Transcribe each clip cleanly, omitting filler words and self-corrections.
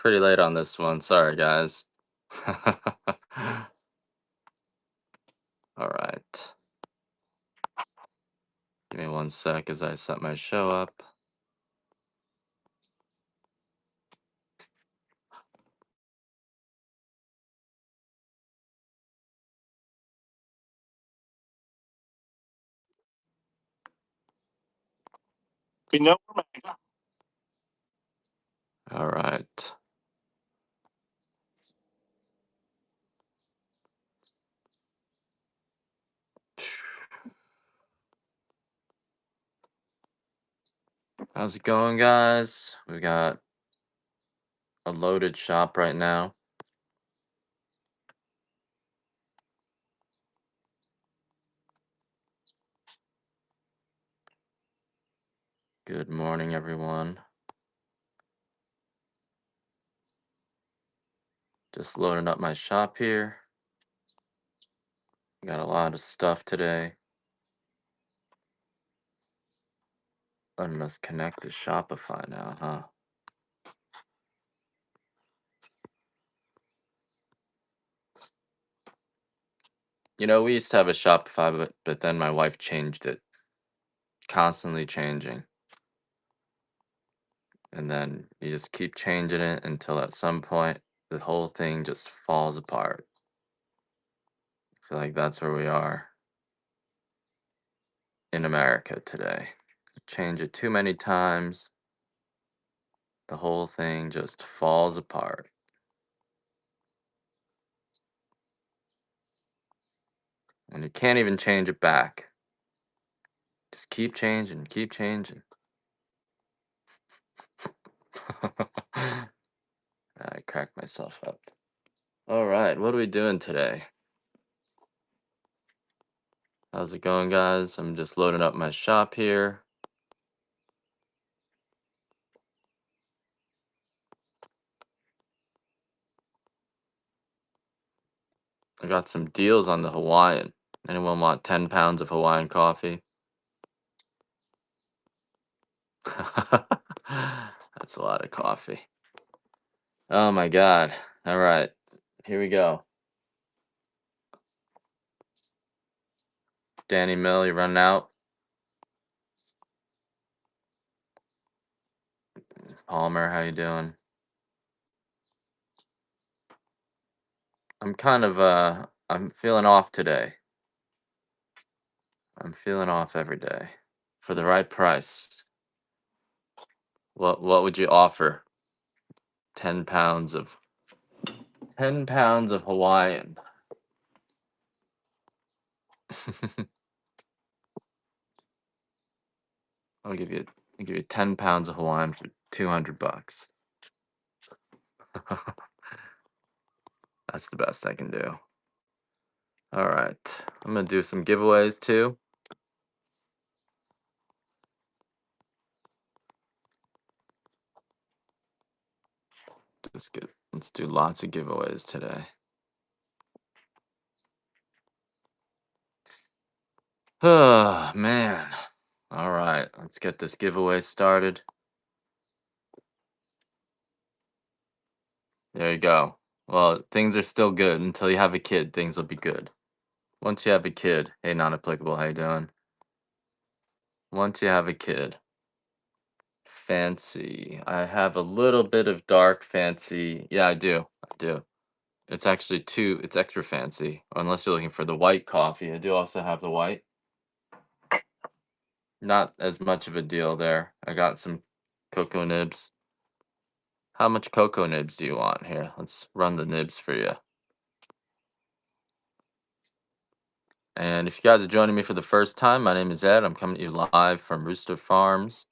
Pretty late on this one. Sorry, guys. All right. Give me one sec as I set my show up. All right. How's it going, guys? We got a loaded shop right now. Good morning, everyone. Just loading up my shop here. Got a lot of stuff today. Letting us connect to Shopify now, huh? We used to have a Shopify, but then my wife changed it, constantly changing. And then you just keep changing it until at some point the whole thing just falls apart. I feel like that's where we are in America today. Change it too many times, the whole thing just falls apart. And you can't even change it back. Just keep changing, keep changing. I cracked myself up. All right, what are we doing today? How's it going, guys? I'm just loading up my shop here. I got some deals on the Hawaiian. Anyone want 10 pounds of Hawaiian coffee? That's a lot of coffee. Oh my God. All right. Here we go. Danny Mill, you running out? Palmer, how you doing? I'm feeling off today. I'm feeling off every day. For the right price. What would you offer? 10 pounds of 10 pounds of Hawaiian. I'll give you 10 pounds of Hawaiian for 200 bucks. That's the best I can do. All right. I'm going to do some giveaways too. Let's do lots of giveaways today. Oh, man. All right. Let's get this giveaway started. There you go. Well, things are still good until you have a kid. Things will be good. Once you have a kid, hey, non applicable, how you doing? Once you have a kid, fancy. I have a little bit of dark fancy. Yeah, I do. I do. It's actually it's extra fancy. Unless you're looking for the white coffee. I do also have the white. Not as much of a deal there. I got some cocoa nibs. How much cocoa nibs do you want here? Let's run the nibs for you. And if you guys are joining me for the first time, my name is Ed. I'm coming to you live from Rooster Farms.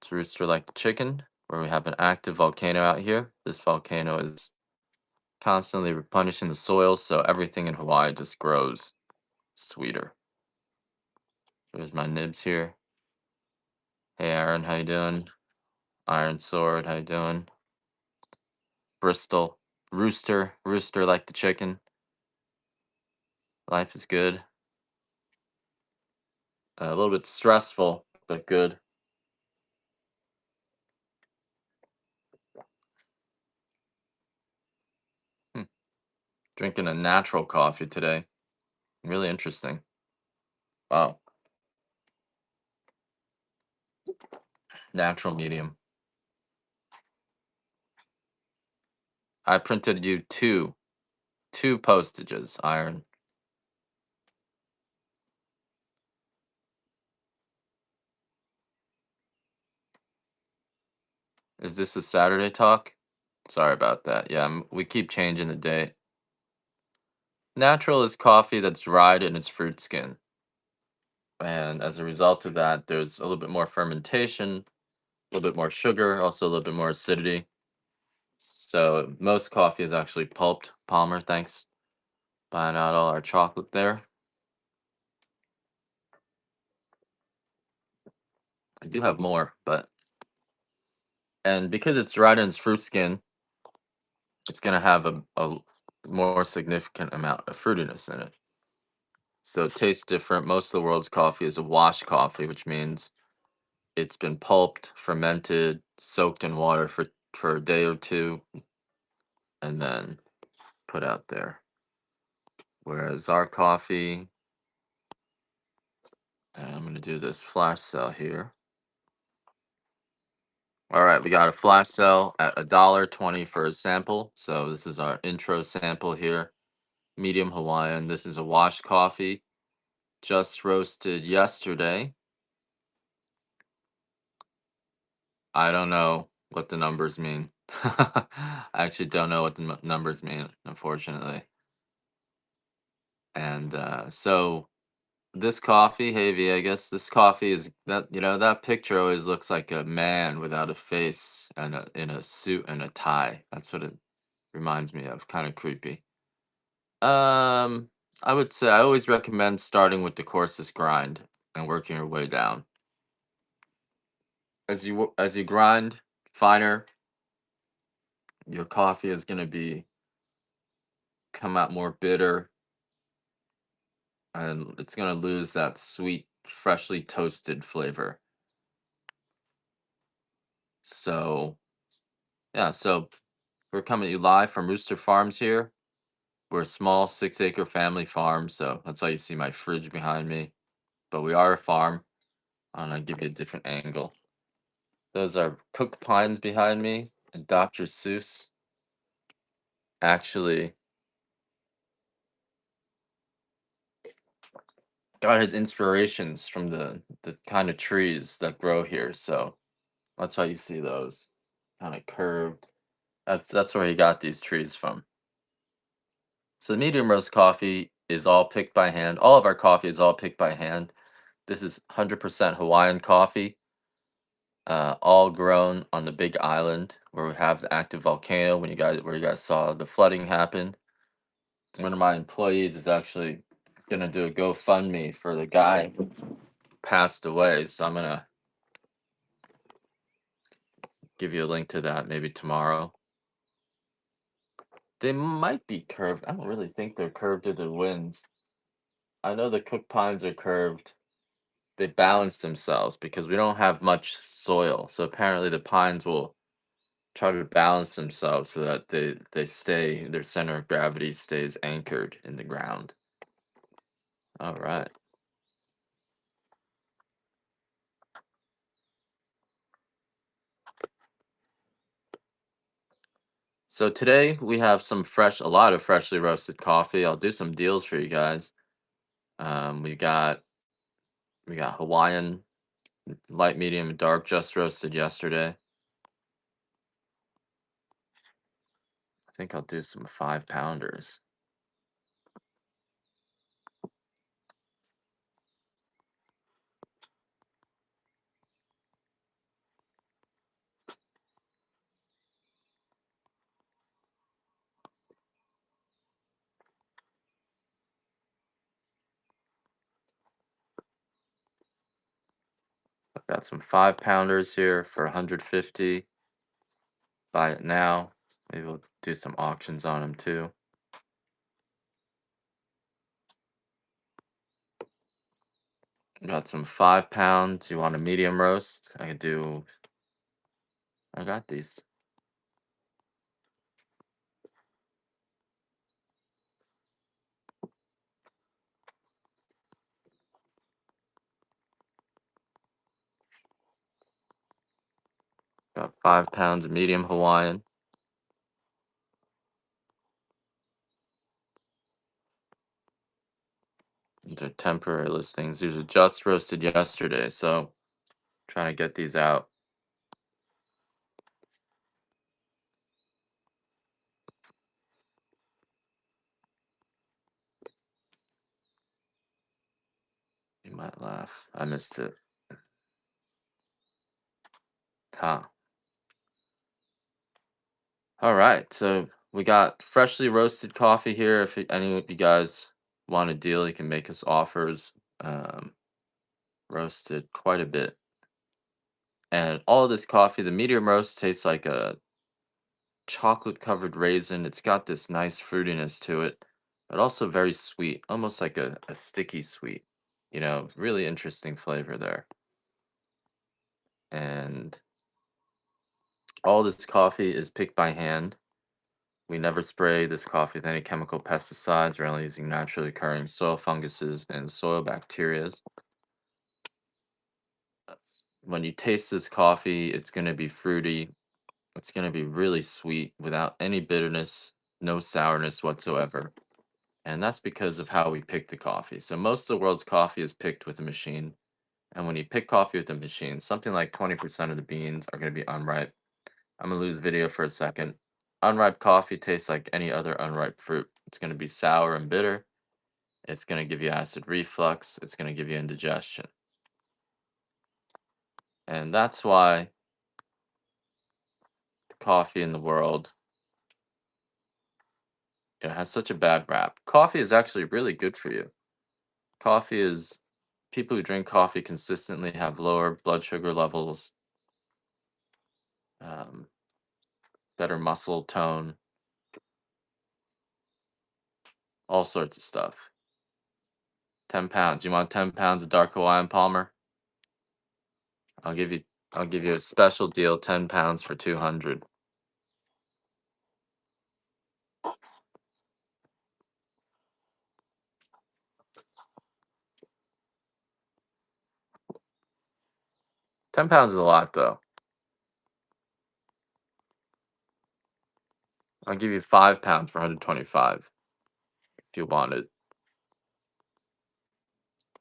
It's Rooster Like the Chicken, where we have an active volcano out here. This volcano is constantly replenishing the soil, so everything in Hawaii just grows sweeter. There's my nibs here. Hey Aaron, how you doing? Iron Sword, how you doing? Bristol, Rooster Like the Chicken. Life is good. A little bit stressful, but good. Drinking a natural coffee today. Really interesting. Wow. Natural medium. I printed you two postages, iron. Is this a Saturday talk? Sorry about that. Yeah, we keep changing the date. Natural is coffee that's dried in its fruit skin. And as a result of that, there's a little bit more fermentation, a little bit more sugar, also a little bit more acidity. So most coffee is actually pulped. Palmer, thanks. Buying out all our chocolate there. I do have more, but and because it's dried in its fruit skin, it's gonna have a more significant amount of fruitiness in it. So it tastes different. Most of the world's coffee is a wash coffee, which means it's been pulped, fermented, soaked in water for a day or two, and then put out there. Whereas our coffee, and I'm going to do this flash sale here. All right, we got a flash sale at $1.20 for a sample. So this is our intro sample here. Medium Hawaiian. This is a wash coffee, just roasted yesterday. I don't know what the numbers mean. I actually don't know what the numbers mean, unfortunately. And so this coffee, hey V, I guess this coffee is that that picture always looks like a man without a face and in a suit and a tie. That's what it reminds me of. Kind of creepy. Um, I would say I always recommend starting with the coarsest grind and working your way down. As you grind finer, your coffee is gonna be come out more bitter, and it's gonna lose that sweet, freshly toasted flavor. So yeah, so we're coming to you live from Rooster Farms here. We're a small 6-acre family farm, so that's why you see my fridge behind me. But we are a farm. I'm gonna give you a different angle. Those are cooked pines behind me, and Dr. Seuss actually got his inspirations from the kind of trees that grow here. So that's why you see those kind of curved. That's where he got these trees from. So the medium roast coffee is all picked by hand. All of our coffee is all picked by hand. This is 100% Hawaiian coffee, all grown on the Big Island where we have the active volcano. Where you guys saw the flooding happen. One of my employees is actually gonna do a GoFundMe for the guy who passed away. So I'm gonna give you a link to that maybe tomorrow. They might be curved. I don't really think they're curved to the winds. I know the cooked pines are curved. They balance themselves because we don't have much soil. So apparently the pines will try to balance themselves so that they stay their center of gravity stays anchored in the ground. All right. So today we have a lot of freshly roasted coffee. I'll do some deals for you guys. We got Hawaiian light, medium, and dark just roasted yesterday. I think I'll do some 5 pounders. I've got some 5 pounders here for 150. Buy it now. Maybe we'll do some auctions on them too. Got some 5 pounds. You want a medium roast? I got these. Got 5 pounds of medium Hawaiian. These are temporary listings. These were just roasted yesterday, so trying to get these out. You might laugh. I missed it. Huh. All right. So we got freshly roasted coffee here. If any of you guys want a deal, you can make us offers. Um, Roasted quite a bit. And all of this coffee, the medium roast tastes like a chocolate covered raisin. It's got this nice fruitiness to it, but also very sweet, almost like a sticky sweet. Really interesting flavor there. And all this coffee is picked by hand. We never spray this coffee with any chemical pesticides. We're only using naturally occurring soil funguses and soil bacterias. When you taste this coffee, it's going to be fruity. It's going to be really sweet without any bitterness, no sourness whatsoever. And that's because of how we pick the coffee. So most of the world's coffee is picked with a machine. And when you pick coffee with a machine, something like 20% of the beans are going to be unripe. I'm going to lose video for a second. Unripe coffee tastes like any other unripe fruit. It's going to be sour and bitter. It's going to give you acid reflux. It's going to give you indigestion. And that's why the coffee in the world has such a bad rap. Coffee is actually really good for you. Coffee is People who drink coffee consistently have lower blood sugar levels, um, better muscle tone, all sorts of stuff. 10 pounds. You want 10 pounds of dark Hawaiian Palmer? I'll give you. I'll give you a special deal. 10 pounds for 200. 10 pounds is a lot, though. I'll give you 5 pounds for 125 if you want it.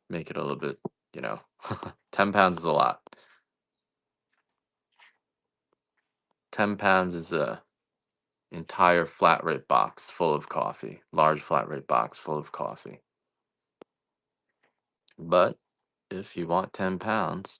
Make it a little bit, you know. 10 pounds is a lot. 10 pounds is a entire flat rate box full of coffee. Large flat rate box full of coffee. But if you want 10 pounds,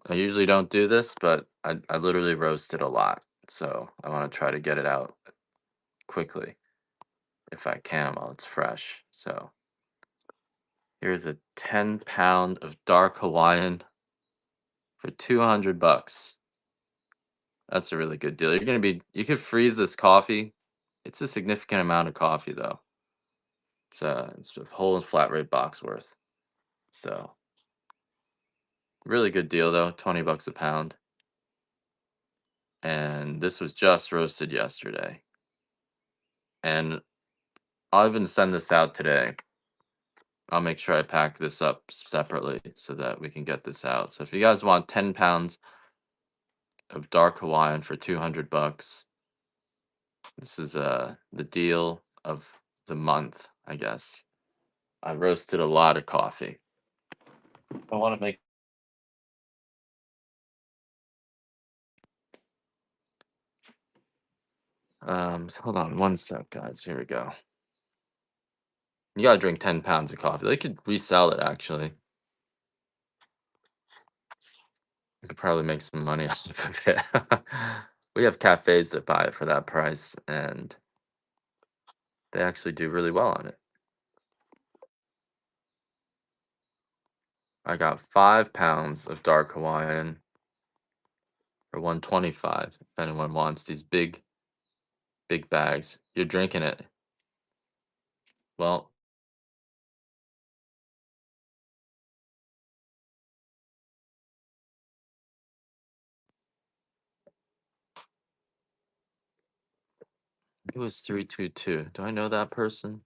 I usually don't do this, but I literally roast it a lot. So I want to try to get it out quickly if I can while it's fresh. So here's a 10 pound of dark Hawaiian for 200 bucks. That's a really good deal. You could freeze this coffee. It's a significant amount of coffee though. It's a whole flat rate box worth. So really good deal though, 20 bucks a pound. And this was just roasted yesterday. And I'll even send this out today. I'll make sure I pack this up separately so that we can get this out. So if you guys want 10 pounds of dark Hawaiian for 200 bucks, this is the deal of the month, I guess. I roasted a lot of coffee. I want to make hold on one sec, guys. Here we go. You gotta drink 10 pounds of coffee. They could resell it actually. You could probably make some money off of it. We have cafes that buy it for that price, and they actually do really well on it. I got 5 pounds of dark Hawaiian for 125. If anyone wants these big bags, you're drinking it. Well, It was 322. Do I know that person?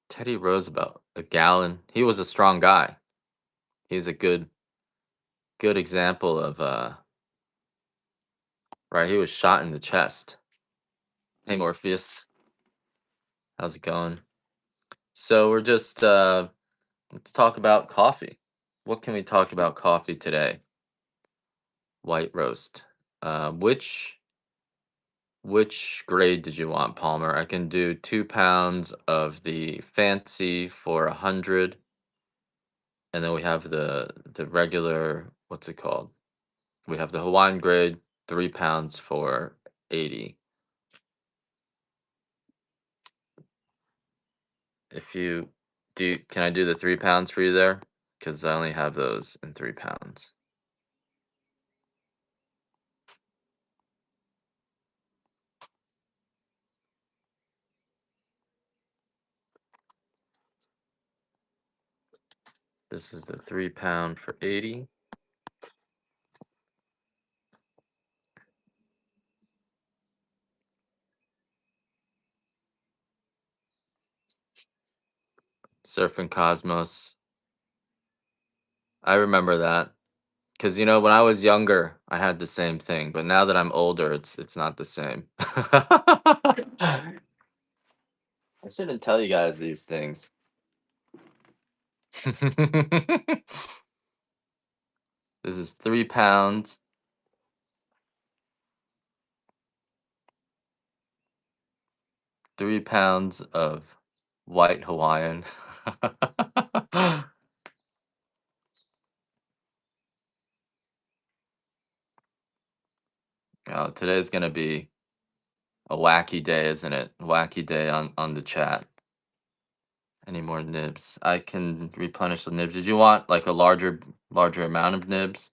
Teddy Roosevelt, a gallon. He was a strong guy. He's a good example of right, he was shot in the chest. Hey Morpheus, how's it going? So we're just let's talk about coffee. What can we talk about coffee today? White roast. Which grade did you want, Palmer? I can do 2 pounds of the fancy for 100, and then we have the regular. What's it called? We have the Hawaiian grade, 3 pounds for 80. If you can I do the 3 pounds for you there? Because I only have those in 3 pounds. This is the 3 pound for 80. Surfing Cosmos. I remember that. Because when I was younger, I had the same thing, but now that I'm older, it's not the same. I shouldn't tell you guys these things. This is 3 pounds. 3 pounds of white Hawaiian. Today's gonna be a wacky day, isn't it? Wacky day on the chat. Any more nibs? I can replenish the nibs. Did you want like a larger amount of nibs?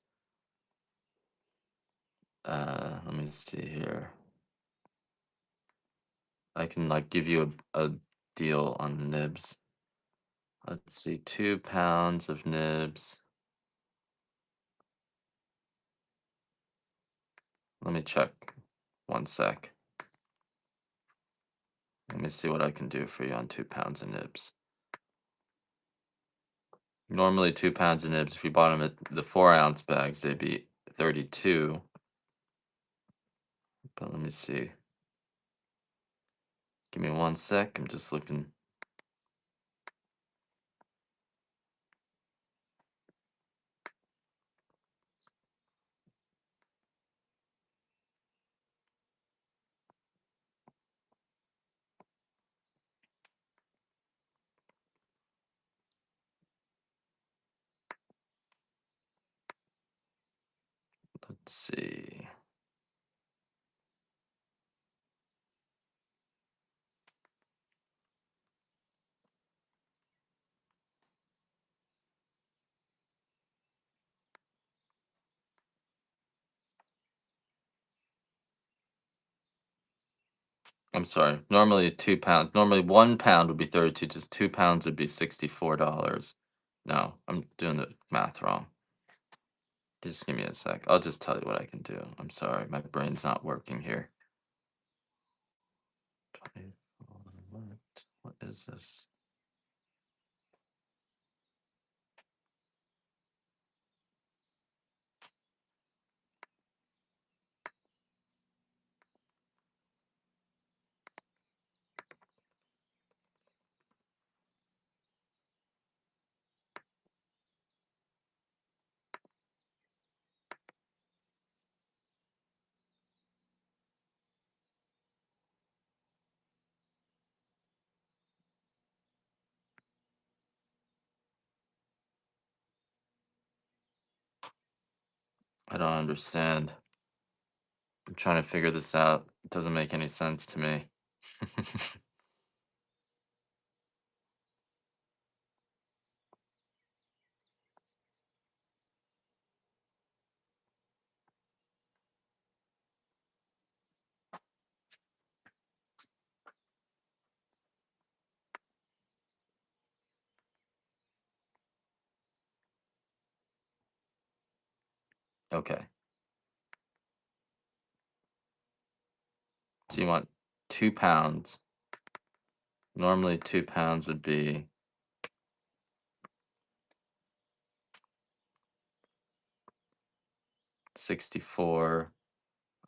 Let me see here. I can like give you a deal on the nibs. Let's see, 2 pounds of nibs. Let me check. One sec. Let me see what I can do for you on 2 pounds of nibs. Normally 2 pounds of nibs, if you bought them at the 4 ounce bags, they'd be 32. But let me see. Give me one sec. I'm just looking. Let's see. I'm sorry. Normally 2 pounds. Normally 1 pound would be 32. Just 2 pounds would be $64. No, I'm doing the math wrong. Just give me a sec. I'll just tell you what I can do. I'm sorry, my brain's not working here. 24, what is this? I don't understand. I'm trying to figure this out. It doesn't make any sense to me. Okay. So you want 2 pounds. Normally 2 pounds would be 64.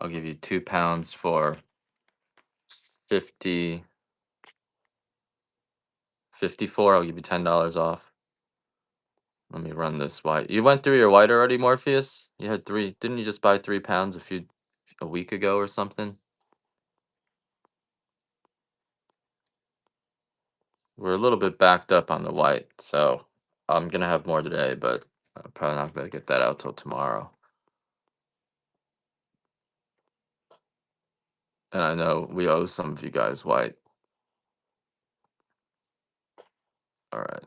I'll give you 2 pounds for 50, 54. I'll give you $10 off. Let me run this white. You went through your white already, Morpheus? You had three. Didn't you just buy 3 pounds a week ago or something? We're a little bit backed up on the white, so I'm gonna have more today, but I'm probably not gonna get that out till tomorrow. And I know we owe some of you guys white. All right.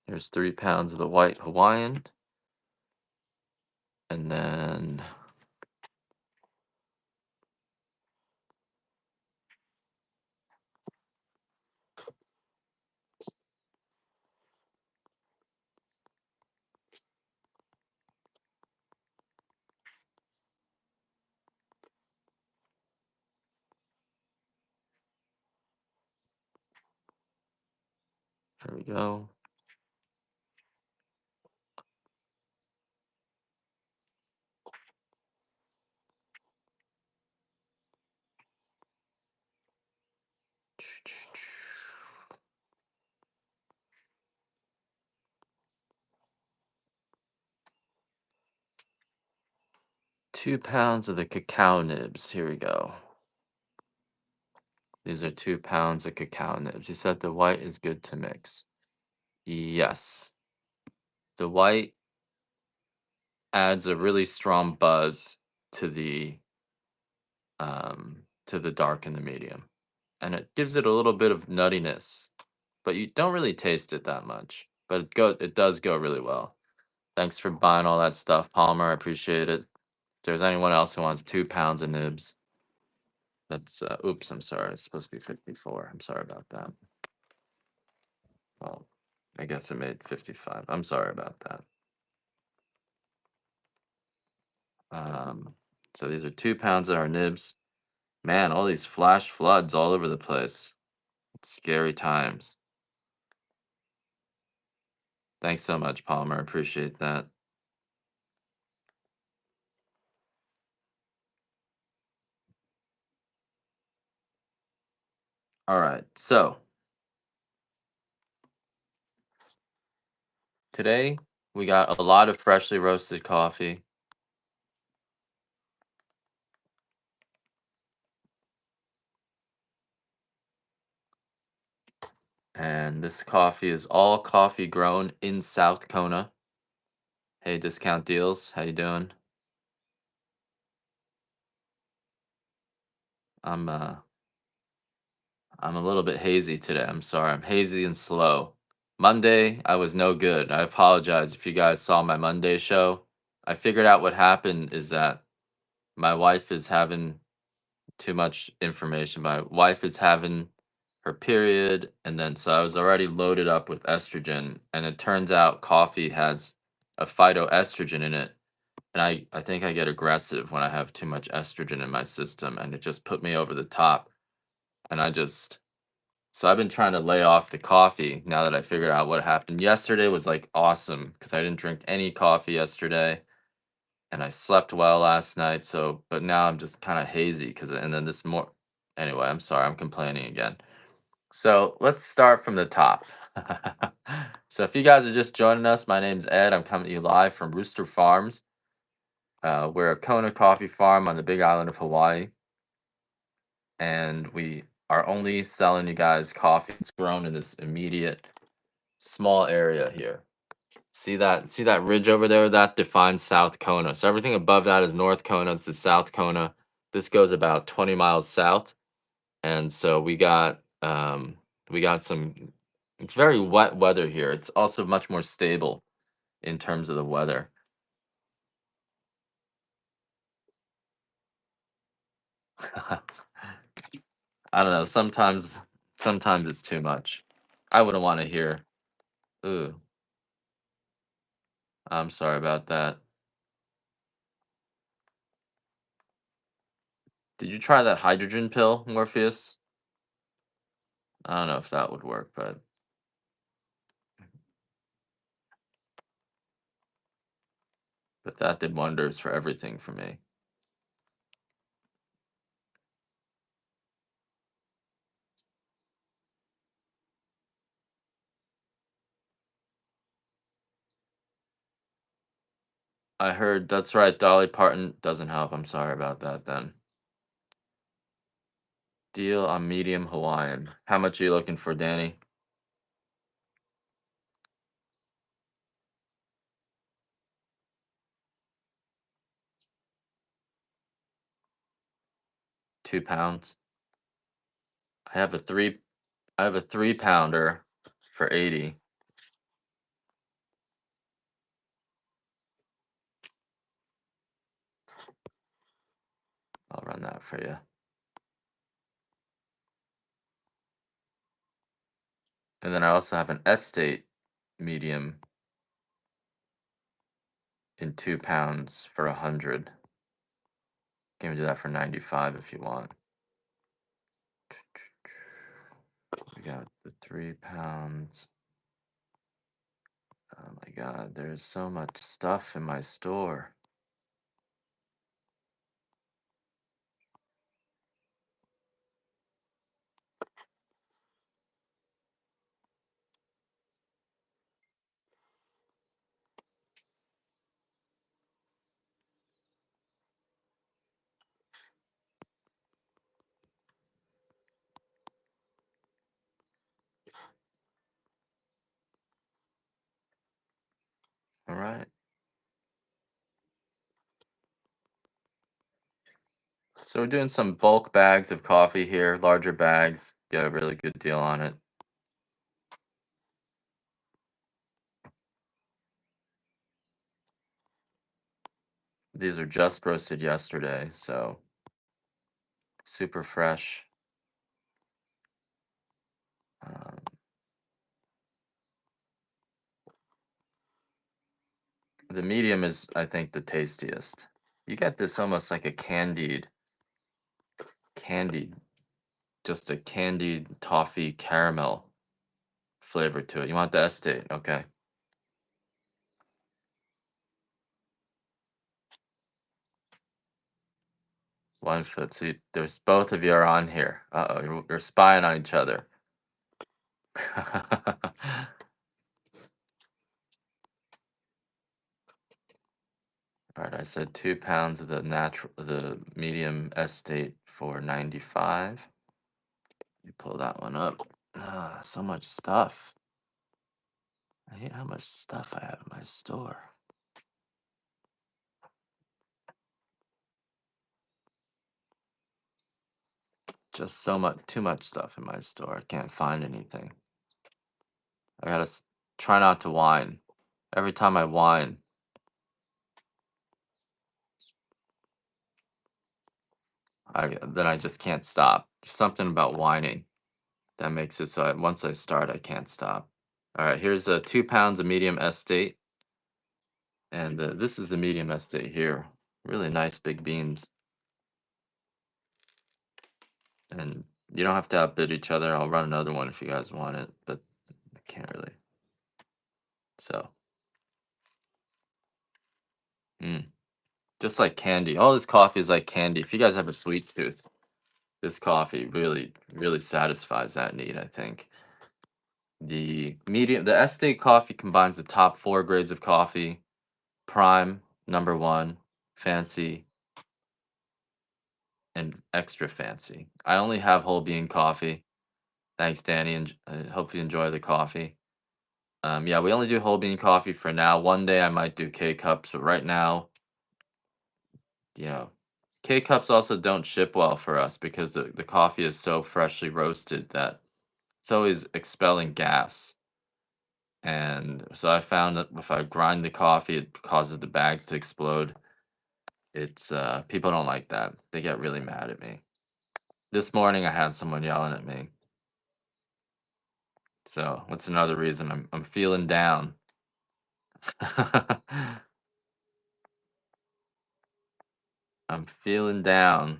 Here's 3 pounds of the white Hawaiian. And then here we go. Two pounds of the cacao nibs. Here we go. These are 2 pounds of cacao nibs. You said the white is good to mix. Yes. The white adds a really strong buzz to the dark and the medium. And it gives it a little bit of nuttiness, but you don't really taste it that much. But it does go really well. Thanks for buying all that stuff, Palmer. I appreciate it. If there's anyone else who wants 2 pounds of nibs, that's oops, I'm sorry. It's supposed to be 54. I'm sorry about that. Well, I guess it made 55. I'm sorry about that. Um, so these are 2 pounds of our nibs. Man, all these flash floods all over the place. It's scary times. Thanks so much, Palmer. Appreciate that. All right, so today we got a lot of freshly roasted coffee. And this coffee is all coffee grown in South Kona. Hey, Discount Deals, how you doing? I'm uh I'm a little bit hazy today. I'm sorry. I'm hazy and slow. Monday, I was no good. I apologize if you guys saw my Monday show. I figured out what happened is that my wife is having too much information. My wife is having her period, and then so I was already loaded up with estrogen, and it turns out coffee has a phytoestrogen in it. And I think I get aggressive when I have too much estrogen in my system, and it just put me over the top. And so I've been trying to lay off the coffee now that I figured out what happened. Yesterday was like awesome because I didn't drink any coffee yesterday and I slept well last night. So, but now I'm just kind of hazy and then this more. Anyway, I'm sorry, I'm complaining again. So let's start from the top. So if you guys are just joining us, my name's Ed. I'm coming to you live from Rooster Farms. We're a Kona coffee farm on the Big Island of Hawaii, and we are only selling you guys coffee that's grown in this immediate small area here. See that ridge over there? That defines South Kona. So everything above that is North Kona. This is South Kona. This goes about 20 miles south. And so we got some it's very wet weather here. It's also much more stable in terms of the weather. I don't know. Sometimes it's too much. I wouldn't want to hear. Ooh, I'm sorry about that. Did you try that hydrogen pill, Morpheus? I don't know if that would work, but that did wonders for everything for me. I heard that's right. Dolly Parton doesn't help. I'm sorry about that. Then deal on medium Hawaiian. How much are you looking for, Danny? 2 pounds. I have a three. I have a 3 pounder for 80. I'll run that for you. And then I also have an estate medium in 2 pounds for 100. You can do that for 95 if you want. We got the 3 pounds. Oh my god, there's so much stuff in my store. All right. So we're doing some bulk bags of coffee here, larger bags. Get a really good deal on it. These are just roasted yesterday, so super fresh. Um, the medium is, I think, the tastiest. You get this almost like a candied, just a candied toffee caramel flavor to it. You want the estate, okay? 1 foot. See, there's both of you are on here. Uh oh, you're spying on each other. All right, I said 2 pounds of the medium estate for 95. You pull that one up. Ah, so much stuff. I hate how much stuff I have in my store. Just so much, too much stuff in my store. I can't find anything. I gotta try not to whine. Every time I whine, then I just can't stop. There's something about whining that makes it so once I start, I can't stop. All right, here's 2 pounds of medium estate, and this is the medium estate here. Really nice big beans, and you don't have to outbid each other. I'll run another one if you guys want it, but I can't really. So, mm, just like candy. All this coffee is like candy. If you guys have a sweet tooth, this coffee really, really satisfies that need, I think. The estate coffee combines the top four grades of coffee: prime, number one, fancy, and extra fancy. I only have whole bean coffee. Thanks, Danny, and hope you enjoy the coffee. Yeah, we only do whole bean coffee for now. One day I might do K cups, but right now, you know, K cups also don't ship well for us because the coffee is so freshly roasted that it's always expelling gas. And so I found that if I grind the coffee, it causes the bags to explode. It's people don't like that. They get really mad at me. This morning I had someone yelling at me. So that's another reason I'm feeling down. I'm feeling down.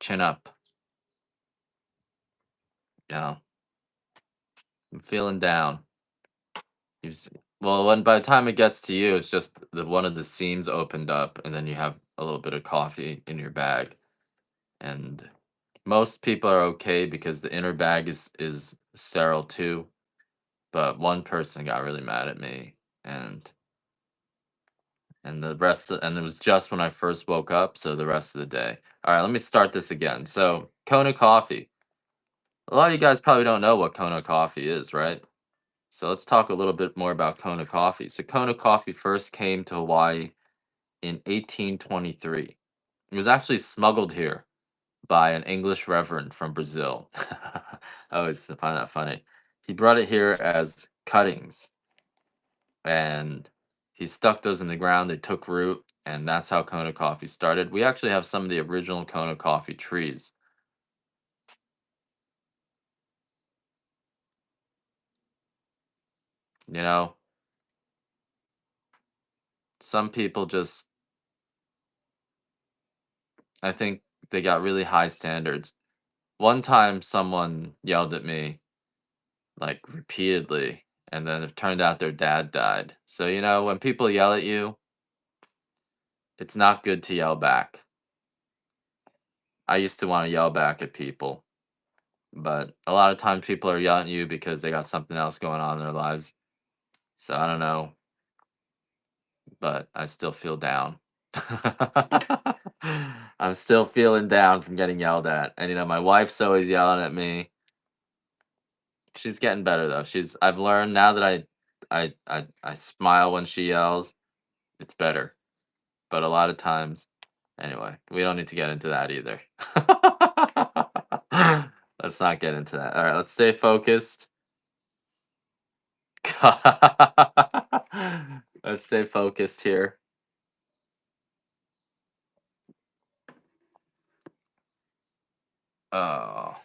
Chin up. You know, I'm feeling down. Well, when by the time it gets to you, it's just the one of the seams opened up, and then you have a little bit of coffee in your bag. And most people are okay because the inner bag is sterile too. But one person got really mad at me, and and it was just when I first woke up, so the rest of the day. All right, let me start this again. So Kona coffee. A lot of you guys probably don't know what Kona coffee is, right? So let's talk a little bit more about Kona coffee. So Kona coffee first came to Hawaii in 1823. It was actually smuggled here by an English reverend from Brazil. I always find that funny. He brought it here as cuttings, and he stuck those in the ground. They took root, and that's how Kona coffee started. We actually have some of the original Kona coffee trees. You know, some people just, I think they got really high standards. One time, someone yelled at me like repeatedly, and then it turned out their dad died. So, when people yell at you, it's not good to yell back. I used to want to yell back at people, but a lot of times people are yelling at you because they got something else going on in their lives. So I don't know, but I still feel down. I'm still feeling down from getting yelled at. And my wife's always yelling at me. She's getting better though. I've learned now that I smile when she yells, it's better. But a lot of times, anyway, we don't need to get into that either. Let's not get into that. All right, let's stay focused. Let's stay focused here. Oh,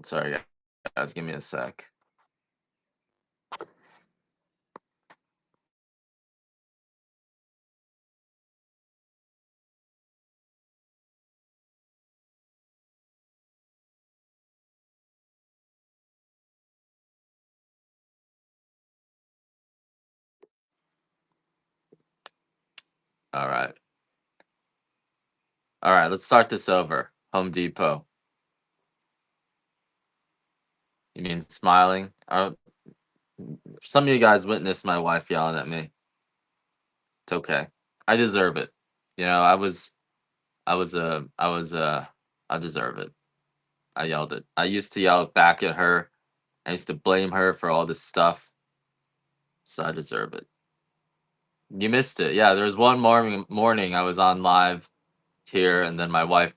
sorry, guys. Give me a sec. All right. All right, let's start this over. Home Depot. You mean smiling? Some of you guys witnessed my wife yelling at me. It's okay. I deserve it. I deserve it. I yelled it. I used to yell back at her. I used to blame her for all this stuff, so I deserve it. You missed it. Yeah, there was one morning I was on live here, and then my wife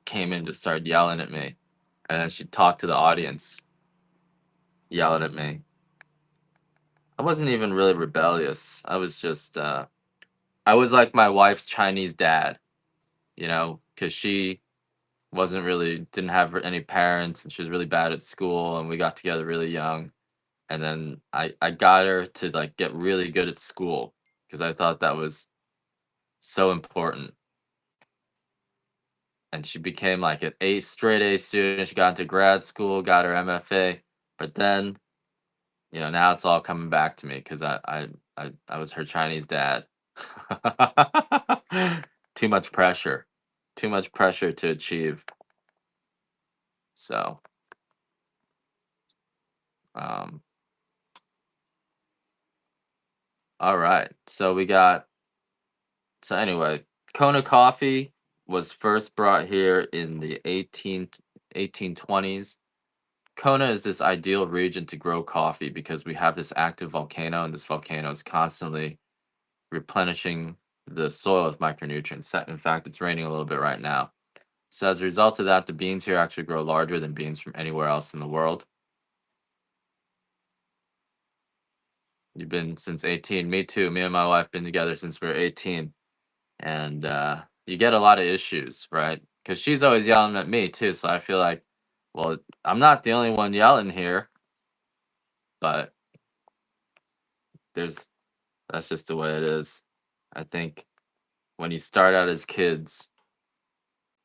came in to start yelling at me, and then she talked to the audience, yelling at me. I wasn't even really rebellious. I was like my wife's Chinese dad, because she didn't have any parents, and she was really bad at school, and we got together really young. And then I got her to like get really good at school because I thought that was so important. And she became like an straight A student. She got into grad school, got her MFA, but then now it's all coming back to me because I was her Chinese dad. Too much pressure, too much pressure to achieve. So, um, all right. So anyway, Kona coffee was first brought here in the 1820s. Kona is this ideal region to grow coffee because we have this active volcano, and this volcano is constantly replenishing the soil with micronutrients. In fact, it's raining a little bit right now. So as a result of that, the beans here actually grow larger than beans from anywhere else in the world. You've been since 18. Me too. Me and my wife been together since we were 18. And you get a lot of issues, right? Because she's always yelling at me too. So I feel like, well, I'm not the only one yelling here, but there's that's just the way it is. I think When you start out as kids,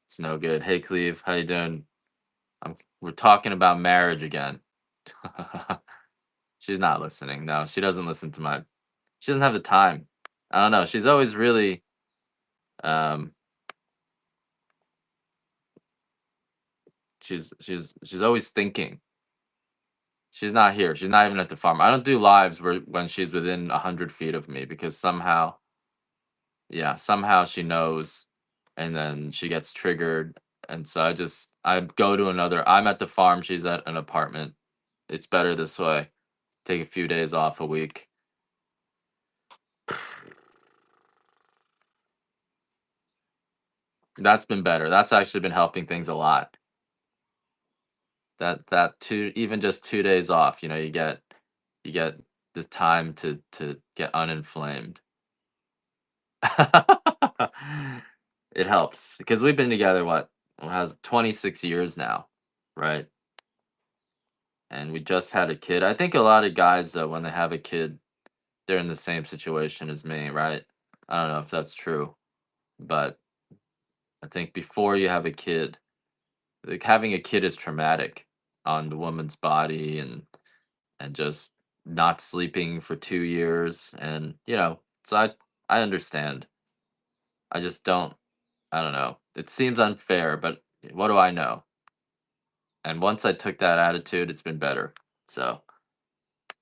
it's no good. Hey, Cleve, how you doing? We're talking about marriage again. She's not listening. No, she doesn't listen to my. She doesn't have the time. I don't know. She's always really. Um, she's always thinking. She's not here. She's not even at the farm. I don't do lives where when she's within 100 feet of me because somehow, yeah, somehow she knows, and then she gets triggered, and so I go to another. I'm at the farm. She's at an apartment. It's better this way. Take a few days off a week. That's been better. That's actually been helping things a lot. That two even just 2 days off. You get the time to get uninflamed. It helps because we've been together what has 26 years now, right? And we just had a kid. I think a lot of guys though when they have a kid, they're in the same situation as me, right? I don't know if that's true, but I think before you have a kid, like having a kid is traumatic on the woman's body and just not sleeping for 2 years and so I understand. I just don't. I don't know. It seems unfair, but what do I know? And once I took that attitude, it's been better. So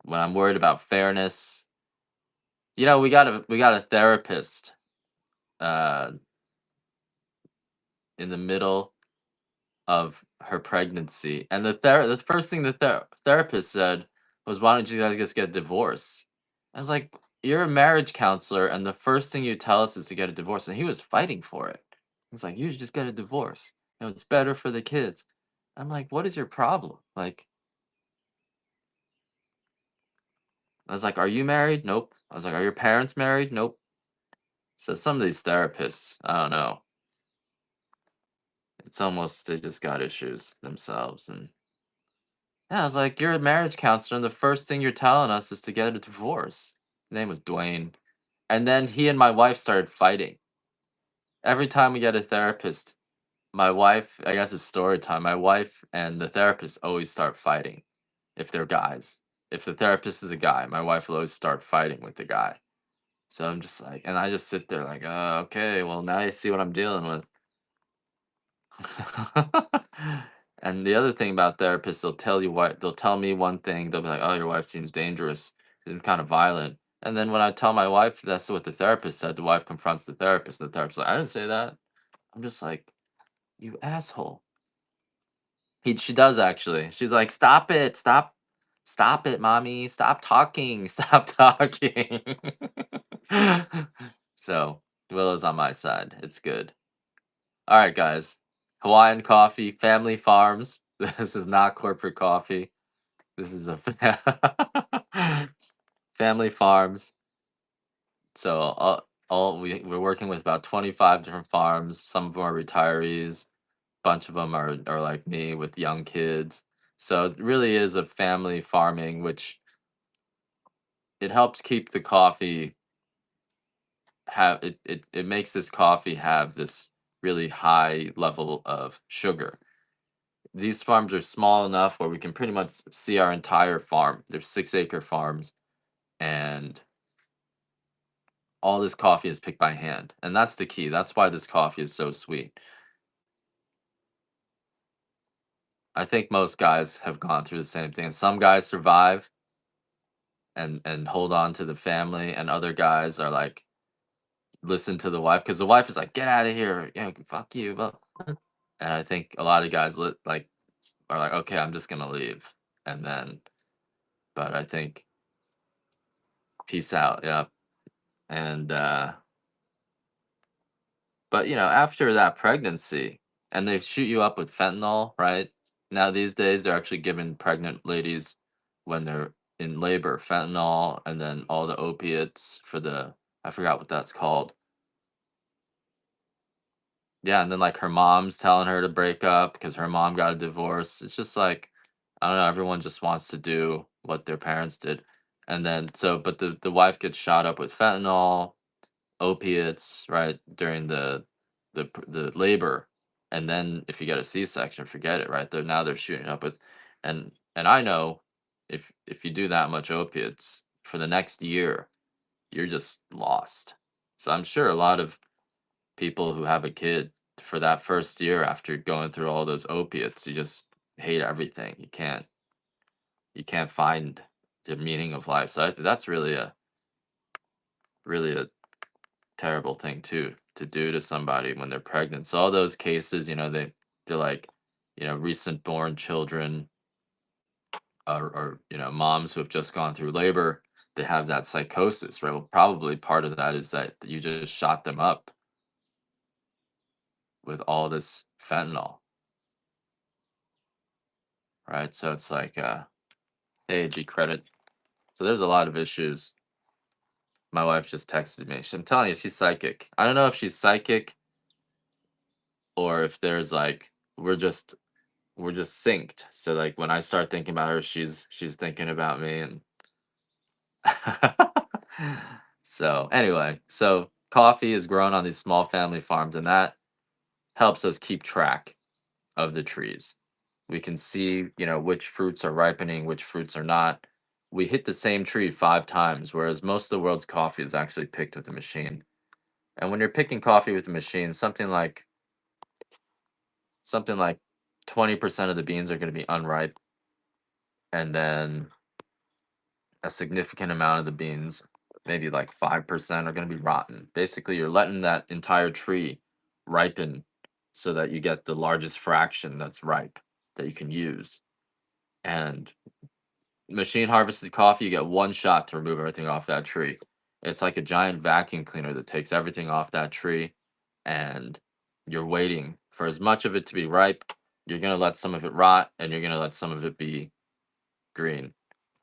when I'm worried about fairness, we got a therapist uh, in the middle of her pregnancy, and the first thing the therapist said was, "Why don't you guys just get a divorce?" I was like, "You're a marriage counselor, and the first thing you tell us is to get a divorce." And he was fighting for it. He's like, "You should just get a divorce. It's better for the kids." I'm like, "What is your problem?" Like, I was like, "Are you married?" Nope. I was like, "Are your parents married?" Nope. So some of these therapists, I don't know. It's almost they just got issues themselves, and yeah, I was like, "You're a marriage counselor, and the first thing you're telling us is to get a divorce." His name was Dwayne. And then he and my wife started fighting. Every time we get a therapist, my wife, I guess it's story time. My wife and the therapist always start fighting if they're guys. If the therapist is a guy, my wife will always start fighting with the guy. So I'm just like, and I just sit there like, okay, well, now you see what I'm dealing with. And the other thing about therapists, they'll tell me one thing. They'll be like, "Oh, your wife seems dangerous. She's kind of violent." And then when I tell my wife that's what the therapist said, the wife confronts the therapist. And the therapist's like, "I didn't say that." I'm just like, "You asshole." She does actually. She's like, "Stop it! Stop it, mommy! Stop talking! Stop talking!" So Willow's on my side. It's good. All right, guys. Hawaiian coffee, family farms. This is not corporate coffee. This is a family farms. So we're working with about 25 different farms. Some of them are retirees. Bunch of them are like me with young kids. So it really is a family farming, which it helps keep the coffee have it makes this coffee have this really high level of sugar. These farms are small enough where we can pretty much see our entire farm. There's 6-acre farms, and all this coffee is picked by hand. And that's the key. That's why this coffee is so sweet. I think most guys have gone through the same thing. Some guys survive and hold on to the family, and other guys are like listen to the wife because the wife is like, "Get out of here, yeah, fuck you." And I think a lot of guys are like, "Okay, I'm just gonna leave," and then, but I think peace out, yeah, and but after that pregnancy, and they shoot you up with fentanyl, right? Now these days they're actually giving pregnant ladies when they're in labor fentanyl and then all the opiates for the I forgot what that's called. Yeah, and then like her mom's telling her to break up because her mom got a divorce. It's just like I don't know, everyone just wants to do what their parents did. And then but the wife gets shot up with fentanyl opiates, right, during the labor, and then if you get a C-section, forget it, right? They're shooting up with, and I know if you do that much opiates for the next year, you're just lost. So I'm sure a lot of people who have a kid for that first year after going through all those opiates, you just hate everything. You can't find the meaning of life. So that's really a terrible thing too to do to somebody when they're pregnant. So all those cases, they're like, recent born children, or moms who have just gone through labor, they have that psychosis, right? Well, probably part of that is that you just shot them up with all this fentanyl, right? So it's like AAG credit. So there's a lot of issues. My wife just texted me. I'm telling you, she's psychic. I don't know if she's psychic or if there's like we're just synced. So like when I start thinking about her, she's thinking about me, and so anyway, so coffee is grown on these small family farms, and that helps us keep track of the trees. We can see, which fruits are ripening, which fruits are not. We hit the same tree 5 times, whereas most of the world's coffee is actually picked with a machine. And when you're picking coffee with a machine, something like 20% of the beans are going to be unripe, and then a significant amount of the beans, maybe like 5%, are going to be rotten. Basically, you're letting that entire tree ripen so that you get the largest fraction that's ripe that you can use. And machine harvested coffee, you get one shot to remove everything off that tree. It's like a giant vacuum cleaner that takes everything off that tree, and you're waiting for as much of it to be ripe. You're going to let some of it rot, and you're going to let some of it be green.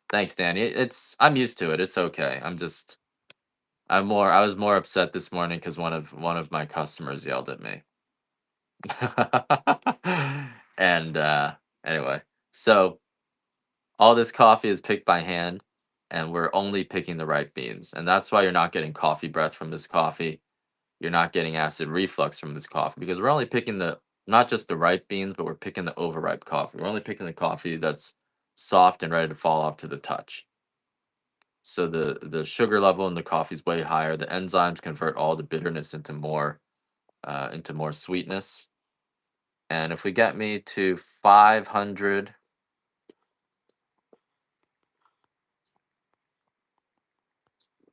Thanks, Danny. I'm used to it. It's okay. I was more upset this morning because one of my customers yelled at me. And anyway, so all this coffee is picked by hand, and we're only picking the ripe beans. And that's why you're not getting coffee breath from this coffee. You're not getting acid reflux from this coffee because we're only picking the not just the ripe beans, but we're picking the overripe coffee. We're only picking the coffee that's soft and ready to fall off to the touch. So the sugar level in the coffee is way higher. The enzymes convert all the bitterness into more sweetness. And if we get me to 500,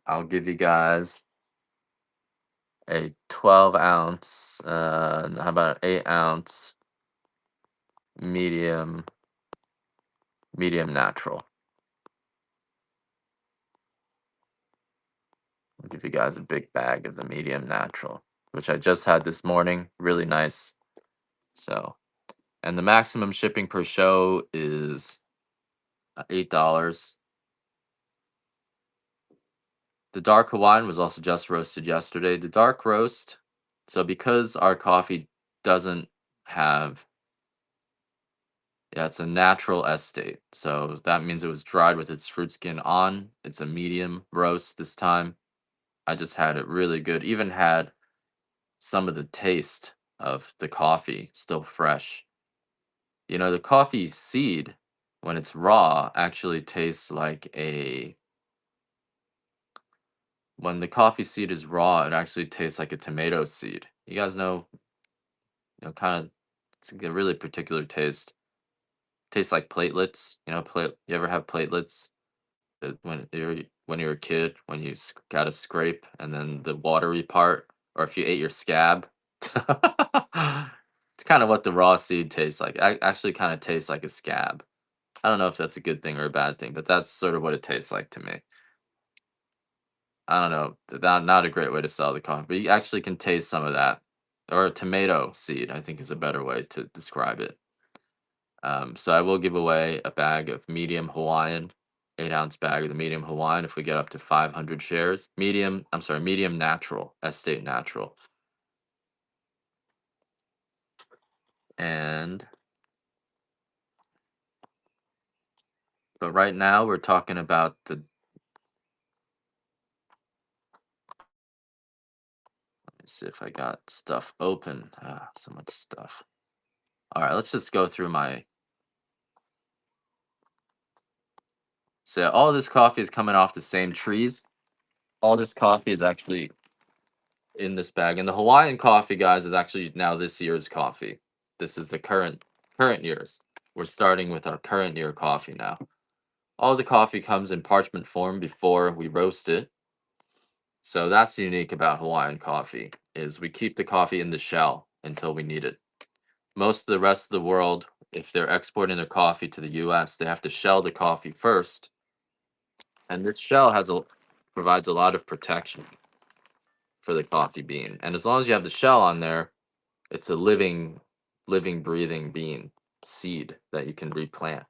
I'll give you guys a 12 ounce. How about an 8 ounce medium medium natural? I'll give you guys a big bag of the medium natural, which I just had this morning. Really nice. So, and the maximum shipping per show is $8. The dark Hawaiian was also just roasted yesterday. The dark roast, so because our coffee doesn't have, yeah, it's a natural estate. So that means it was dried with its fruit skin on. It's a medium roast this time. I just had it really good. Even had some of the taste of the coffee still fresh. The coffee seed, when it's raw, actually tastes like when the coffee seed is raw, it actually tastes like a tomato seed. You guys know, kind of, it's a really particular taste. Tastes like platelets. You ever have platelets when you're a kid, when you got a scrape and then the watery part, or if you ate your scab. It's kind of what the raw seed tastes like. I actually kind of tastes like a scab. I don't know if that's a good thing or a bad thing, but that's sort of what it tastes like to me. I don't know. Not a great way to sell the coffee, but you actually can taste some of that. Or a tomato seed, I think is a better way to describe it. So I will give away a bag of medium Hawaiian, 8 ounce bag of the medium Hawaiian if we get up to 500 shares. Medium natural, estate natural. And, but right now we're talking about the Let's see if I got stuff open. So much stuff. All right, let's just go through my. So yeah, all this coffee is coming off the same trees. All this coffee is actually in this bag, and the Hawaiian coffee, guys, is actually now this year's coffee. This is the current year's. We're starting with our current year coffee now. All the coffee comes in parchment form before we roast it. So that's unique about Hawaiian coffee is we keep the coffee in the shell until we need it. Most of the rest of the world, if they're exporting their coffee to the US, they have to shell the coffee first. And this shell provides a lot of protection for the coffee bean. And as long as you have the shell on there, it's a living, breathing bean seed that you can replant.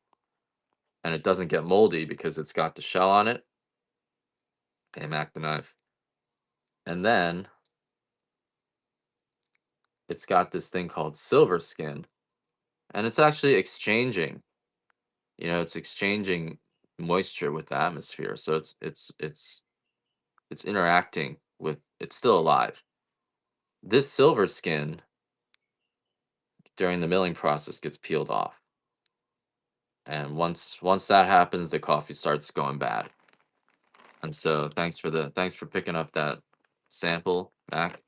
And it doesn't get moldy because it's got the shell on it. Hey, Mac the knife. And then it's got this thing called silver skin. And it's actually exchanging, it's exchanging moisture with the atmosphere. So it's interacting with it's still alive. This silver skin during the milling process gets peeled off. And once that happens, the coffee starts going bad. And so thanks for picking up that sample, Mac.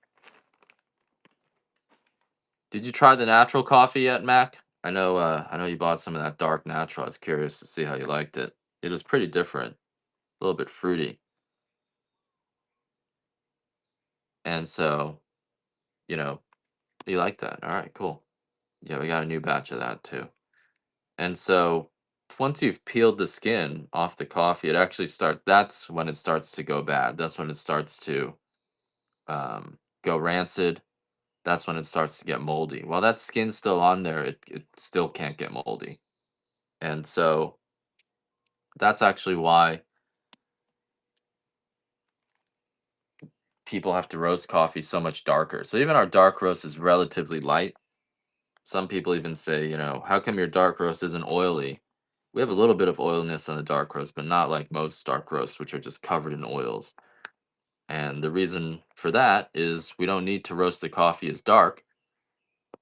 Did you try the natural coffee yet, Mac? I know you bought some of that dark natural. I was curious to see how you liked it. It was pretty different, a little bit fruity. And so, you know, you like that. All right, cool. Yeah, we got a new batch of that too. And so once you've peeled the skin off the coffee, that's when it starts to go bad. That's when it starts to go rancid. That's when it starts to get moldy. While that skin's still on there, it still can't get moldy. And so that's actually why people have to roast coffee so much darker. So even our dark roast is relatively light. Some people even say, how come your dark roast isn't oily? We have a little bit of oiliness on the dark roast, but not like most dark roasts, which are just covered in oils. And the reason for that is we don't need to roast the coffee as dark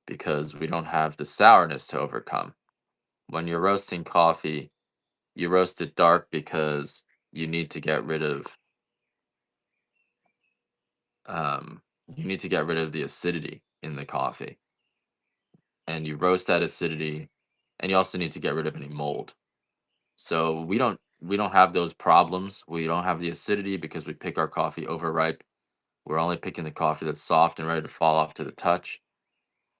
because we don't have the sourness to overcome. When you're roasting coffee, you roast it dark because you need to get rid of um, the acidity in the coffee, and you roast that acidity, and you also need to get rid of any mold. So we don't have those problems. We don't have the acidity because we pick our coffee overripe. We're only picking the coffee that's soft and ready to fall off to the touch.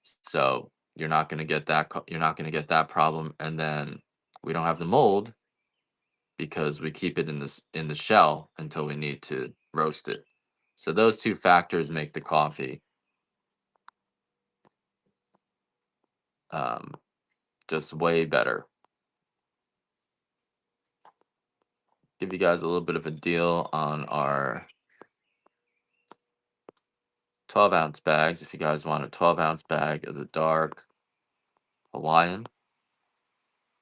So you're not going to get you're not going to get that problem. And then we don't have the mold because we keep it in the shell until we need to roast it. So those two factors make the coffee um, just way better. Give you guys a little bit of a deal on our 12-ounce bags if you guys want a 12-ounce bag of the dark Hawaiian.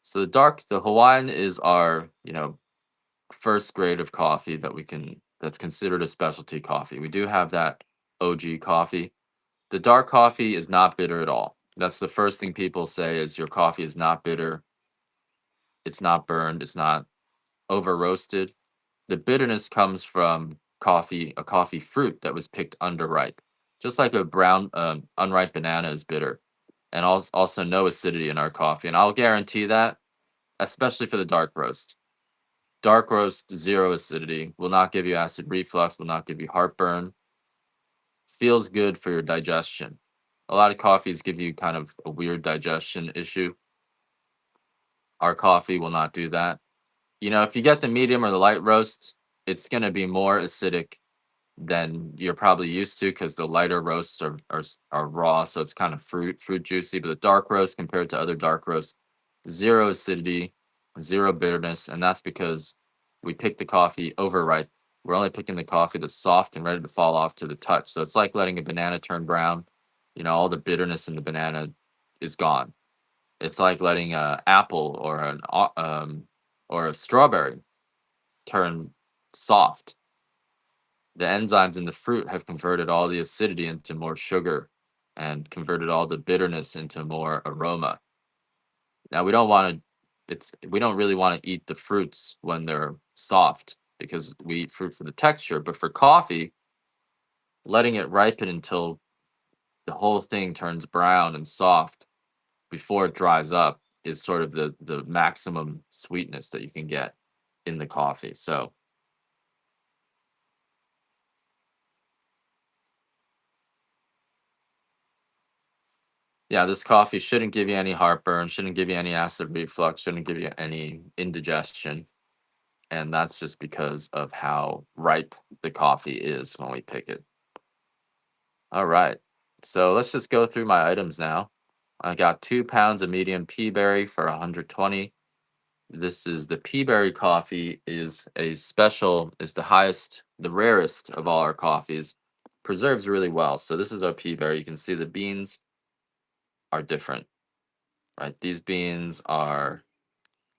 So the Hawaiian is our, first grade of coffee that's considered a specialty coffee. We do have that OG coffee. The dark coffee is not bitter at all. That's the first thing people say is your coffee is not bitter. It's not burned. It's not over roasted. The bitterness comes from a coffee fruit that was picked underripe. Just like a brown, unripe banana is bitter. And also no acidity in our coffee. And I'll guarantee that, especially for the dark roast. Dark roast, zero acidity, will not give you acid reflux, will not give you heartburn. Feels good for your digestion. A lot of coffees give you kind of a weird digestion issue. Our coffee will not do that. If you get the medium or the light roast, it's going to be more acidic than you're probably used to because the lighter roasts are raw, so it's kind of fruit juicy. But the dark roast compared to other dark roasts, zero acidity, zero bitterness, and that's because we pick the coffee overripe. We're only picking the coffee that's soft and ready to fall off to the touch. So it's like letting a banana turn brown. All the bitterness in the banana is gone. It's like letting a apple or a strawberry turn soft. The enzymes in the fruit have converted all the acidity into more sugar and converted all the bitterness into more aroma. Now we don't want to we don't really want to eat the fruits when they're soft because we eat fruit for the texture, but for coffee, letting it ripen until the whole thing turns brown and soft before it dries up is sort of the maximum sweetness that you can get in the coffee. So, yeah, this coffee shouldn't give you any heartburn, shouldn't give you any acid reflux, shouldn't give you any indigestion. And that's just because of how ripe the coffee is when we pick it. All right. So let's just go through my items now. I got 2 pounds of medium pea berry for 120. This is the pea berry coffee is a special, is the highest, the rarest of all our coffees. Preserves really well. So this is our pea berry. You can see the beans are different, right? These beans are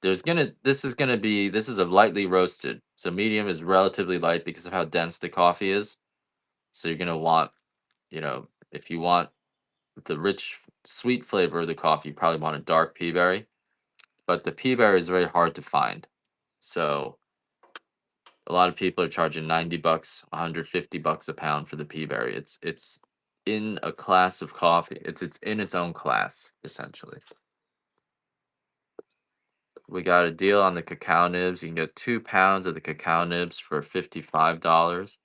this is a lightly roasted. So medium is relatively light because of how dense the coffee is. So you're gonna want, if you want the rich sweet flavor of the coffee, you probably want a dark pea berry. But the pea berry is very hard to find. So a lot of people are charging 90 bucks, 150 bucks a pound for the pea berry. It's in a class of coffee. It's in its own class, essentially. We got a deal on the cacao nibs. You can get 2 pounds of the cacao nibs for $55.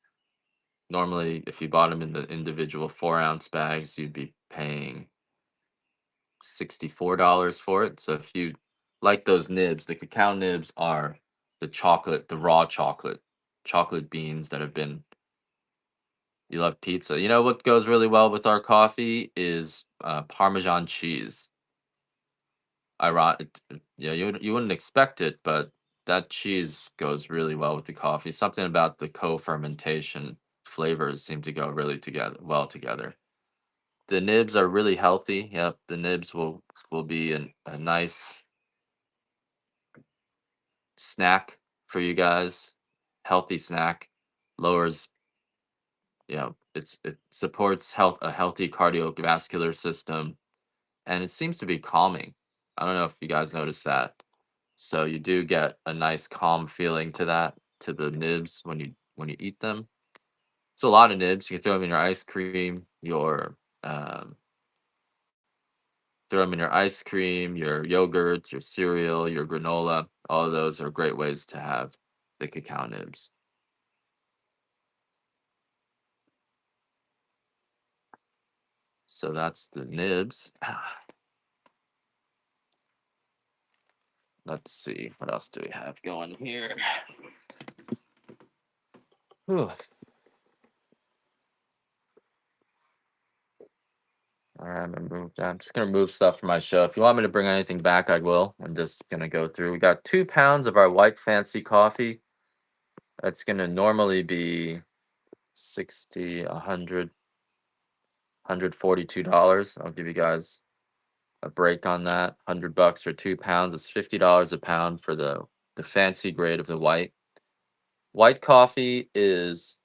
Normally, if you bought them in the individual 4-ounce bags, you'd be paying $64 for it. So if you like those nibs, the cacao nibs are the raw chocolate beans that have been. You love pizza. You know what goes really well with our coffee is Parmesan cheese. Yeah, you wouldn't expect it, but that cheese goes really well with the coffee. Something about the co-fermentation flavors seem to go really together. The nibs are really healthy. Yep, the nibs will be a nice snack for you guys. Healthy snack. Lowers, it supports a healthy cardiovascular system, and it seems to be calming. I don't know if you guys noticed that. So you do get a nice calm feeling to the nibs when you eat them. It's a lot of nibs. You can throw them in your ice cream, um, your yogurts, your cereal, your granola. All of those are great ways to have the cacao nibs. So that's the nibs. Let's see, what else do we have going here? Whew. All right, I'm just gonna move stuff from my show. If you want me to bring anything back, I will. I'm just gonna go through. We got 2 pounds of our white fancy coffee. That's gonna normally be 60, 100, $142. I'll give you guys a break on that. 100 bucks for 2 pounds. It's $50 a pound for the fancy grade of the white. White coffee is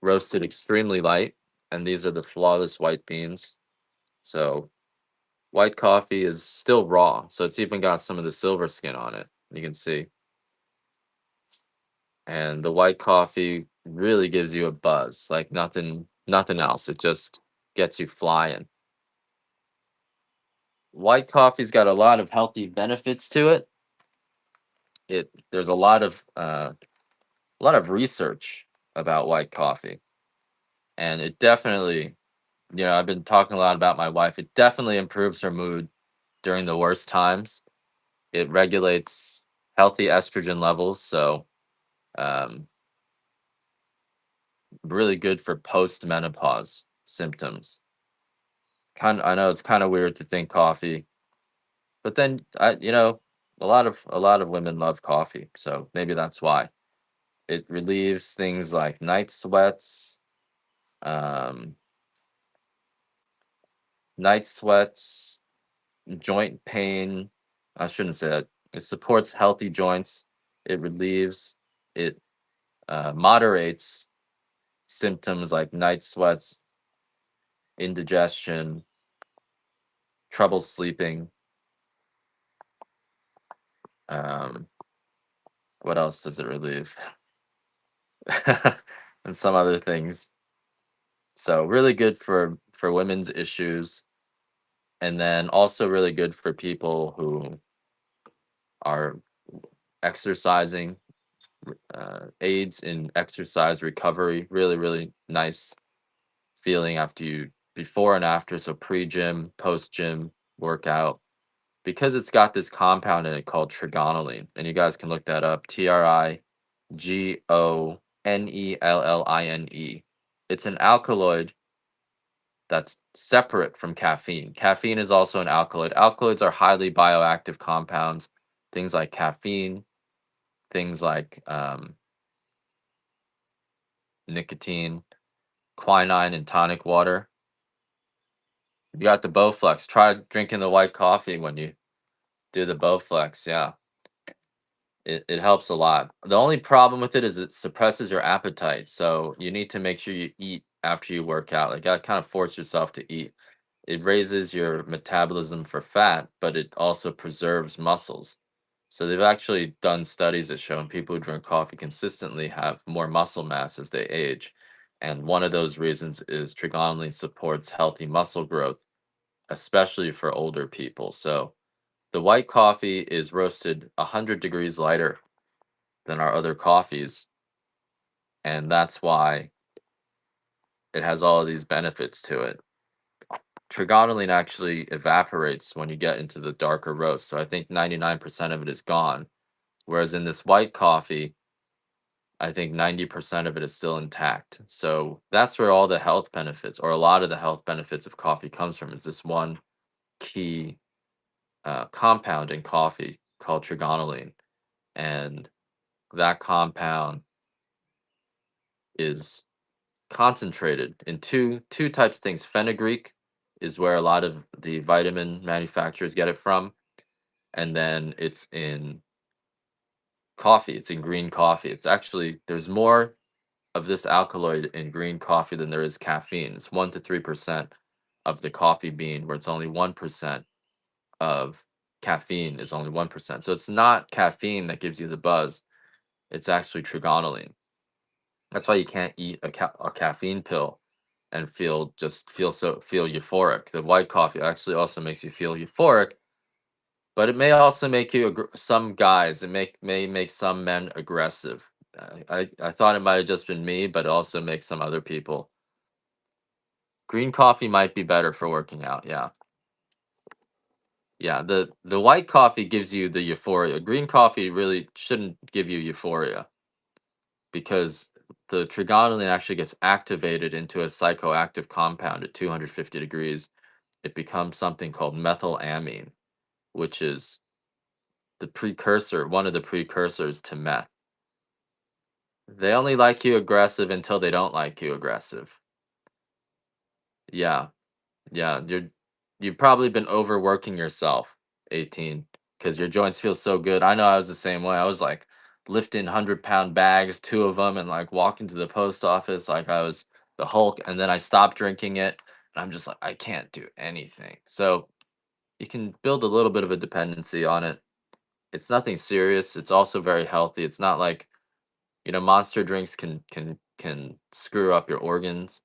roasted extremely light, and these are the flawless white beans. So white coffee is still raw, so it's even got some of the silver skin on it. You can see. And the white coffee really gives you a buzz, like nothing else. It just gets you flying. White coffee's got a lot of healthy benefits to it. There's a lot of research about white coffee, and it definitely, I've been talking a lot about my wife. It definitely improves her mood during the worst times. It regulates healthy estrogen levels, so um, really good for post-menopause symptoms. I know it's kind of weird to think coffee, but then a lot of women love coffee, so maybe that's why. It relieves things like um, night sweats, joint pain. I shouldn't say that. It supports healthy joints. It relieves it. moderates symptoms like night sweats, indigestion, trouble sleeping. Um, what else does it relieve? And some other things. So really good for women's issues, and then also really good for people who are exercising, aids in exercise recovery. Really, really nice feeling after you before and after. So pre-gym, post-gym workout, because it's got this compound in it called trigonelline, and you guys can look that up. Trigonelline. It's an alkaloid that's separate from caffeine. Caffeine is also an alkaloid. Alkaloids are highly bioactive compounds. Things like caffeine, things like nicotine, quinine, and tonic water. You got the Bowflex. Try drinking the white coffee when you do the Bowflex. Yeah, it helps a lot. The only problem with it is it suppresses your appetite. So you need to make sure you eat after you work out. Like, you gotta kind of force yourself to eat. It raises your metabolism for fat, but it also preserves muscles. So they've actually done studies that show people who drink coffee consistently have more muscle mass as they age. And one of those reasons is trigonelline supports healthy muscle growth, especially for older people. So the white coffee is roasted 100 degrees lighter than our other coffees. And that's why it has all of these benefits to it. Trigonelline actually evaporates when you get into the darker roast. So I think 99% of it is gone. Whereas in this white coffee, I think 90% of it is still intact. So that's where all the health benefits, or a lot of the health benefits of coffee comes from, is this one key compound in coffee called trigonelline. And that compound is concentrated in two types of things. Fenugreek is where a lot of the vitamin manufacturers get it from, and then it's in coffee. It's in green coffee. It's actually there's more of this alkaloid in green coffee than there is caffeine. It's 1 to 3% of the coffee bean, where it's only 1% of caffeine is only 1%. So it's not caffeine that gives you the buzz. It's actually trigonelline. That's why you can't eat a caffeine pill and feel euphoric. The white coffee actually also makes you feel euphoric, but it may also make you some guys. It may make some men aggressive. I thought it might have just been me, but it also makes some other people. Green coffee might be better for working out. Yeah, yeah. The white coffee gives you the euphoria. Green coffee really shouldn't give you euphoria, because the trigonelline actually gets activated into a psychoactive compound at 250 degrees. It becomes something called methylamine, which is one of the precursors to meth. They only like you aggressive until they don't like you aggressive. Yeah, yeah. You've probably been overworking yourself, 18, because your joints feel so good. I know I was the same way. I was like lifting 100-pound bags, two of them, and like walking to the post office like I was the Hulk. And then I stopped drinking it, and I'm just like, I can't do anything. So you can build a little bit of a dependency on it. It's nothing serious. It's also very healthy. It's not like, monster drinks can screw up your organs.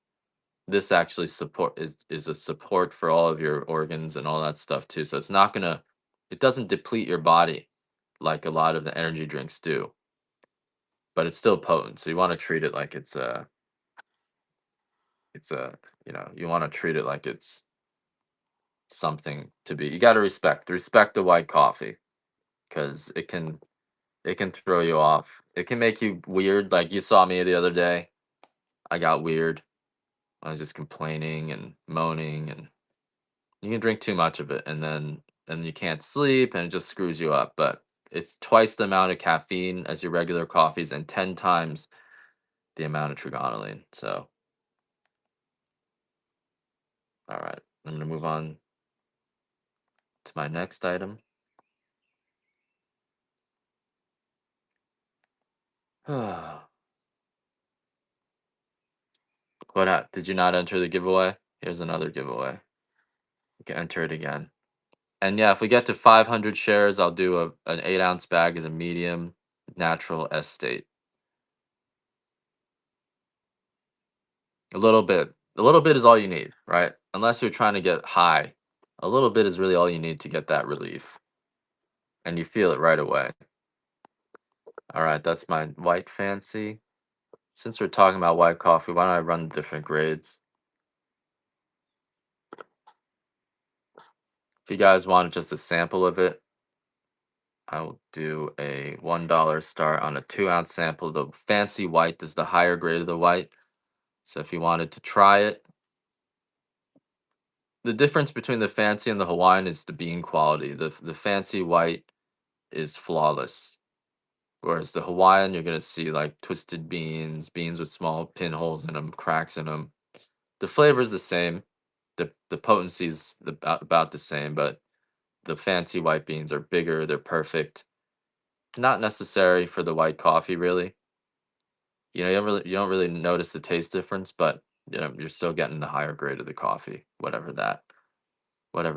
This actually is a support for all of your organs and all that stuff too. So it doesn't deplete your body like a lot of the energy drinks do, but it's still potent. So you want to treat it like it's a you want to treat it like it's something to be. You got to respect the white coffee, because it can throw you off. It can make you weird. Like, you saw me the other day. I got weird. I was just complaining and moaning, and you can drink too much of it, and you can't sleep, and it just screws you up. But it's twice the amount of caffeine as your regular coffees, and 10 times the amount of trigonelline. So, all right, I'm gonna move on to my next item. Did you not enter the giveaway? Here's another giveaway. You can enter it again. And yeah, if we get to 500 shares, I'll do an 8-ounce bag of the medium natural estate. A little bit. A little bit is all you need, right? Unless you're trying to get high. A little bit is really all you need to get that relief. And you feel it right away. All right, that's my white fancy. Since we're talking about white coffee, why don't I run the different grades? If you guys want just a sample of it, I will do a $1 start on a 2-ounce sample. The fancy white is the higher grade of the white. So if you wanted to try it, the difference between the fancy and the Hawaiian is the bean quality. The fancy white is flawless, whereas the Hawaiian you're gonna see like twisted beans, beans with small pinholes in them, cracks in them. The flavor is the same. The potency is about the same, but the fancy white beans are bigger. They're perfect. Not necessary for the white coffee, really. You don't really notice the taste difference, but you're still getting the higher grade of the coffee, whatever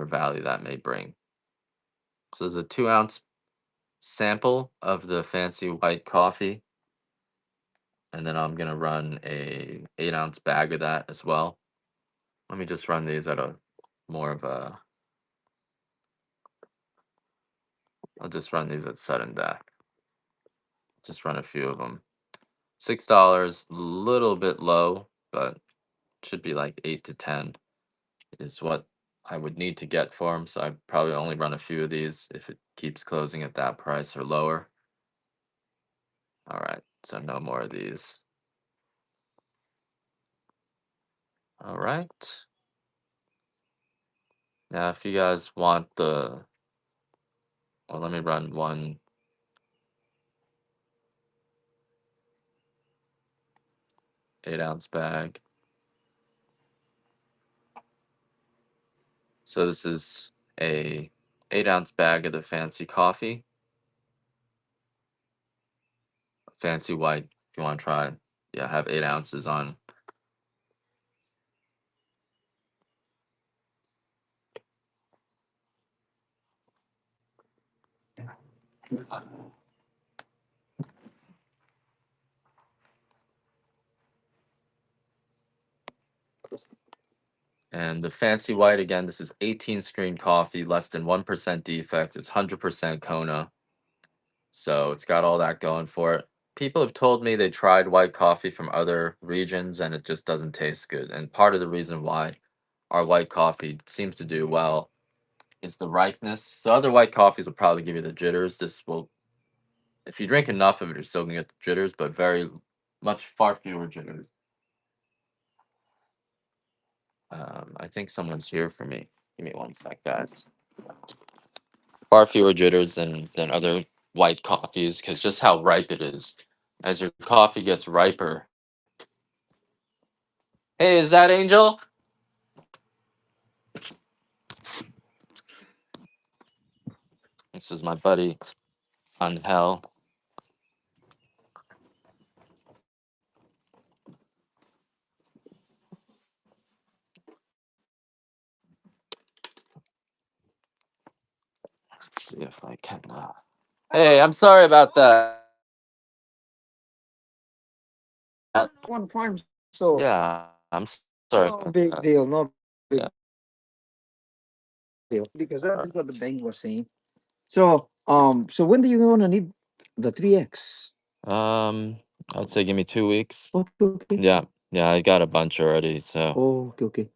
value that may bring. So there's a 2-ounce sample of the fancy white coffee, and then I'm gonna run a 8-ounce bag of that as well. Let me just run these at a more of a. I'll just run these at sudden death. Just run a few of them. $6, little bit low, but should be like 8 to 10 is what I would need to get for them. So I probably only run a few of these if it keeps closing at that price or lower. All right, so no more of these. All right. Now, if you guys want well, let me run one 8-ounce bag. So this is a 8-ounce bag of the fancy coffee, fancy white. If you want to try, yeah, have 8 ounces on. And the fancy white, again, this is 18 screen coffee, less than 1% defect. It's 100% Kona. So it's got all that going for it. People have told me they tried white coffee from other regions and it just doesn't taste good. And part of the reason why our white coffee seems to do well is the ripeness. So other white coffees will probably give you the jitters. This will, if you drink enough of it, you're still gonna get the jitters, but far fewer jitters. I think someone's here for me. Give me one sec, guys. Far fewer jitters than other white coffees because just how ripe it is. As your coffee gets riper. Hey, is that Angel? This is my buddy Angel. Let's see if I can. Hey, I'm sorry about that. One farm, so Yeah, sorry. no big deal, no big Yeah. deal, because that is what the bank was saying. So when do you want to need the 3X? I'd say give me 2 weeks. Okay, okay. Yeah, I got a bunch already. So Oh, okay, okay.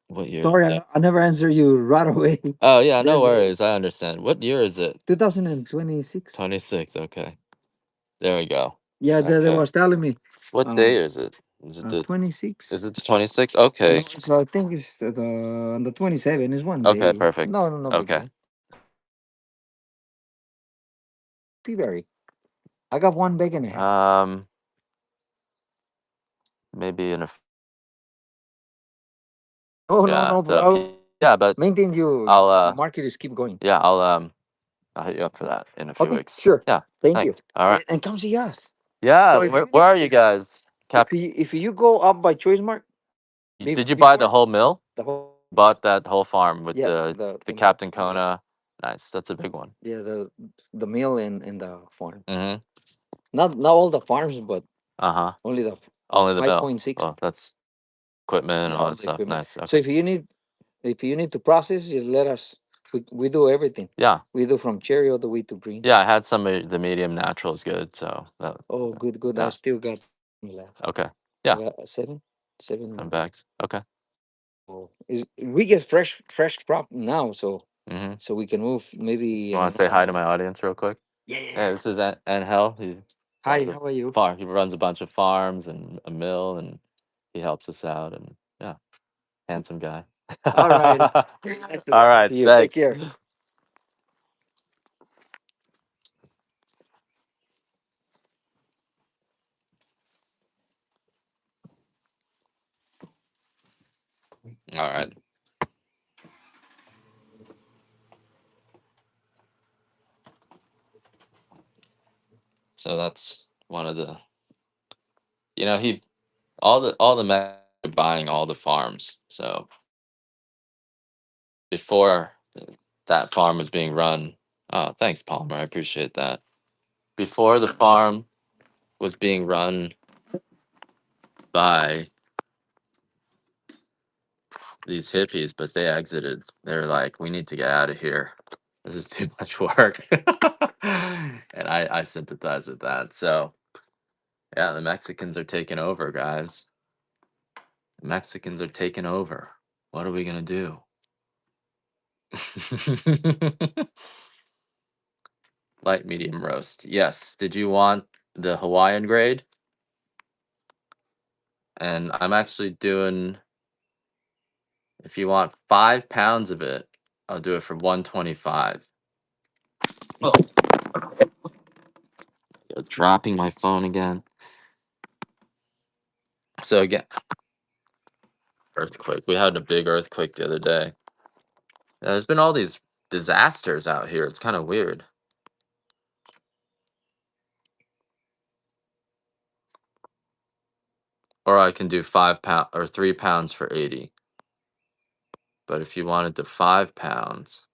what year? Sorry, I never answer you right away. Oh yeah, no Then, worries. I understand. What year is it? 2026. 26. Okay. There we go. Yeah, they Okay. was telling me What day is it? Is it the 26. is it the 26th? Okay. No, so I think it's the 27 is one Okay, day. perfect. No, no, no. Big Okay. deal. February. I got one bag and a half. Maybe in a Oh, no, yeah. no So problem. yeah, but Maintain you. I'll Market is keep going. yeah, I'll hit you up for that in a few Okay, weeks. sure. Yeah. Thank Thanks. you. All right. And come see us. Yeah. So if Where you are need you guys? if you go up by Choice Mart, Did you buy the before whole mill? the whole Bought that whole farm with yeah the the mill, Captain Kona. Nice. That's a big one. yeah the mill and the farm. Mm-hmm. Not all the farms, but Uh-huh. only the Only the five mill. point six. Well, that's equipment and Yeah, all all that the stuff. equipment. Nice. So Okay. if you need to process, just let us. We do everything. Yeah. We do from cherry all the way to green. Yeah, I had some of the medium natural is good, so that Oh, good, good. I yeah. still got left. Okay. I Yeah. got seven 10 bags. bags. Okay. Oh, we get fresh crop now, Mm-hmm. so we can move maybe You want to say another hi to month. my audience real quick? Yeah, yeah, Hey, yeah. this is Angel. He Hi, runs a how are you? farm. He runs a bunch of farms and a mill, and he helps us out. And yeah, handsome guy. All right. All Nice to talk right. to you. Take Thanks. care. All right. So that's one of the. He all the men are buying all the farms. So before that farm was being run. Oh, thanks, Palmer. I appreciate that. Before the farm was being run by these hippies, but they exited. They're like, we need to get out of here. This is too much work. And I sympathize with that. So, yeah, the Mexicans are taking over, guys. The Mexicans are taking over. What are we going to do? Light, medium, roast. Yes. Did you want the Hawaiian grade? And I'm actually doing, if you want 5 pounds of it, I'll do it for 125. Oh, dropping my phone again. So again, earthquake. We had a big earthquake the other day. There's been all these disasters out here. It's kind of weird. Or I can do 5 pound or 3 pounds for 80. But if you wanted the 5 pounds,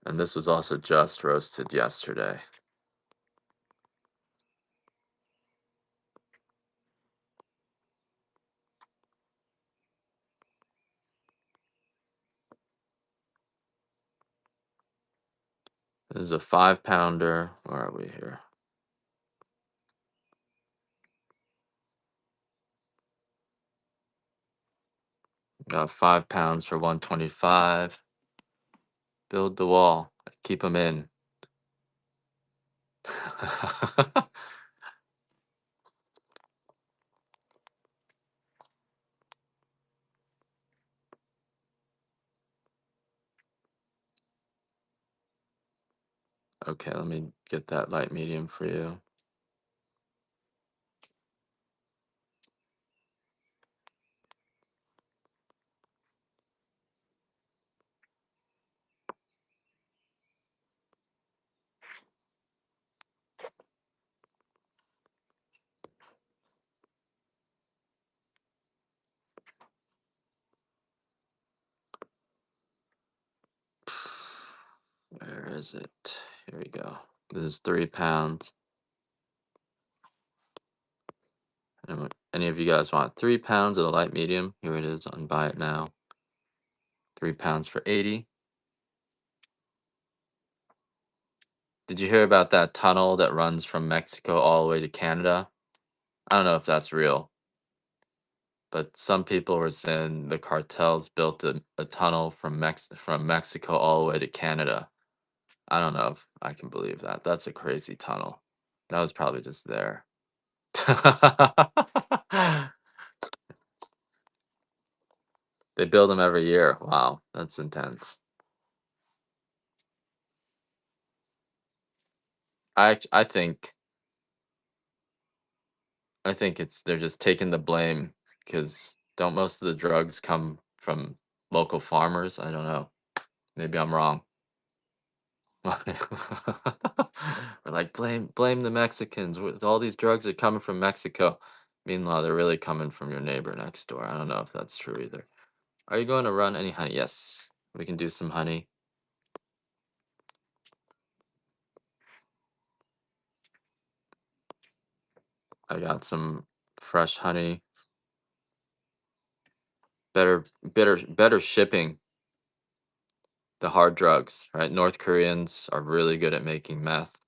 and this was also just roasted yesterday. This is a 5 pounder. Where are we here? Got 5 pounds for 125. Build the wall. Keep them in. Okay, let me get that light medium for you. Where is it? Here we go. This is 3 pounds. Any of you guys want 3 pounds of the light medium? Here it is on buy it now. 3 pounds for 80. Did you hear about that tunnel that runs from Mexico all the way to Canada? I don't know if that's real, but some people were saying the cartels built a tunnel from Mexico all the way to Canada. I don't know if I can believe that. That's a crazy tunnel. That was probably just there. They build them every year. Wow, that's intense. I think it's they're just taking the blame because don't most of the drugs come from local farmers? I don't know. Maybe I'm wrong. We're like, blame the Mexicans. All these drugs are coming from Mexico. Meanwhile, they're really coming from your neighbor next door. I don't know if that's true either. Are you going to run any honey? Yes, we can do some honey. I got some fresh honey. Better shipping the hard drugs, right? North Koreans are really good at making meth.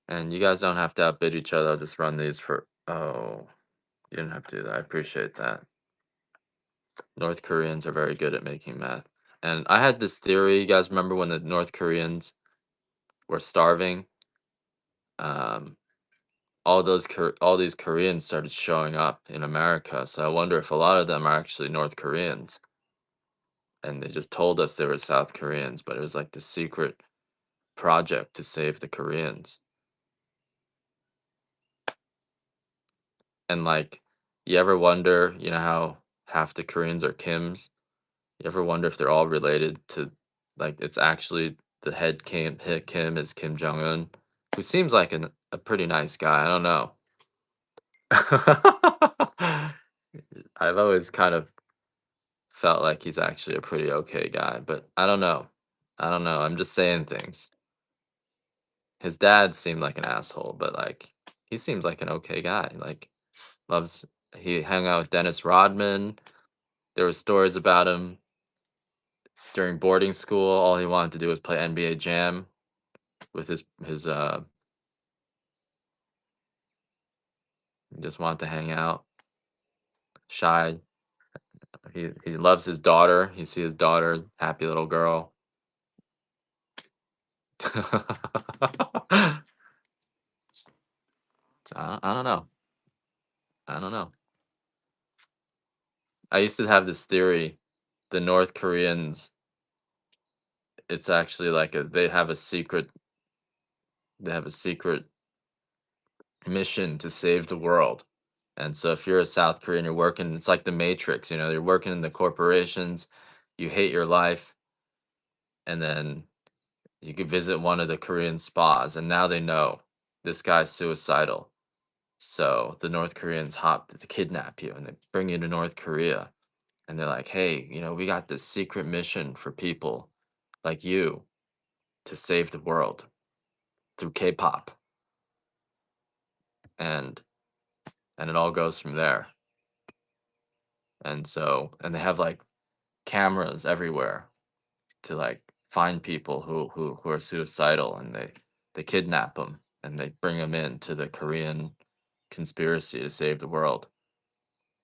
And you guys don't have to outbid each other. I'll just run these for. Oh, you didn't have to do that. I appreciate that. North Koreans are very good at making meth. And I had this theory. You guys remember when the North Koreans were starving? Um, all these Koreans started showing up in America. So I wonder if a lot of them are actually North Koreans, and they just told us they were South Koreans, but it was like the secret project to save the Koreans. And like, you ever wonder, you know how half the Koreans are Kims? You ever wonder if they're all related to, like, it's actually the head Kim is Kim Jong Un, who seems like a pretty nice guy. I don't know. I've always kind of felt like he's actually a pretty okay guy, but I don't know. I don't know. I'm just saying things. His dad seemed like an asshole, but like he seems like an okay guy. Like loves he hung out with Dennis Rodman. There were stories about him during boarding school. All he wanted to do was play NBA Jam with his he just wanted to hang out. Shy. He loves his daughter. You see his daughter, happy little girl. I don't know. I don't know. I used to have this theory, the North Koreans, it's actually like they have a secret mission to save the world. And so if you're a South Korean, you're working, it's like the Matrix, you know, you're working in the corporations, you hate your life, and then you could visit one of the Korean spas, and now they know this guy's suicidal. So the North Koreans hop to kidnap you and they bring you to North Korea. And they're like, hey, you know, we got this secret mission for people like you to save the world through K-pop. And and it all goes from there. And so and they have like cameras everywhere to like find people who are suicidal, and they kidnap them and they bring them into the Korean conspiracy to save the world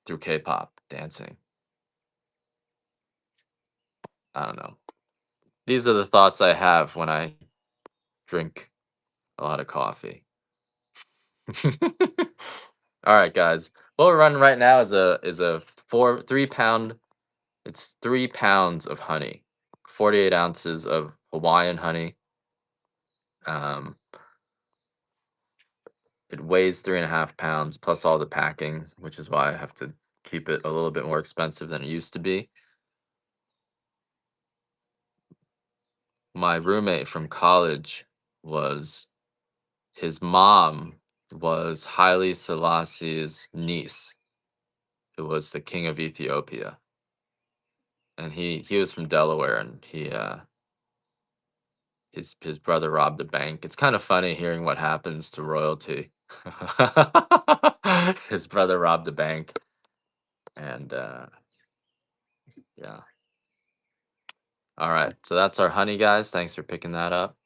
through K-pop dancing. I don't know. These are the thoughts I have when I drink a lot of coffee. All right, guys. What we're running right now is a 3 pound. It's 3 pounds of honey, 48 ounces of Hawaiian honey. Um, it weighs 3.5 pounds plus all the packing, which is why I have to keep it a little bit more expensive than it used to be. My roommate from college was his mom was Haile Selassie's niece, who was the king of Ethiopia, and he was from Delaware, and his brother robbed a bank. It's kind of funny hearing what happens to royalty. His brother robbed a bank, and yeah. All right, so that's our honey, guys. Thanks for picking that up.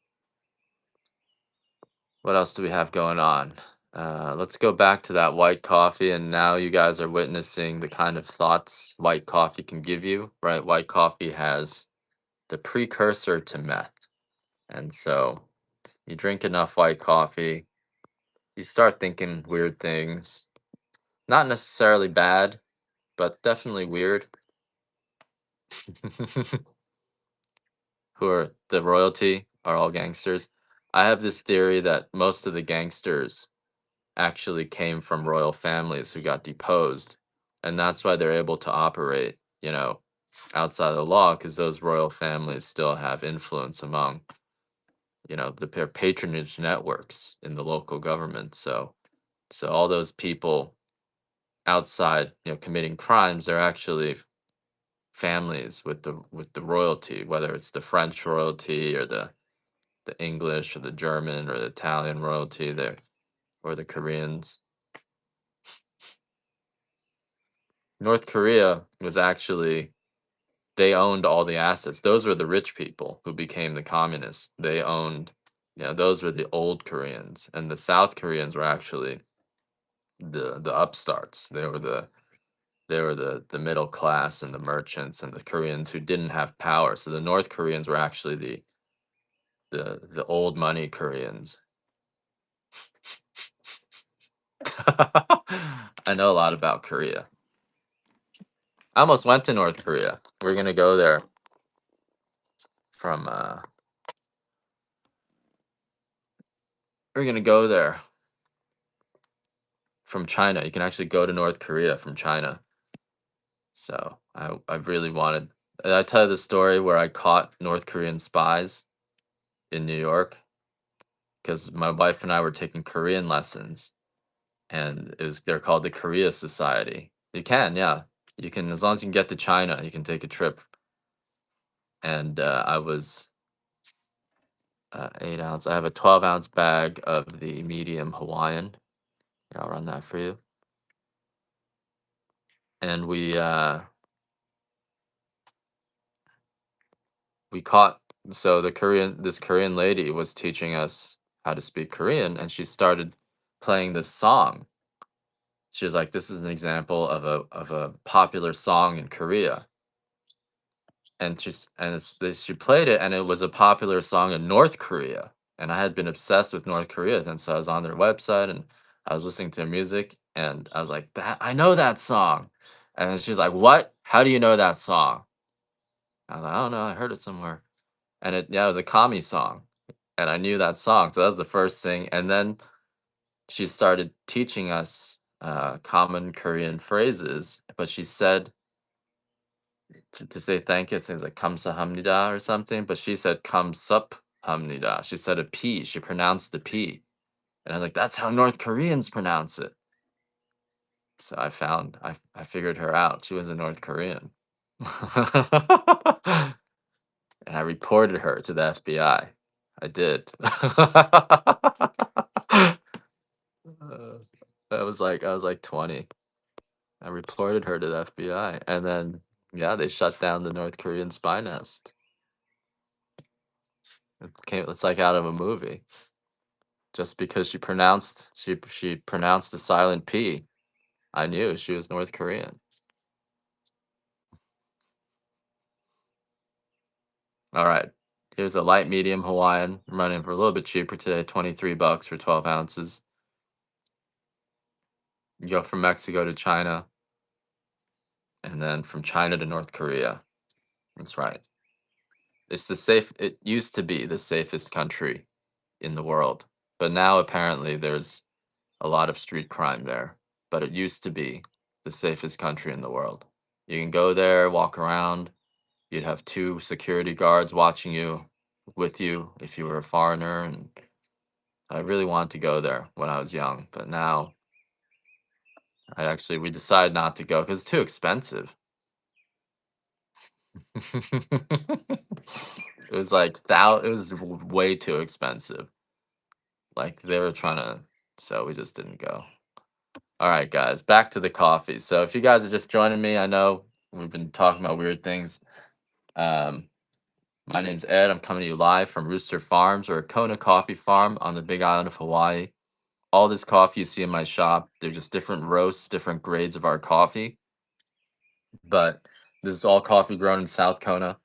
What else do we have going on? Let's go back to that white coffee, and now you guys are witnessing the kind of thoughts white coffee can give you, right? White coffee has the precursor to meth. And so you drink enough white coffee, you start thinking weird things. Not necessarily bad, but definitely weird. Who are the royalty are all gangsters. I have this theory that most of the gangsters actually came from royal families who got deposed, and that's why they're able to operate, you know, outside of the law because those royal families still have influence among, their patronage networks in the local government. So all those people outside, committing crimes, they're actually families with the royalty, whether it's the French royalty or the English or the German or the Italian royalty there, or the Koreans. North Korea was actually, they owned all the assets. Those were the rich people who became the communists. They owned, those were the old Koreans, and the South Koreans were actually the upstarts. They were the middle class and the merchants and the Koreans who didn't have power. So the North Koreans were actually the old money Koreans. I know a lot about Korea. I almost went to North Korea. We're gonna go there from we're gonna go there from China. You can actually go to North Korea from China. So I really wanted. I tell you the story where I caught North Korean spies in New York because my wife and I were taking Korean lessons, and they're called the Korea Society. You can, yeah, you can, as long as you can get to China, you can take a trip. And I was 8 ounce. I have a 12-ounce bag of the medium Hawaiian. Yeah, I'll run that for you. And we caught, so this Korean lady was teaching us how to speak Korean, and she started playing this song. She was like, "This is an example of a popular song in Korea." And she played it, and it was a popular song in North Korea. And I had been obsessed with North Korea, and so I was on their website and I was listening to their music, and I was like, "That I know that song." And then she was like, "What? How do you know that song?" I was like, "I don't know. I heard it somewhere." And it was a Kami song, and I knew that song, so that was the first thing. And then she started teaching us common Korean phrases, but she said to say thank you, it says like 감사합니다 or something, but she said 감사합니다. She said a P. She pronounced the P. And I was like, that's how North Koreans pronounce it. So I figured her out. She was a North Korean. And I reported her to the FBI. I did. I was like 20. I reported her to the FBI, and then yeah, they shut down the North Korean spy nest. It's like out of a movie. Just because she pronounced the silent P, I knew she was North Korean. All right. Here's a light medium Hawaiian. I'm running for a little bit cheaper today, $23 for 12 ounces. You go from Mexico to China, and then from China to North Korea. That's right. It used to be the safest country in the world, but now apparently there's a lot of street crime there. But it used to be the safest country in the world. You can go there, walk around. You'd have two security guards watching you with you if you were a foreigner. And I really wanted to go there when I was young, but now we decided not to go because it's too expensive. It was way too expensive. Like they were trying to, so we just didn't go. All right, guys, back to the coffee. So if you guys are just joining me, I know we've been talking about weird things. Um, my name's Ed. I'm coming to you live from Rooster Farms, or a Kona coffee farm on the Big Island of Hawaii. All this coffee you see in my shop, they're just different roasts, different grades of our coffee. But this is all coffee grown in South Kona.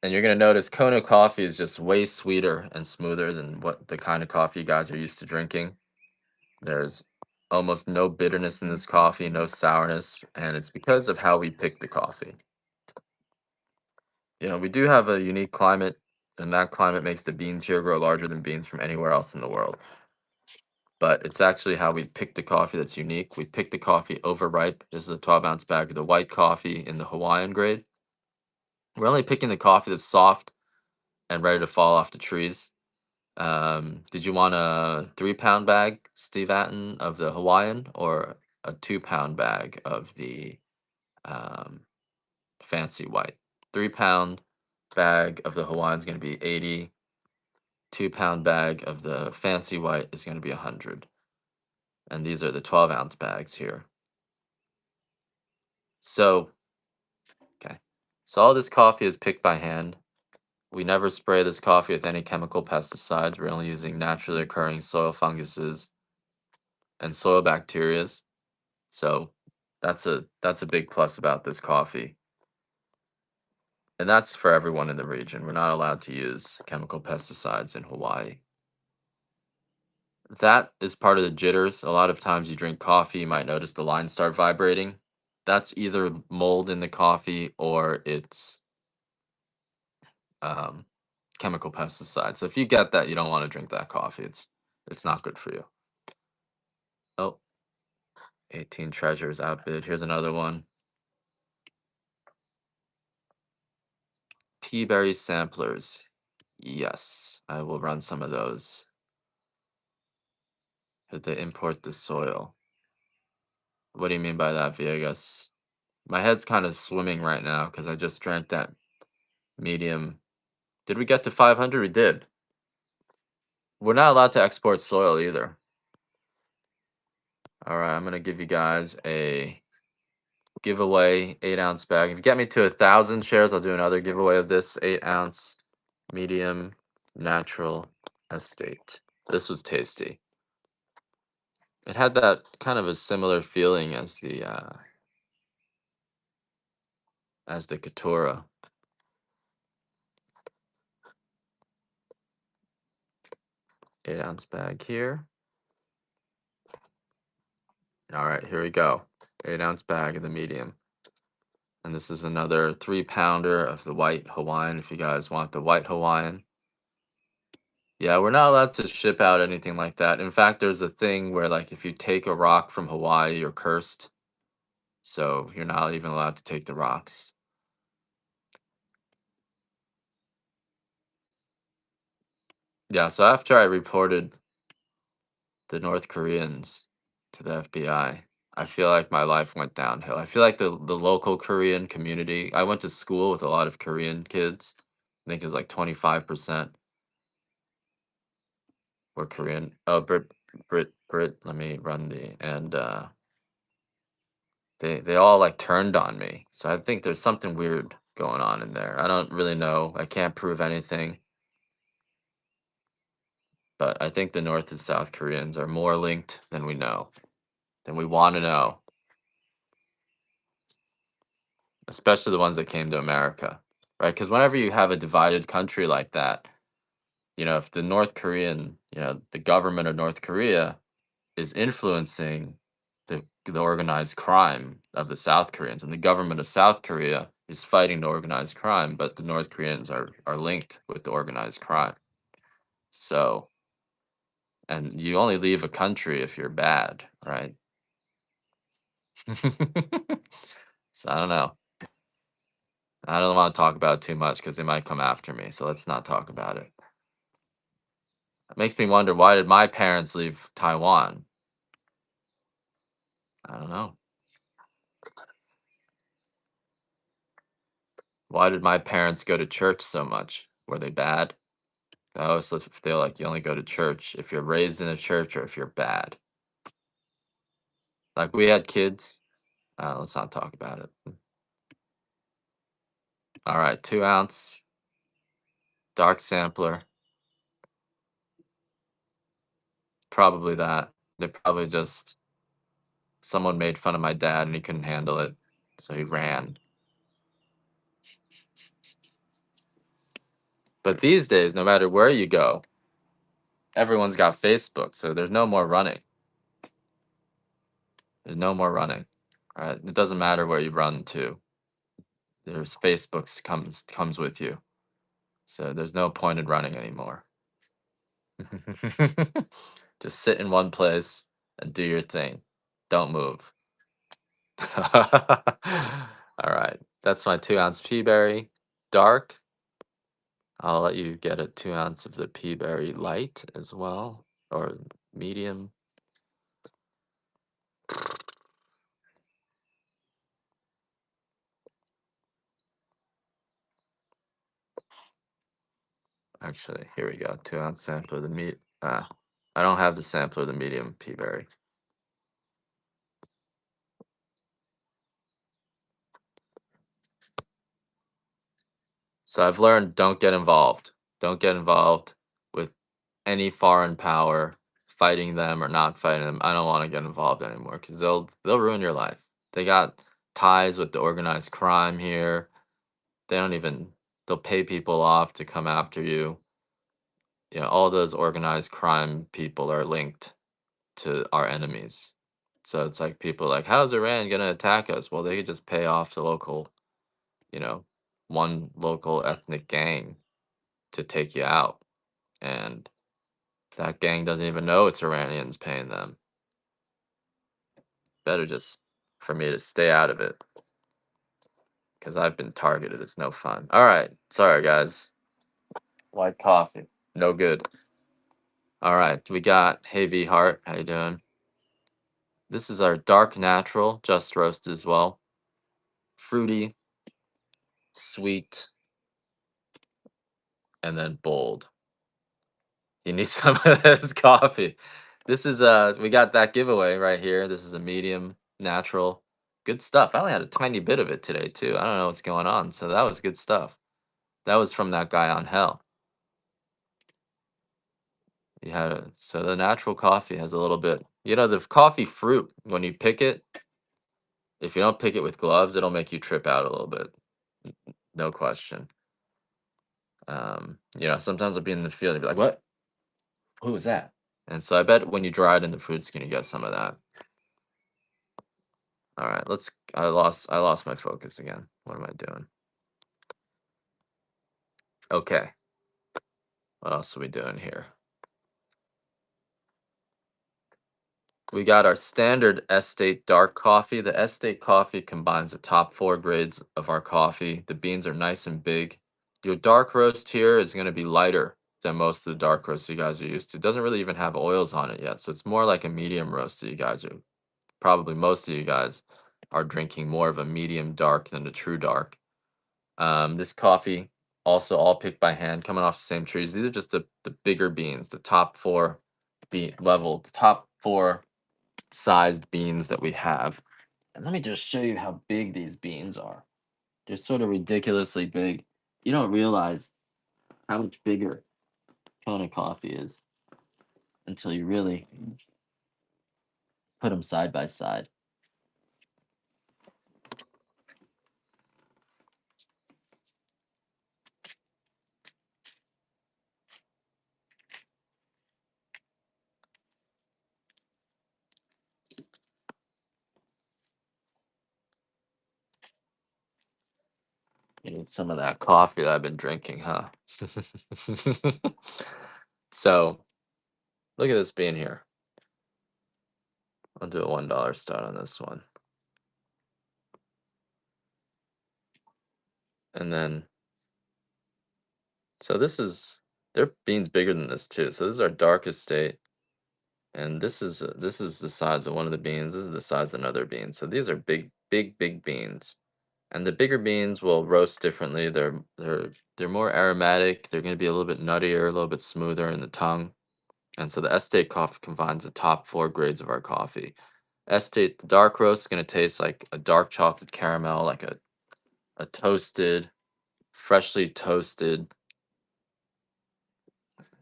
And you're going to notice Kona coffee is just way sweeter and smoother than what the kind of coffee you guys are used to drinking. There's almost no bitterness in this coffee, no sourness, and it's because of how we pick the coffee. We do have a unique climate, and that climate makes the beans here grow larger than beans from anywhere else in the world. but it's actually how we pick the coffee that's unique. We pick the coffee overripe. This is a 12-ounce bag of the white coffee in the Hawaiian grade. We're only picking the coffee that's soft and ready to fall off the trees. Did you want a 3-pound bag, Steve Atten, of the Hawaiian, or a 2-pound bag of the um, fancy white? 3-pound bag of the Hawaiian is going to be 80. 2-pound bag of the fancy white is going to be 100. And these are the 12-ounce bags here. So, okay. So all this coffee is picked by hand. We never spray this coffee with any chemical pesticides. We're only using naturally occurring soil funguses and soil bacterias. So that's a big plus about this coffee. And that's for everyone in the region. We're not allowed to use chemical pesticides in Hawaii. That is part of the jitters. A lot of times you drink coffee, you might notice the lines start vibrating. That's either mold in the coffee or it's um, chemical pesticides. So if you get that, you don't want to drink that coffee. It's not good for you. Oh, 18 treasures outbid. Here's another one. Tea berry samplers. Yes, I will run some of those. Did they import the soil? What do you mean by that, Viegas? My head's kind of swimming right now because I just drank that medium. Did we get to 500? We did. We're not allowed to export soil either. All right, I'm going to give you guys a giveaway 8-ounce bag. If you get me to 1,000 shares, I'll do another giveaway of this 8-ounce medium natural estate. This was tasty. It had that kind of a similar feeling as the Katura. 8-ounce bag here. All right, here we go. 8-ounce bag of the medium. And this is another 3-pounder of the white Hawaiian if you guys want the white Hawaiian. Yeah, we're not allowed to ship out anything like that. In fact, there's a thing where like if you take a rock from Hawaii, you're cursed. So you're not even allowed to take the rocks. Yeah, so after I reported the North Koreans to the FBI, I feel like my life went downhill. I feel like the local Korean community, I went to school with a lot of Korean kids. I think it was like 25% were Korean. Oh, Brit, let me run and they all like turned on me. So I think there's something weird going on in there. I don't really know. I can't prove anything, but I think the North and South Koreans are more linked than we know, than we want to know, especially the ones that came to America, right? Because whenever you have a divided country like that, if the North Korean, the government of North Korea is influencing the organized crime of the South Koreans, and the government of South Korea is fighting the organized crime, but the North Koreans are linked with the organized crime. So, and you only leave a country if you're bad, right? So I don't know. I don't want to talk about it too much because they might come after me. So let's not talk about it. It makes me wonder, why did my parents leave Taiwan? I don't know. Why did my parents go to church so much? Were they bad? I always feel like you only go to church if you're raised in a church or if you're bad. Like we had kids. Let's not talk about it. All right, 2-ounce dark sampler. Probably that. They probably just someone made fun of my dad and he couldn't handle it, so he ran. But these days, no matter where you go, everyone's got Facebook, so there's no more running. There's no more running. All right, it doesn't matter where you run to. There's Facebook's comes with you. So there's no point in running anymore. Just sit in one place and do your thing. Don't move. All right. That's my 2-ounce pea berry. Dark. I'll let you get a 2 ounce of the pea berry light as well, or medium. Actually, here we go. 2-ounce sample of the meat. I don't have the sample of the medium pea berry. So I've learned don't get involved. Don't get involved with any foreign power, fighting them or not fighting them. I don't want to get involved anymore because they'll ruin your life. They got ties with the organized crime here. They don't even they'll pay people off to come after you. You know, all those organized crime people are linked to our enemies. So it's like people like, how's Iran gonna attack us? Well, they could just pay off the local, you know, one local ethnic gang to take you out. And that gang doesn't even know it's Iranians paying them. Better just for me to stay out of it because I've been targeted. It's no fun. All right. Sorry, guys. White coffee. No good. All right. We got Hey V Heart. How you doing? This is our dark natural, just roasted as well. Fruity, sweet, and then bold. You need some of this coffee. This is we got that giveaway right here. This is a medium natural. Good stuff. I only had a tiny bit of it today too. I don't know what's going on. So that was good stuff. That was from that guy on Hell. You had so the natural coffee has a little bit. You know the coffee fruit when you pick it, if you don't pick it with gloves, it'll make you trip out a little bit. No question. You know, sometimes I'll be in the field and be like, "What? Who was that?" And so I bet when you dry it in the fruit skin, you get some of that. All right, let's. I lost my focus again. What am I doing? Okay, what else are we doing here? We got our standard estate dark coffee. The estate coffee combines the top 4 grades of our coffee. The beans are nice and big. Your dark roast here is going to be lighter than most of the dark roasts you guys are used to. It doesn't really even have oils on it yet, so it's more like a medium roast that you guys are. Probably most of you guys are drinking more of a medium dark than a true dark. This coffee also all picked by hand, coming off the same trees. These are just the bigger beans, the top 4 the top 4 sized beans that we have. And let me just show you how big these beans are. They're sort of ridiculously big. You don't realize how much bigger Kona coffee is until you really put them side by side. You need some of that coffee that I've been drinking, huh? So, look at this bean here. I'll do a $1 start on this one. And then, so their beans bigger than this too. So this is our darkest state. And this is the size of one of the beans. This is the size of another bean. So these are big, big, big beans. And the bigger beans will roast differently. They're more aromatic. They're going to be a little bit nuttier, a little bit smoother in the tongue. And so the estate coffee combines the top 4 grades of our coffee. Estate, the dark roast is going to taste like a dark chocolate caramel, like a toasted, freshly toasted,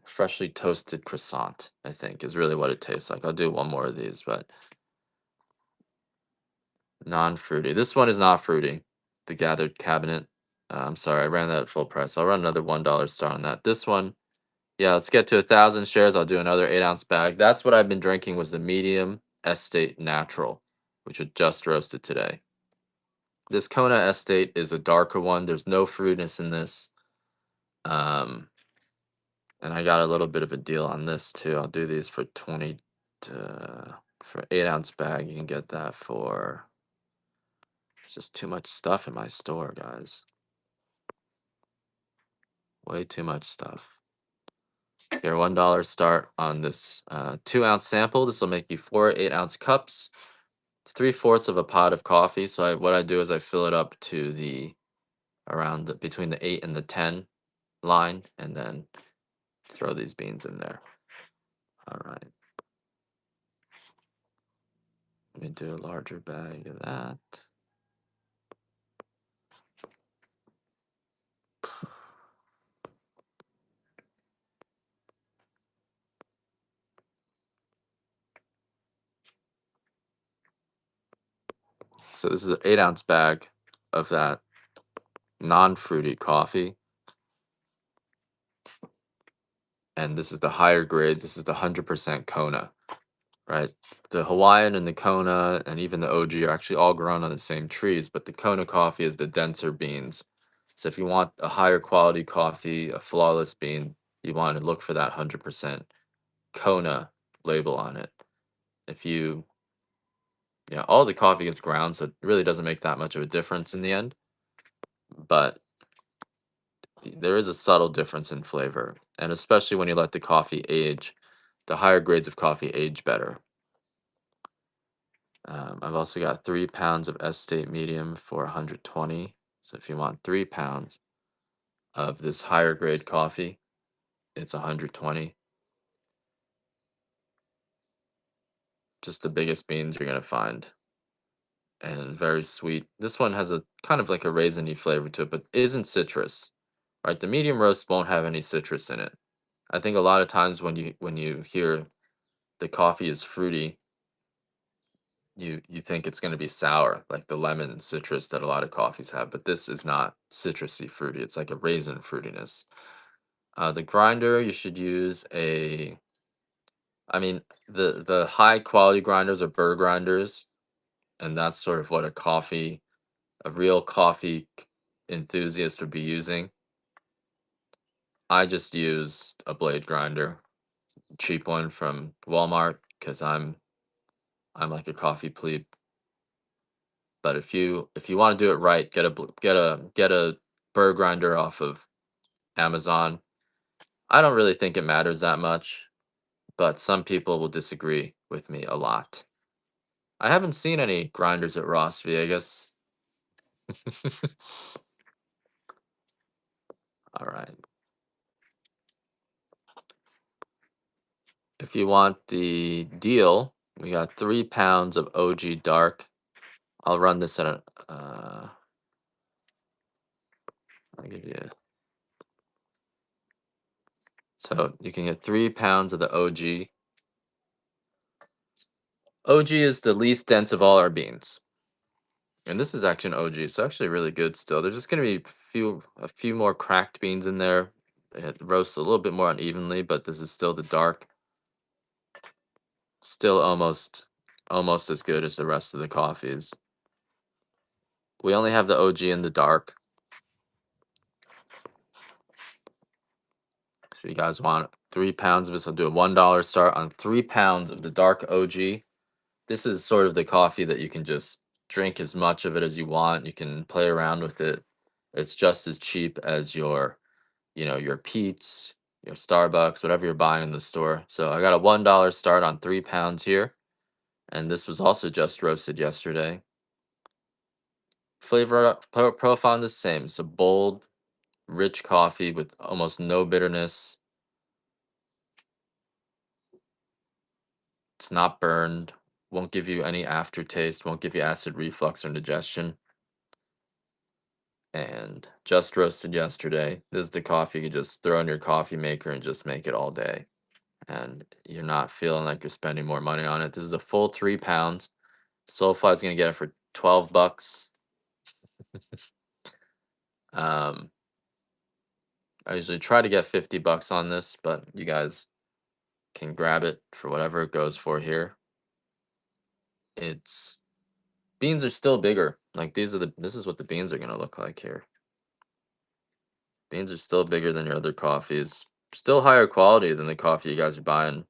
freshly toasted croissant, I think is really what it tastes like. I'll do one more of these, but non-fruity. This one is not fruity. The gathered cabinet. I'm sorry, I ran that at full price. I'll run another $1 star on that. This one, yeah, let's get to 1,000 shares. I'll do another 8-ounce bag. That's what I've been drinking was the medium estate natural, which was just roasted today. This Kona estate is a darker one. There's no fruitiness in this. Um, And I got a little bit of a deal on this too. I'll do these for 20 for 8-ounce bag. You can get that for it's just too much stuff in my store, guys. Way too much stuff. Here, $1 start on this 2-ounce sample. This will make you 4 8-ounce cups, 3/4 of a pot of coffee. So what I do is I fill it up to the around between the 8 and the 10 line, and then throw these beans in there. All right. Let me do a larger bag of that. So this is an 8-ounce bag of that non-fruity coffee. And this is the higher grade. This is the 100% Kona, right? The Hawaiian and the Kona and even the OG are actually all grown on the same trees, but the Kona coffee is the denser beans. So if you want a higher quality coffee, a flawless bean, you want to look for that 100% Kona label on it. If you, yeah, all the coffee gets ground, so it really doesn't make that much of a difference in the end. But there is a subtle difference in flavor, and especially when you let the coffee age, the higher grades of coffee age better. I've also got 3 pounds of estate medium for 120. So if you want 3 pounds of this higher grade coffee, it's 120. Just the biggest beans you're gonna find, and very sweet. This one has a kind of like a raisiny flavor to it, but isn't citrus. Right? The medium roast won't have any citrus in it. I think a lot of times when you hear the coffee is fruity, you think it's going to be sour, like the lemon citrus that a lot of coffees have, but this is not citrusy fruity. It's like a raisin fruitiness. The grinder, you should use a, I mean, the high quality grinders are burr grinders, and that's sort of what a real coffee enthusiast would be using. I just use a blade grinder, cheap one from Walmart, because I'm like a coffee plebe. But if you want to do it right, get a burr grinder off of Amazon. I don't really think it matters that much, but some people will disagree with me a lot. I haven't seen any grinders at Ross Vegas. All right. If you want the deal, we got 3 pounds of OG Dark. I'll run this at a. I'll give you. So you can get 3 pounds of the OG. OG is the least dense of all our beans. And this is actually an OG, so actually really good still. There's just gonna be a few more cracked beans in there. It roasts a little bit more unevenly, but this is still the dark. Still almost as good as the rest of the coffees. We only have the OG in the dark. So you guys want 3 pounds of this? I'll do a $1 start on 3 pounds of the dark OG. This is sort of the coffee that you can just drink as much of it as you want. You can play around with it. It's just as cheap as your Pete's, your Starbucks, whatever you're buying in the store. So I got a $1 start on 3 pounds here. And this was also just roasted yesterday. Flavor profile the same. It's a bold, rich coffee with almost no bitterness. It's not burned. Won't give you any aftertaste. Won't give you acid reflux or indigestion. And just roasted yesterday. This is the coffee you can just throw in your coffee maker and just make it all day. And you're not feeling like you're spending more money on it. This is a full 3 pounds. Soulfly is gonna get it for $12. Um, I usually try to get $50 on this, but you guys can grab it for whatever it goes for here. It's beans are still bigger. Like this is what the beans are gonna look like here. Beans are still bigger than your other coffees. still higher quality than the coffee you guys are buying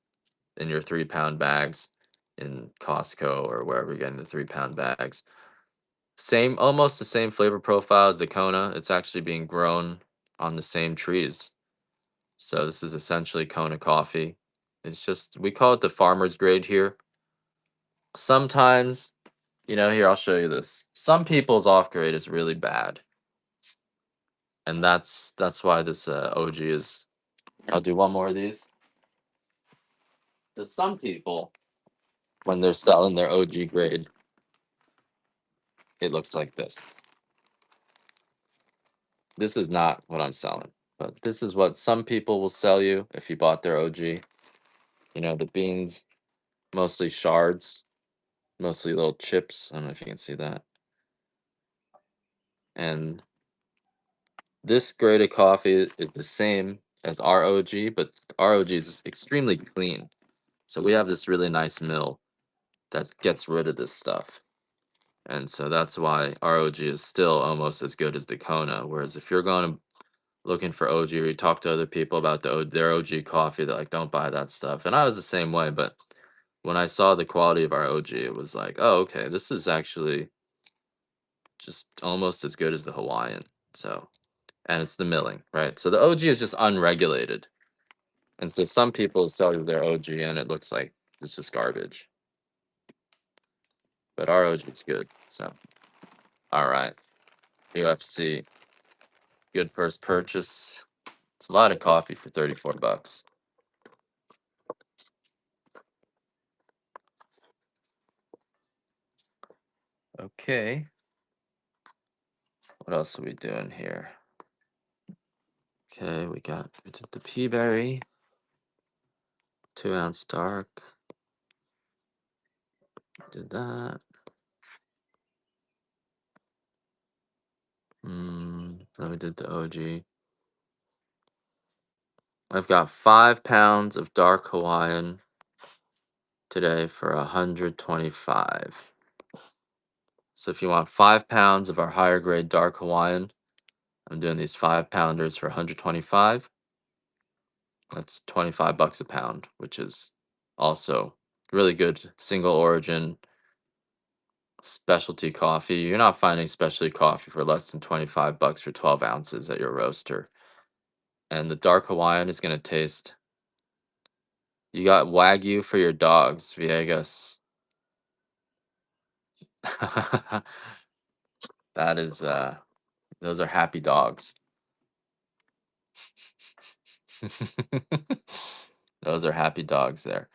in your 3 pound bags in Costco or wherever you're getting the 3 pound bags. Same, almost the same flavor profile as the Kona. It's actually being grown on the same trees. So this is essentially Kona coffee. It's just, we call it the farmer's grade here. Sometimes, here, I'll show you this. Some people's off grade is really bad. And that's why this OG is. I'll do one more of these. To some people, when they're selling their OG grade, it looks like this. This is not what I'm selling, but this is what some people will sell you if you bought their OG. The beans, mostly shards, mostly little chips. I don't know if you can see that. And this grade of coffee is the same as our OG, but our OG is extremely clean. So we have this really nice mill that gets rid of this stuff. And so that's why our OG is still almost as good as the Kona. Whereas if you're going to looking for OG or you talk to other people about their OG coffee, they're like, don't buy that stuff. And I was the same way, but when I saw the quality of our OG, it was like, oh, okay, this is actually just almost as good as the Hawaiian. So, and it's the milling, right? So the OG is just unregulated. And so some people sell you their OG and it looks like it's just garbage. But our OG is good. So, all right. UFC. Good first purchase. It's a lot of coffee for 34 bucks. Okay. What else are we doing here? Okay, we did the Peaberry. 2 ounce dark. Did that. Then we did the OG. I've got 5 pounds of dark Hawaiian today for 125. So if you want 5 pounds of our higher grade dark Hawaiian, I'm doing these 5 pounders for 125. That's 25 bucks a pound, which is also really good single origin specialty coffee. You're not finding specialty coffee for less than 25 bucks for 12 ounces at your roaster. And the dark Hawaiian is going to taste. You got Wagyu for your dogs, Viegas. That is, those are happy dogs. Those are happy dogs there.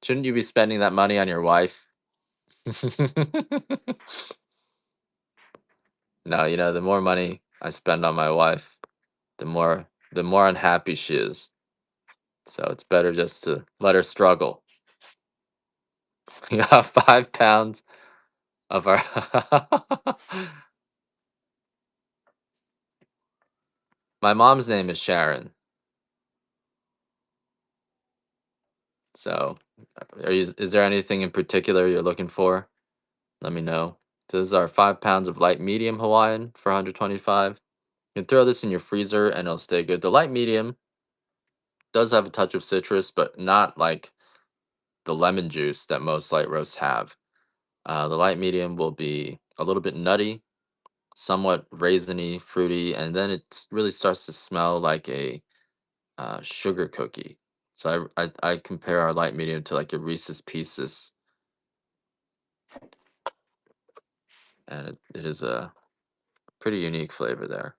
Shouldn't you be spending that money on your wife? No, the more money I spend on my wife, the more unhappy she is. So it's better just to let her struggle. You got 5 pounds of our. My mom's name is Sharon. So, is there anything in particular you're looking for? Let me know. This is our 5 pounds of light medium Hawaiian for 125. You can throw this in your freezer and it'll stay good. The light medium does have a touch of citrus, but not like the lemon juice that most light roasts have. The light medium will be a little bit nutty, somewhat raisiny, fruity, and then it really starts to smell like a sugar cookie. So I compare our light medium to like a Reese's Pieces, and it is a pretty unique flavor there.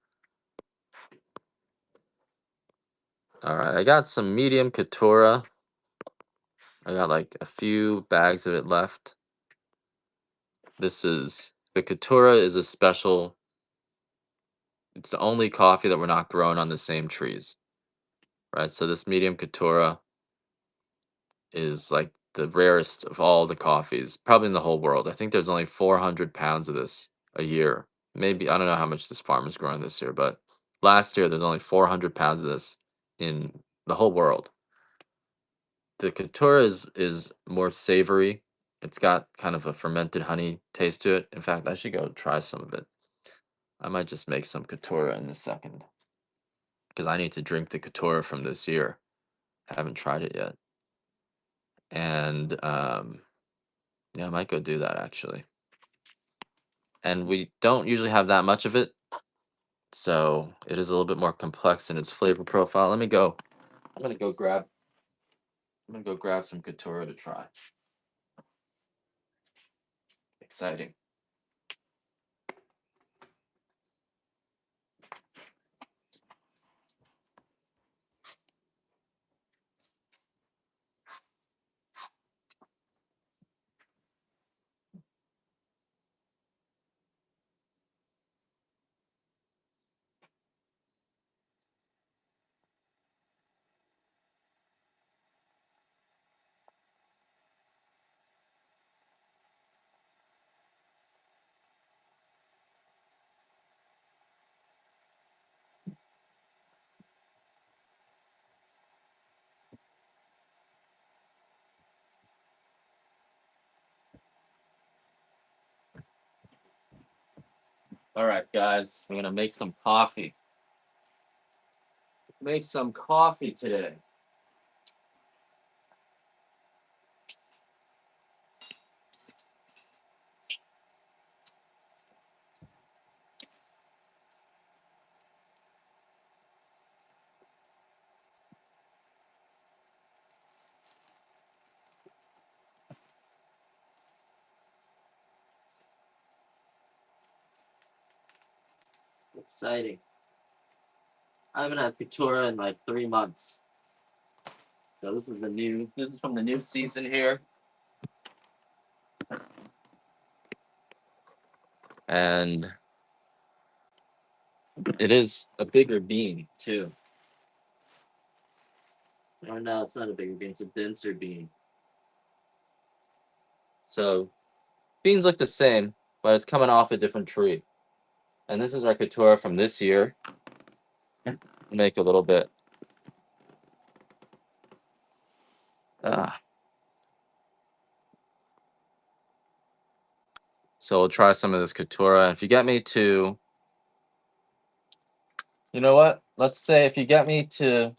All right, I got some medium Katura. I got like a few bags of it left. The Katura is a special. It's the only coffee that we're not growing on the same trees, right? So this medium Katura is like the rarest of all the coffees, probably in the whole world. I think there's only 400 pounds of this a year. Maybe, I don't know how much this farm is growing this year, but last year there's only 400 pounds of this in the whole world. The Katura is more savory. It's got kind of a fermented honey taste to it. In fact, I should go try some of it. I might just make some Katura in a second because I need to drink the Katura from this year. Haven't tried it yet. And yeah, I might go do that actually. And we don't usually have that much of it, so it is a little bit more complex in its flavor profile. Let me go. I'm gonna go grab. I'm gonna go grab some Katura to try. Exciting. All right, guys, we're gonna make some coffee. Make some coffee today. Exciting. I haven't had Katura in like 3 months. So this is the new. This is from the new season here, and it is a bigger bean too. Or no, it's not a bigger bean. It's a denser bean. So beans look the same, but it's coming off a different tree. And this is our Katura from this year. Make a little bit. Ah. So we'll try some of this Katura. If you get me to, you know what? Let's say if you get me to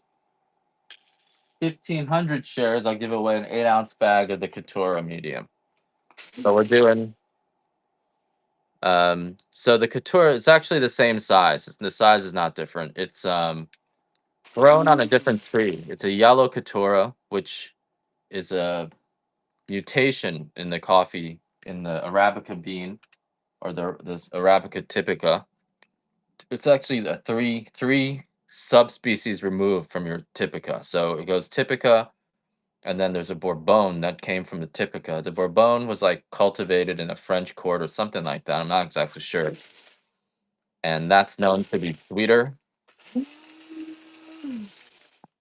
1,500 shares, I'll give away an 8-ounce bag of the Katura medium. So we're doing. So the Katura is actually the same size. The size is not different. It's grown on a different tree. It's a yellow Katura, which is a mutation in the coffee in the Arabica bean or this Arabica typica. It's actually the three subspecies removed from your typica. So it goes typica, and then there's a Bourbon that came from the typica. The Bourbon was like cultivated in a French court or something like that. I'm not exactly sure, and that's known to be sweeter.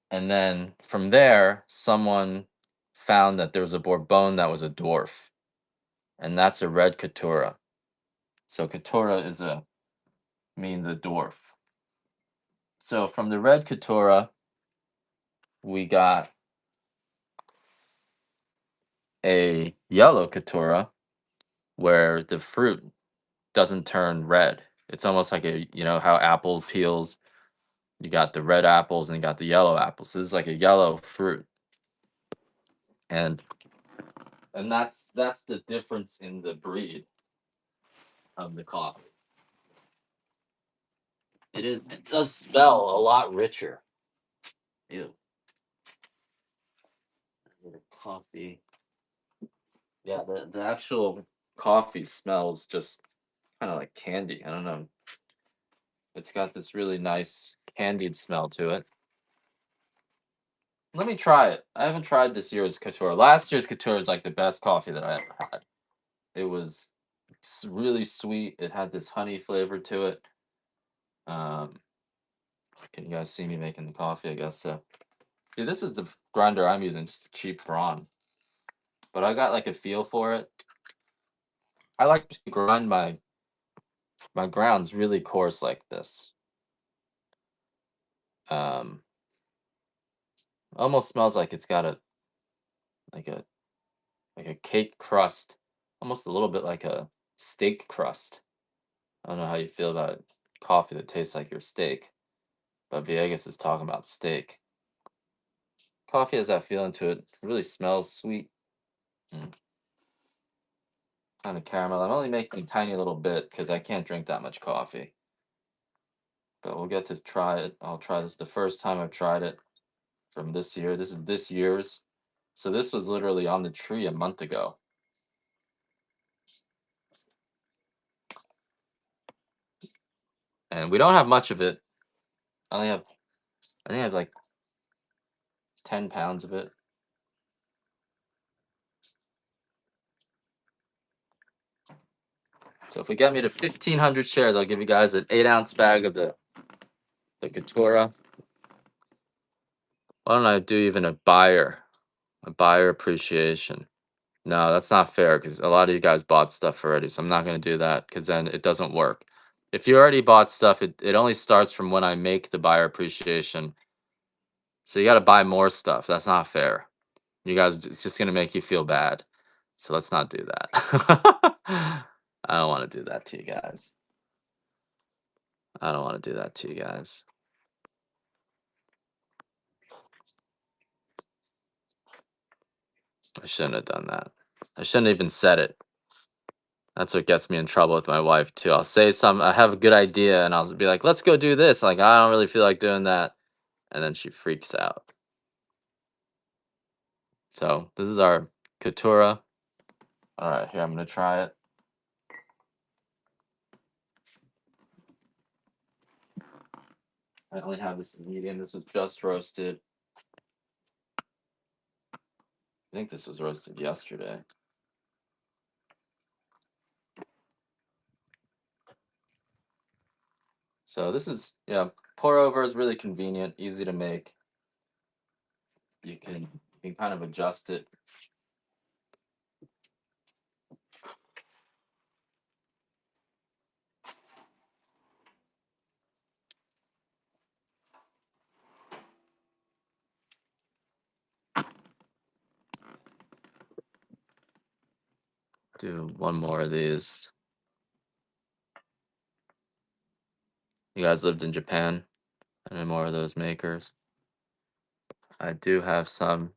And then from there, someone found that there was a Bourbon that was a dwarf, and that's a red Caturra. So Caturra is a means a dwarf. So from the red Caturra, we got a yellow Caturra where the fruit doesn't turn red. It's almost like how apple peels. You got the red apples and you got the yellow apples. So this is like a yellow fruit, and that's the difference in the breed of the coffee. It does smell a lot richer. Ew. The coffee. Yeah, the actual coffee smells just kind of like candy. I don't know. It's got this really nice candied smell to it. Let me try it. I haven't tried this year's Couture. Last year's Couture is like the best coffee that I ever had. It was really sweet. It had this honey flavor to it. Um, can you guys see me making the coffee? I guess so. See, this is the grinder I'm using, just a cheap Braun. But I got like a feel for it. I like to grind my grounds really coarse like this. Um, almost smells like it's got like a a cake crust, almost a little bit like a steak crust. I don't know how you feel about coffee that tastes like your steak, but Viegas is talking about steak. Coffee has that feeling to it. It really smells sweet, and kind of caramel. I'm only making a tiny little bit because I can't drink that much coffee. But we'll get to try it. I'll try this the first time I've tried it from this year. This is this year's. So this was literally on the tree a month ago. And we don't have much of it. I only have I think I have like 10 pounds of it. So if we get me to 1,500 shares, I'll give you guys an 8-ounce bag of the Katura. Why don't I do even a buyer appreciation? No, that's not fair because a lot of you guys bought stuff already. So I'm not going to do that because then it doesn't work. If you already bought stuff, it only starts from when I make the buyer appreciation. So you got to buy more stuff. That's not fair. You guys, it's just going to make you feel bad. So let's not do that. I don't want to do that to you guys. I don't want to do that to you guys. I shouldn't have done that. I shouldn't have even said it. That's what gets me in trouble with my wife too. I'll say I have a good idea and I'll be like, let's go do this. Like, I don't really feel like doing that. And then she freaks out. So this is our Katura. All right, here, I'm gonna try it. I only have this in medium. This was just roasted. I think this was roasted yesterday. So this is, yeah, pour over is really convenient, easy to make. You can kind of adjust it. Do one more of these. You guys lived in Japan? Any more of those makers? I do have some.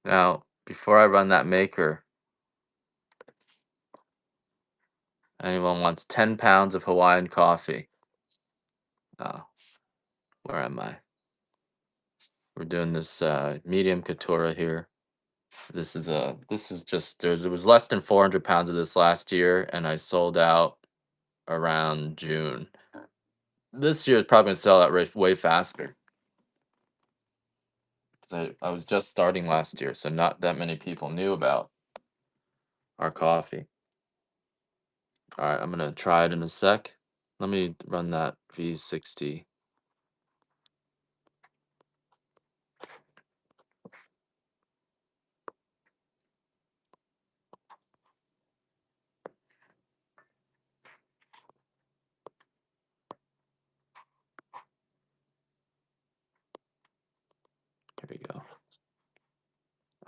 Now, before I run that maker, anyone wants 10 pounds of Hawaiian coffee? Oh, where am I? We're doing this medium Katura here. This is just there was less than 400 pounds of this last year, and I sold out around June. This year is probably gonna sell out way faster. 'Cause I was just starting last year, so not that many people knew about our coffee. All right, I'm gonna try it in a sec. Let me run that V60. Here we go.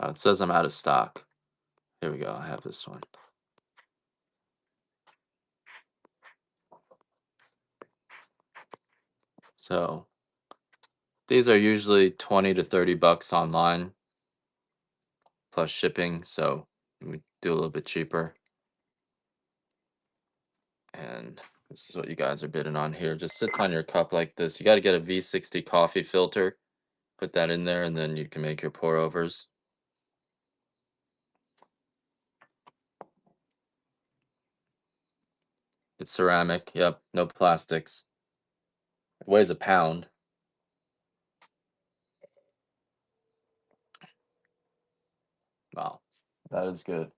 It says I'm out of stock. Here we go. I have this one. So these are usually 20 to 30 bucks online plus shipping. So we do a little bit cheaper. And this is what you guys are bidding on here. Just sits on your cup like this. You got to get a V60 coffee filter. Put that in there, and then you can make your pour overs. It's ceramic. Yep, no plastics. It weighs a pound. Wow, that is good.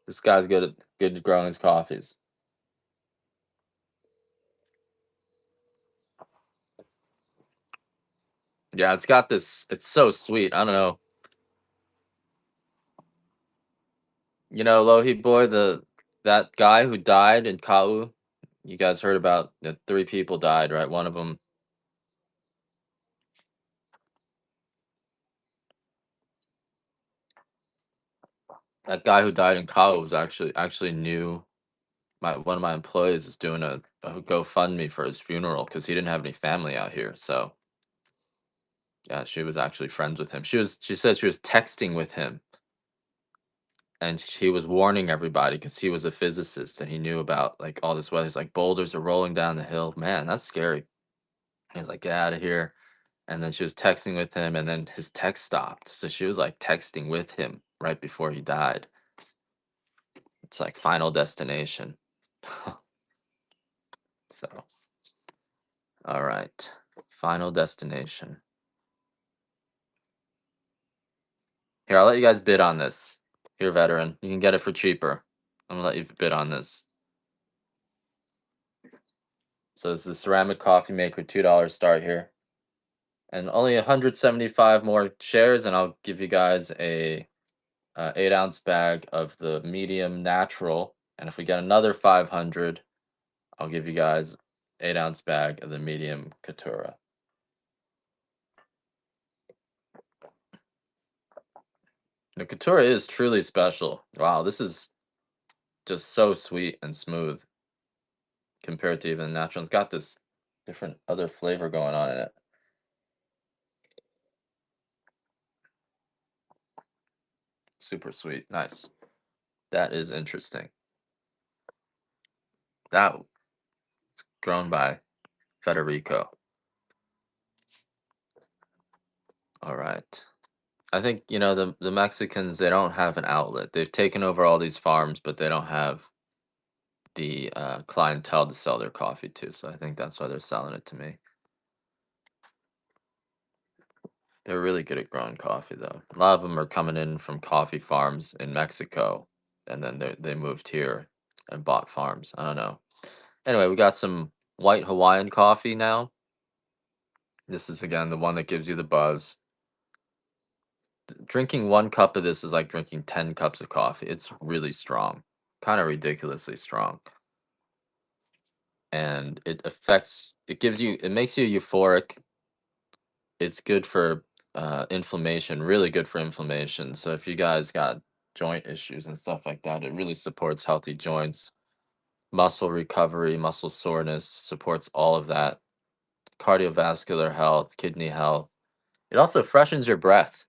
This guy's good at growing his coffees. Yeah, it's got this. It's so sweet. I don't know. You know, Lohi boy, that guy who died in Kau. You guys heard about the 3 people died, right? One of them. That guy who died in Cabo was actually knew my one of my employees is doing a GoFundMe for his funeral because he didn't have any family out here. So yeah, she was actually friends with him. She said she was texting with him, and he was warning everybody because he was a physicist and he knew about like all this weather. He's like, boulders are rolling down the hill. Man, that's scary. He was like, get out of here. And then she was texting with him, and then his text stopped. So she was like texting with him right before he died. It's like Final Destination. So, all right. Final Destination. Here, I'll let you guys bid on this. Here, veteran. You can get it for cheaper. I'm gonna let you bid on this. So this is a ceramic coffee maker, $2 start here. And only 175 more shares, and I'll give you guys a 8-ounce bag of the medium natural. And if we get another 500, I'll give you guys 8-ounce bag of the medium Caturra. The Caturra is truly special. Wow, this is just so sweet and smooth compared to even the natural. It's got this different other flavor going on in it. Super sweet. Nice. That is interesting. That grown by Federico. All right. I think, the Mexicans, they don't have an outlet. They've taken over all these farms, but they don't have the clientele to sell their coffee to. So I think that's why they're selling it to me. They're really good at growing coffee, though. A lot of them are coming in from coffee farms in Mexico, and then they moved here and bought farms. I don't know. Anyway, we got some white Hawaiian coffee now. This is again the one that gives you the buzz. Drinking 1 cup of this is like drinking 10 cups of coffee. It's really strong, kind of ridiculously strong. And it makes you euphoric. It's good for inflammation, really good for inflammation. So if you guys got joint issues and stuff like that, it really supports healthy joints, muscle recovery, muscle soreness, supports all of that, cardiovascular health, kidney health. It also freshens your breath.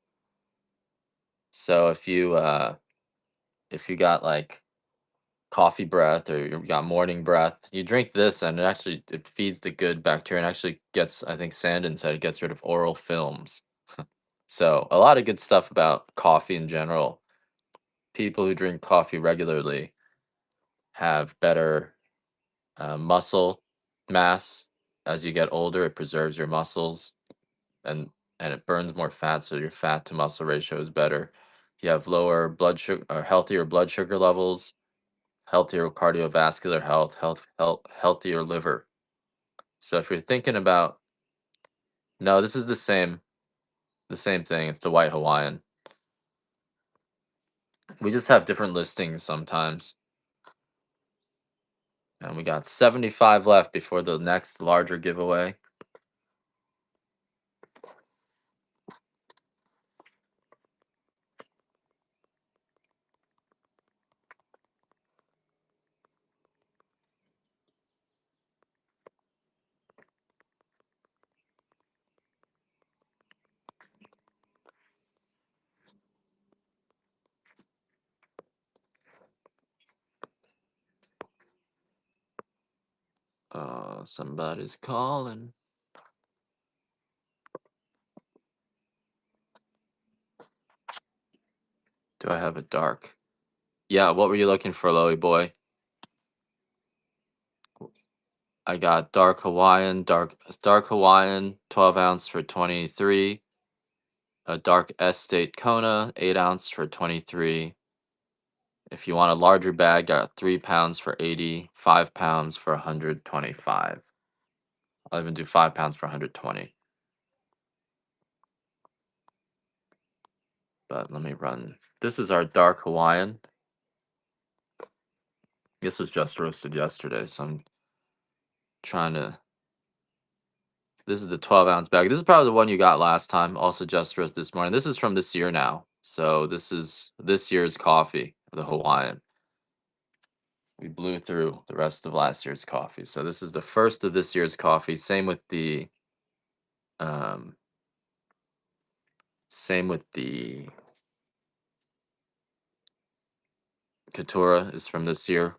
So if you got like coffee breath or you got morning breath, you drink this and it feeds the good bacteria and actually gets, I think Sandin said, it gets rid of oral films. So a lot of good stuff about coffee in general. People who drink coffee regularly have better muscle mass as you get older. It preserves your muscles and it burns more fat, so your fat to muscle ratio is better. You have lower blood sugar or healthier blood sugar levels, healthier cardiovascular healthier liver. So if you're thinking about, no, this is the same thing. It's the white Hawaiian. We just have different listings sometimes. And we got 75 left before the next larger giveaway. Somebody's calling. Do I have a dark? Yeah, what were you looking for, Loey boy? I got dark Hawaiian, dark Hawaiian, 12 ounce for 23. A dark estate Kona, 8 ounce for 23. If you want a larger bag, got 3 pounds for 80, 5 pounds for 125. I'll even do 5 pounds for 120. But let me run. This is our dark Hawaiian. This was just roasted yesterday, so I'm trying to. This is the 12 ounce bag. This is probably the one you got last time. Also just roasted this morning. This is from this year now. So this is this year's coffee, the Hawaiian. We blew through the rest of last year's coffee. So this is the first of this year's coffee. Um same with the Katura is from this year.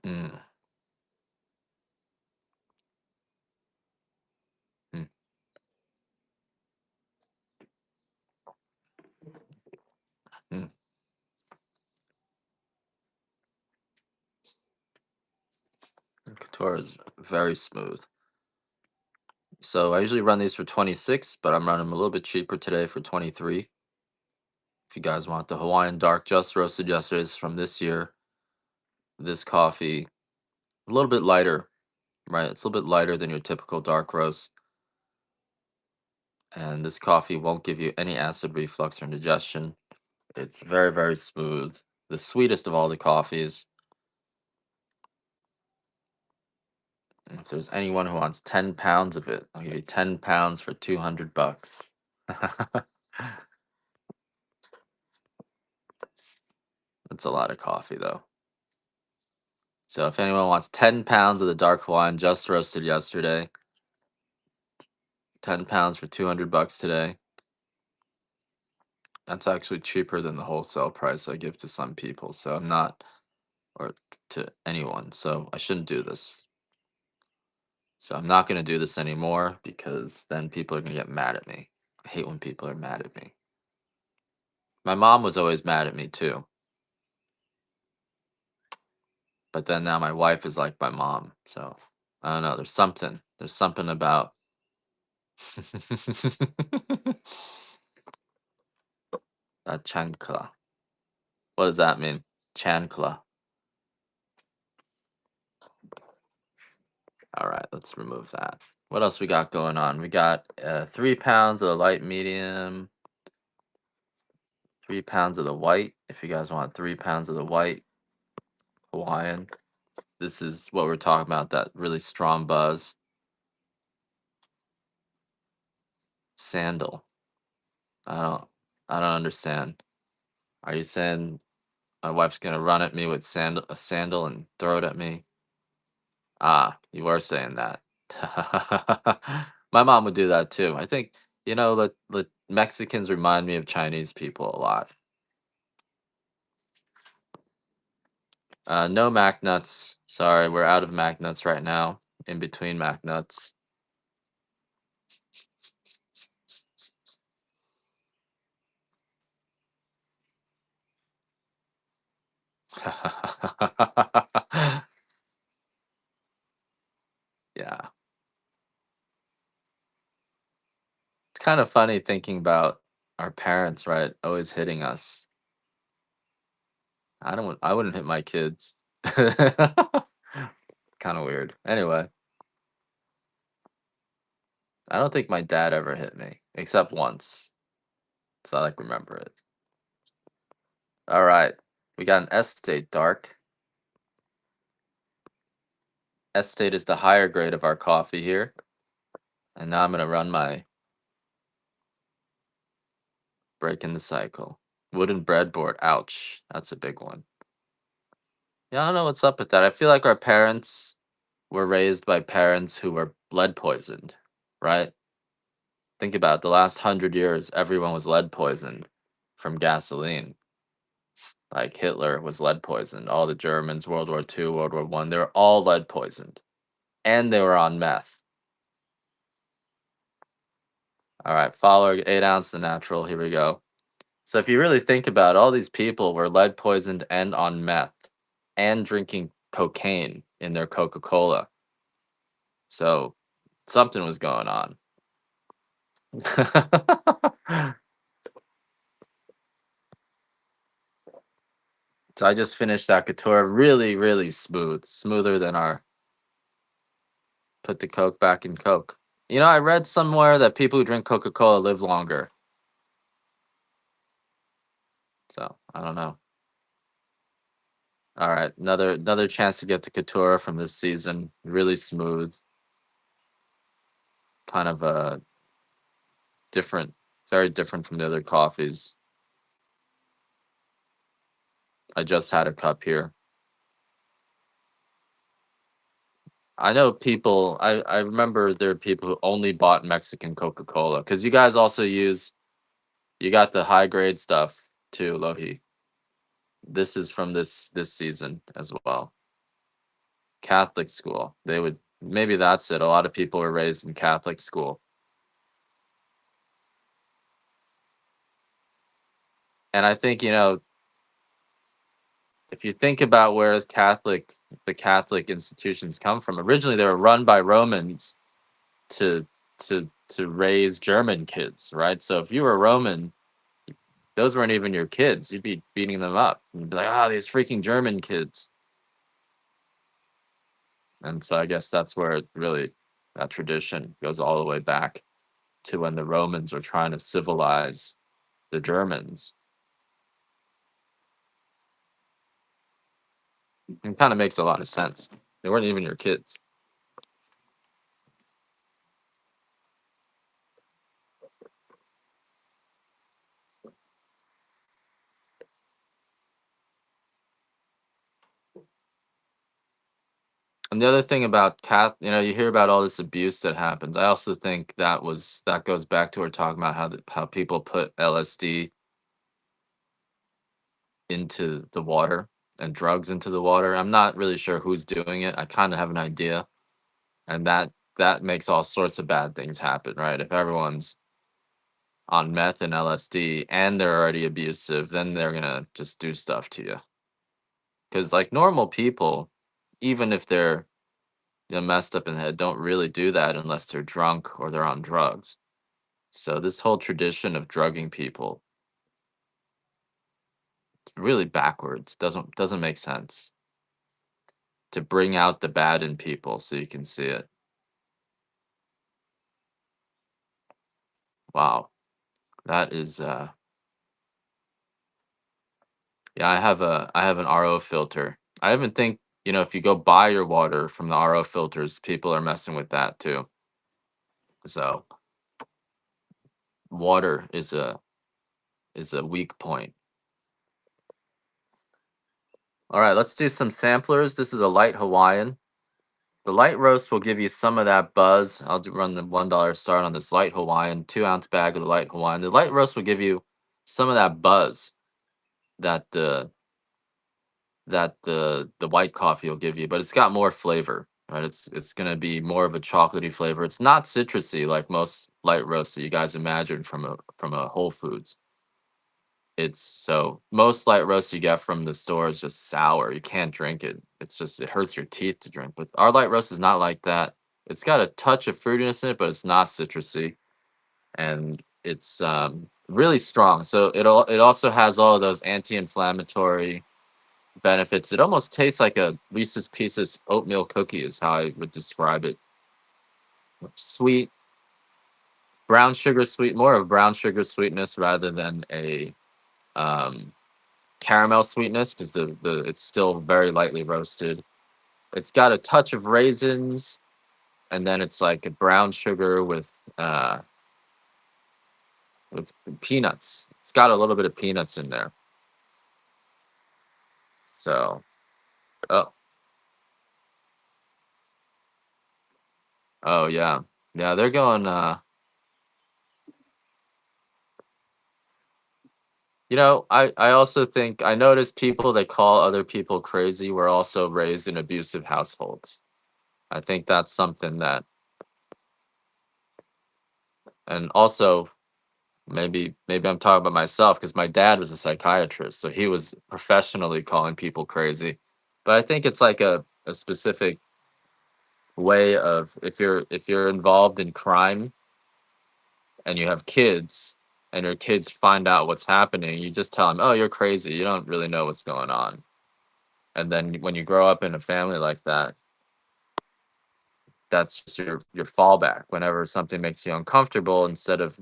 Mm, mm, mm. Katura is very smooth. So I usually run these for 26, but I'm running them a little bit cheaper today for 23. If you guys want the Hawaiian Dark Just Roasted Yesterday's from this year, this coffee, a little bit lighter, right? It's a little bit lighter than your typical dark roast. And this coffee won't give you any acid reflux or indigestion. It's very, very smooth. The sweetest of all the coffees. And if there's anyone who wants 10 pounds of it, I'll give you 10 pounds for 200 bucks. That's a lot of coffee, though. So if anyone wants 10 pounds of the dark Hawaiian just roasted yesterday, 10 pounds for 200 bucks today. That's actually cheaper than the wholesale price I give to some people. So I'm not, or to anyone. So I shouldn't do this. So I'm not going to do this anymore because then people are going to get mad at me. I hate when people are mad at me. My mom was always mad at me too. But then now my wife is like my mom. So I don't know. There's something. There's something about. That chancla. What does that mean? Chancla. All right, let's remove that. What else we got going on? We got 3 pounds of the light medium, 3 pounds of the white. If you guys want 3 pounds of the white Hawaiian, this is what we're talking about. That really strong buzz. Sandal. I don't. I don't understand. Are you saying my wife's gonna run at me with a sandal and throw it at me? Ah, you were saying that. My mom would do that too. I think the Mexicans remind me of Chinese people a lot. No Mac nuts. Sorry, we're out of Mac nuts right now. In between Mac nuts. Yeah. It's kind of funny thinking about our parents, right? Always hitting us. I wouldn't hit my kids. Kind of weird. Anyway, I don't think my dad ever hit me, except once. So I like remember it. All right. We got an Estate Dark. Estate is the higher grade of our coffee here. And now I'm going to run my breaking the cycle. Wooden breadboard. Ouch. That's a big one. Yeah, I don't know what's up with that. I feel like our parents were raised by parents who were lead poisoned, right? Think about it, the last 100 years, everyone was lead poisoned from gasoline. Like Hitler was lead poisoned. All the Germans, World War II, World War One, they were all lead poisoned. And they were on meth. All right, follower 8 ounce the natural. Here we go. So if you really think about it, all these people were lead poisoned and on meth and drinking cocaine in their Coca-Cola. So something was going on. So I just finished that Couture. Really, really smooth. Smoother than our put the Coke back in Coke. I read somewhere that people who drink Coca-Cola live longer. So I don't know. All right, another chance to get the Couture from this season. Really smooth. kind of different, very different from the other coffees. I just had a cup here. I know people. I remember there are people who only bought Mexican Coca Cola because you guys also use. You got the high grade stuff too, Lohi. This is from this season as well. Catholic school. They would maybe that's it. A lot of people were raised in Catholic school. And I think, if you think about where the Catholic institutions come from, originally they were run by Romans to to raise German kids, right? So if you were Roman, those weren't even your kids. You'd be beating them up. You'd be like, "Ah, these freaking German kids." And so I guess that's where that tradition goes all the way back to when the Romans were trying to civilize the Germans. It kind of makes a lot of sense. They weren't even your kids. And the other thing about you hear about all this abuse that happens. I also think that goes back to we're talking about how people put LSD into the water and drugs into the water. I'm not really sure who's doing it. I kind of have an idea, and that makes all sorts of bad things happen, right? If everyone's on meth and LSD and they're already abusive, then they're gonna just do stuff to you. Because like normal people, even if they're messed up in the head, don't really do that unless they're drunk or they're on drugs. So this whole tradition of drugging people, it's really backwards. Doesn't make sense to bring out the bad in people so you can see it. Wow, that is yeah. I have an RO filter. I even think if you go buy your water from the RO filters, people are messing with that too. So water is a weak point. All right, let's do some samplers. This is a light Hawaiian. The light roast will give you some of that buzz. Run the $1 start on this light Hawaiian, 2-ounce bag of the light Hawaiian. The light roast will give you some of that buzz that the white coffee will give you, but it's got more flavor, right? It's gonna be more of a chocolatey flavor. It's not citrusy like most light roasts that you guys imagine from a Whole Foods. It's so most light roast you get from the store is just sour. You can't drink it. It hurts your teeth to drink. But our light roast is not like that. It's got a touch of fruitiness in it, but it's not citrusy, and it's really strong. So it also has all of those anti-inflammatory benefits. It almost tastes like a Reese's Pieces oatmeal cookie is how I would describe it. Sweet, brown sugar sweet, more of brown sugar sweetness rather than a um, caramel sweetness because the it's still very lightly roasted. It's got a touch of raisins, and then it's like a brown sugar with peanuts. It's got a little bit of peanuts in there. So, oh, oh yeah, yeah, they're going. I also think I noticed people that call other people crazy were also raised in abusive households. I think that's something that, and also maybe I'm talking about myself because my dad was a psychiatrist, so he was professionally calling people crazy. But I think it's like a specific way of if you're involved in crime and you have kids and your kids find out what's happening, you just tell them, "Oh, you're crazy. You don't really know what's going on." And then when you grow up in a family like that, that's just your fallback. Whenever something makes you uncomfortable, instead of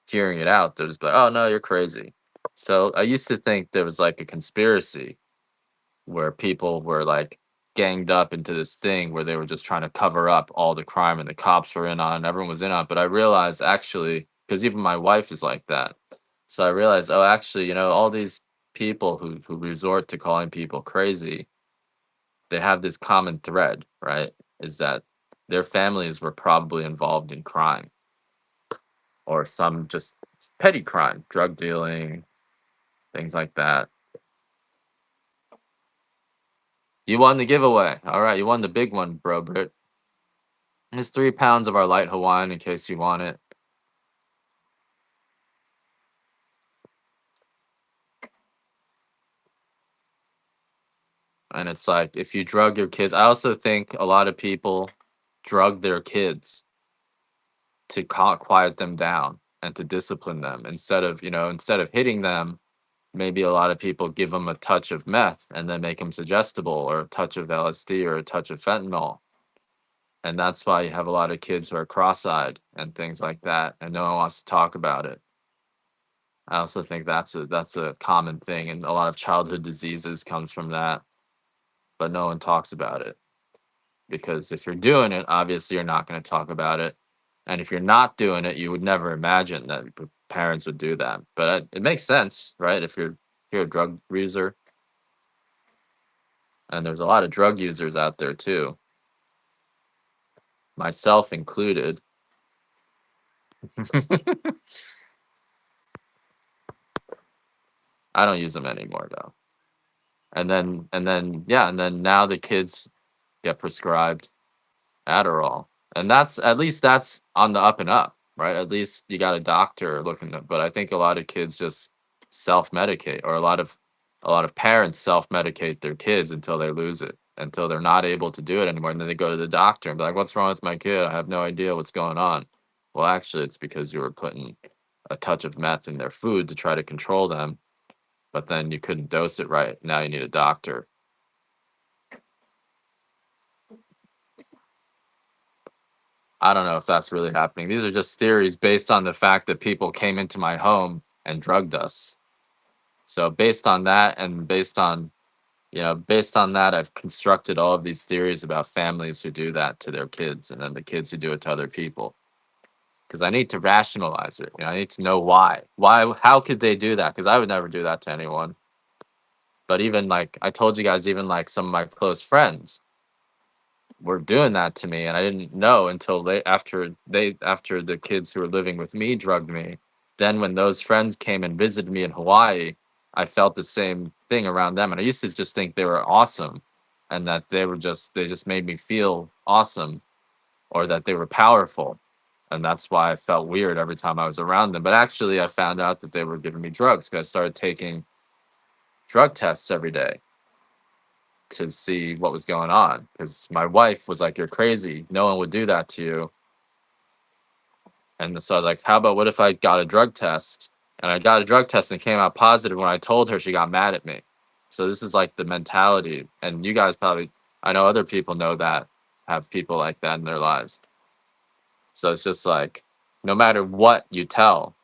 hearing it out, they're just like, "Oh no, you're crazy." So I used to think there was like a conspiracy where people were like ganged up into this thing where they were just trying to cover up all the crime and the cops were in on it, everyone was in on it. But I realized actually, because even my wife is like that. So I realized, oh, actually, all these people who resort to calling people crazy, they have this common thread, right? Is that their families were probably involved in crime or some just petty crime, drug dealing, things like that. You won the giveaway. All right, you won the big one, bro, Brit. It's 3 pounds of our light Hawaiian in case you want it. And it's like if you drug your kids, I also think a lot of people drug their kids to quiet them down and to discipline them instead of hitting them. Maybe a lot of people give them a touch of meth and then make them suggestible, or a touch of LSD or a touch of fentanyl. And that's why you have a lot of kids who are cross-eyed and things like that, and no one wants to talk about it. I also think that's a common thing, and a lot of childhood diseases comes from that, but no one talks about it because if you're doing it, obviously you're not going to talk about it, and if you're not doing it, you would never imagine that parents would do that. But it makes sense, right? If you're a drug user, and there's a lot of drug users out there too, myself included. I don't use them anymore though. And then now the kids get prescribed Adderall. And at least that's on the up and up, right? At least you got a doctor looking at, but I think a lot of kids just self-medicate, or a lot of parents self-medicate their kids until they lose it, until they're not able to do it anymore. And then they go to the doctor and be like, "What's wrong with my kid? I have no idea what's going on." Well, actually, it's because you were putting a touch of meth in their food to try to control them, but then you couldn't dose it right. Now you need a doctor. I don't know if that's really happening. These are just theories based on the fact that people came into my home and drugged us. So based on that, and based on that, I've constructed all of these theories about families who do that to their kids, and then the kids who do it to other people. Because I need to rationalize it. I need to know why. Why? How could they do that? Because I would never do that to anyone. But even like I told you guys, even like some of my close friends were doing that to me, and I didn't know until after the kids who were living with me drugged me. Then when those friends came and visited me in Hawaii, I felt the same thing around them, and I used to just think they were awesome, and that they just made me feel awesome, or that they were powerful, and that's why I felt weird every time I was around them. But actually, I found out that they were giving me drugs because I started taking drug tests every day to see what was going on, because my wife was like, "You're crazy. No one would do that to you." And so I was like, "How about what if I got a drug test?" And I got a drug test and it came out positive. When I told her, she got mad at me. So this is like the mentality. And you guys probably, I know other people know that, have people like that in their lives. So it's just like, no matter what you tell,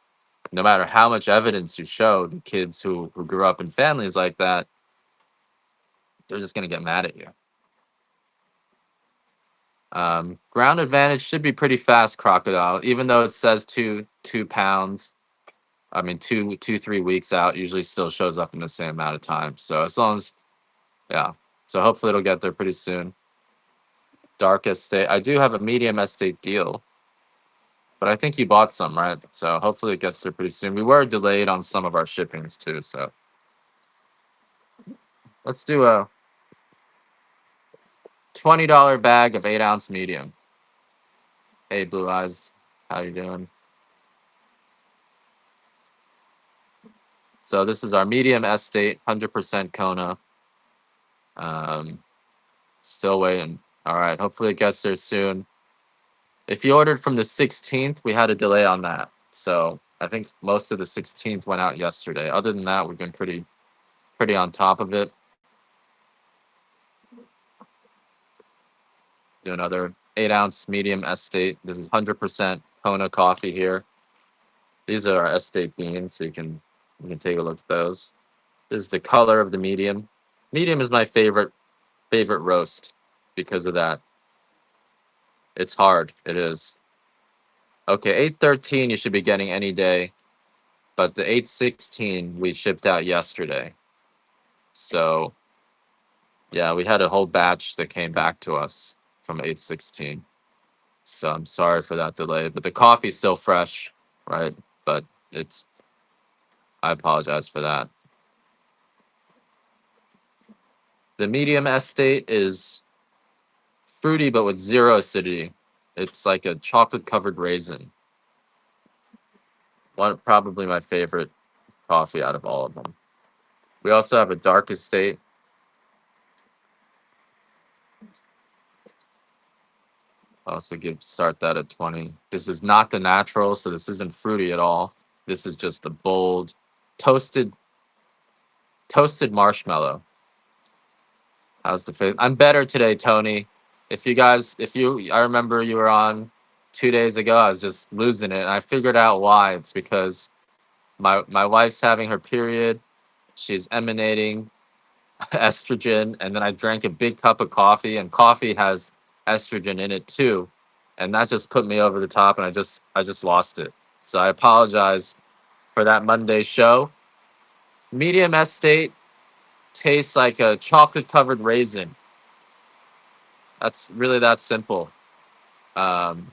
no matter how much evidence you show the kids who grew up in families like that, they're just going to get mad at you. Ground advantage should be pretty fast, Crocodile. Even though it says 2 pounds, I mean 3 weeks out, usually still shows up in the same amount of time. So as long as, yeah. So hopefully it'll get there pretty soon. Dark estate. I do have a medium estate deal, but I think you bought some, right? So hopefully it gets there pretty soon. We were delayed on some of our shippings too. So let's do a $20 bag of 8-ounce medium. Hey, Blue Eyes, how you doing? So this is our medium estate, 100% Kona. Um, Still waiting. All right, hopefully it gets there soon. If you ordered from the 16th, we had a delay on that. So I think most of the 16th went out yesterday. Other than that, we've been pretty on top of it. Do another 8-ounce medium estate. This is 100% Kona coffee here. These are our estate beans, so you can take a look at those. This is the color of the medium. Medium is my favorite favorite roast because of that. It's hard. It is. Okay, 813 you should be getting any day, but the 816 we shipped out yesterday. So yeah, we had a whole batch that came back to us from 816. So I'm sorry for that delay, but the coffee's still fresh, right? But it's I apologize for that. The medium estate is fruity but with zero acidity. It's like a chocolate covered raisin. One probably my favorite coffee out of all of them. We also have a dark estate. Also start that at 20. This is not the natural, so this isn't fruity at all. This is just the bold toasted marshmallow. How's the faith? I'm better today, Tony. I remember you were on 2 days ago. I was just losing it. And I figured out why. It's because my wife's having her period. She's emanating estrogen, and then I drank a big cup of coffee, and coffee has estrogen in it too, and that just put me over the top, and I just lost it. So I apologize for that Monday show. Medium estate tastes like a chocolate covered raisin. That's really that simple. Um,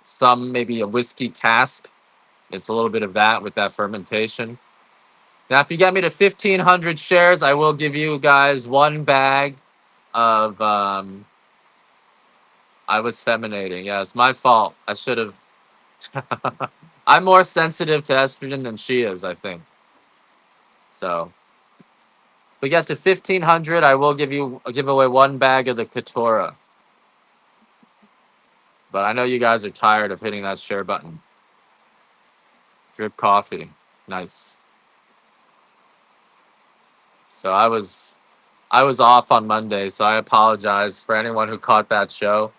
some maybe a whiskey cask. It's a little bit of that with that fermentation. Now, if you get me to 1,500 shares, I will give you guys one bag of. I was feminating. Yeah, it's my fault. I should have. I'm more sensitive to estrogen than she is, I think. So, if we get to 1,500, I will give away one bag of the Katora. But I know you guys are tired of hitting that share button. Drip coffee, nice. So I was off on Monday, so I apologize for anyone who caught that show.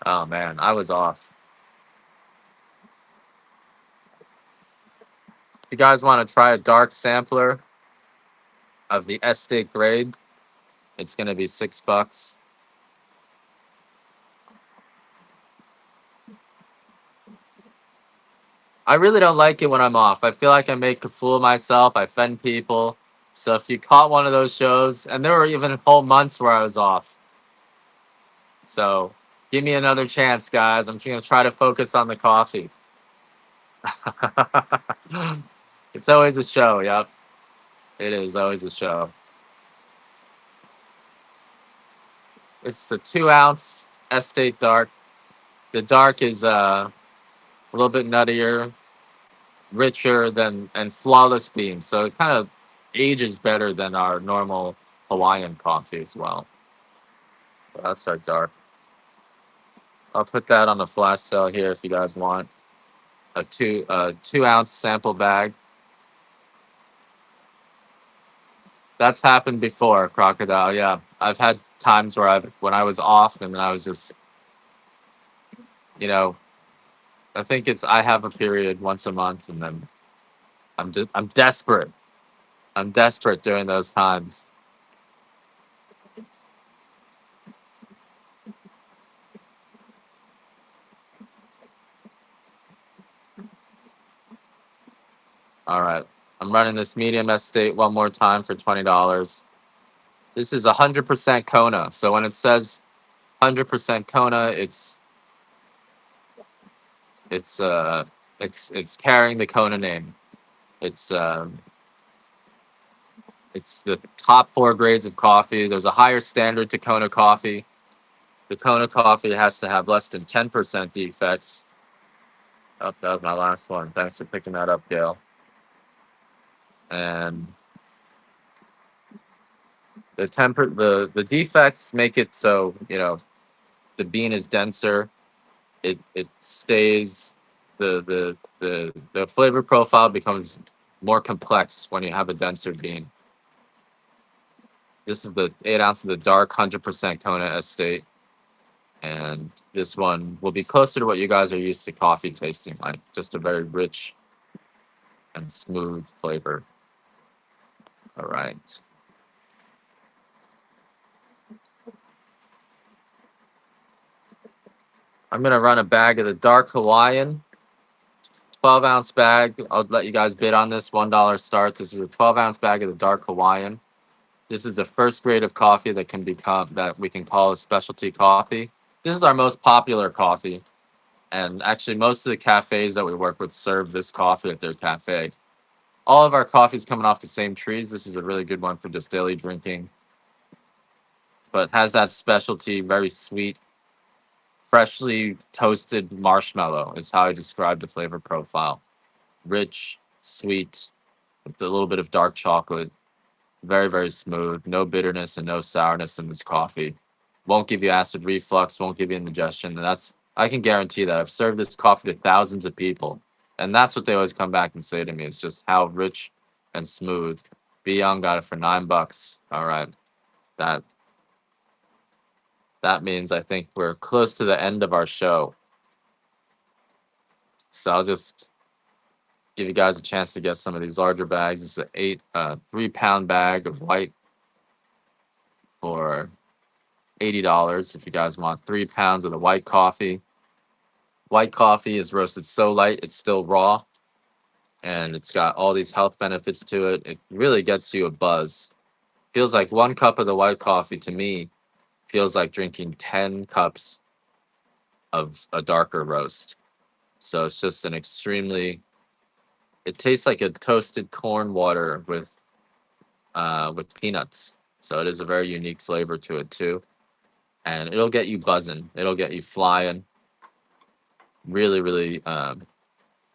Oh man, I was off. If you guys want to try a dark sampler of the estate grade, it's gonna be $6. I really don't like it when I'm off. I feel like I make a fool of myself. I offend people. So if you caught one of those shows, and there were even whole months where I was off. So give me another chance, guys. I'm gonna try to focus on the coffee. It's always a show. Yep, it is always a show. It's a 2 ounce estate dark. The dark is a little bit nuttier, richer than and flawless beans, so it kind of ages better than our normal Hawaiian coffee as well. So that's our dark. I'll put that on the flash sale here if you guys want a 2 ounce sample bag. That's happened before, Crocodile. Yeah, I've had times where when I was off and then I was just, you know, I think I have a period once a month and then I'm desperate. I'm desperate during those times. All right. I'm running this medium estate one more time for $20. This is 100% Kona. So when it says 100% Kona, it's uh it's carrying the Kona name. It's the top 4 grades of coffee. There's a higher standard to Kona coffee. The Kona coffee has to have less than 10% defects. Oh, that was my last one. Thanks for picking that up, Gail. And the defects make it so the bean is denser. It stays the flavor profile becomes more complex when you have a denser bean. This is the 8 ounce of the dark 100% Kona estate. And this one will be closer to what you guys are used to coffee tasting like. Just a very rich and smooth flavor. All right. I'm gonna run a bag of the dark Hawaiian, 12-ounce bag. I'll let you guys bid on this. $1 start. This is a 12-ounce bag of the dark Hawaiian. This is the first grade of coffee that we can call a specialty coffee. This is our most popular coffee, and actually most of the cafes that we work with serve this coffee at their cafe. All of our coffee's coming off the same trees. This is a really good one for just daily drinking, but has that specialty, very sweet, freshly toasted marshmallow is how I describe the flavor profile. Rich, sweet, with a little bit of dark chocolate. Very, very smooth. No bitterness and no sourness in this coffee. Won't give you acid reflux, won't give you indigestion. And I can guarantee that. I've served this coffee to thousands of people. And that's what they always come back and say to me. It's just how rich and smooth. Be Young got it for $9. All right. That means I think we're close to the end of our show. So I'll just give you guys a chance to get some of these larger bags. This is a 3-pound bag of white for $80 if you guys want 3 pounds of the white coffee. White coffee is roasted so light, it's still raw, and it's got all these health benefits to it. It really gets you a buzz. Feels like 1 cup of the white coffee to me feels like drinking 10 cups of a darker roast. So it's just it tastes like a toasted corn water with peanuts. So it is a very unique flavor to it too. And it'll get you buzzing. It'll get you flying. Really, really,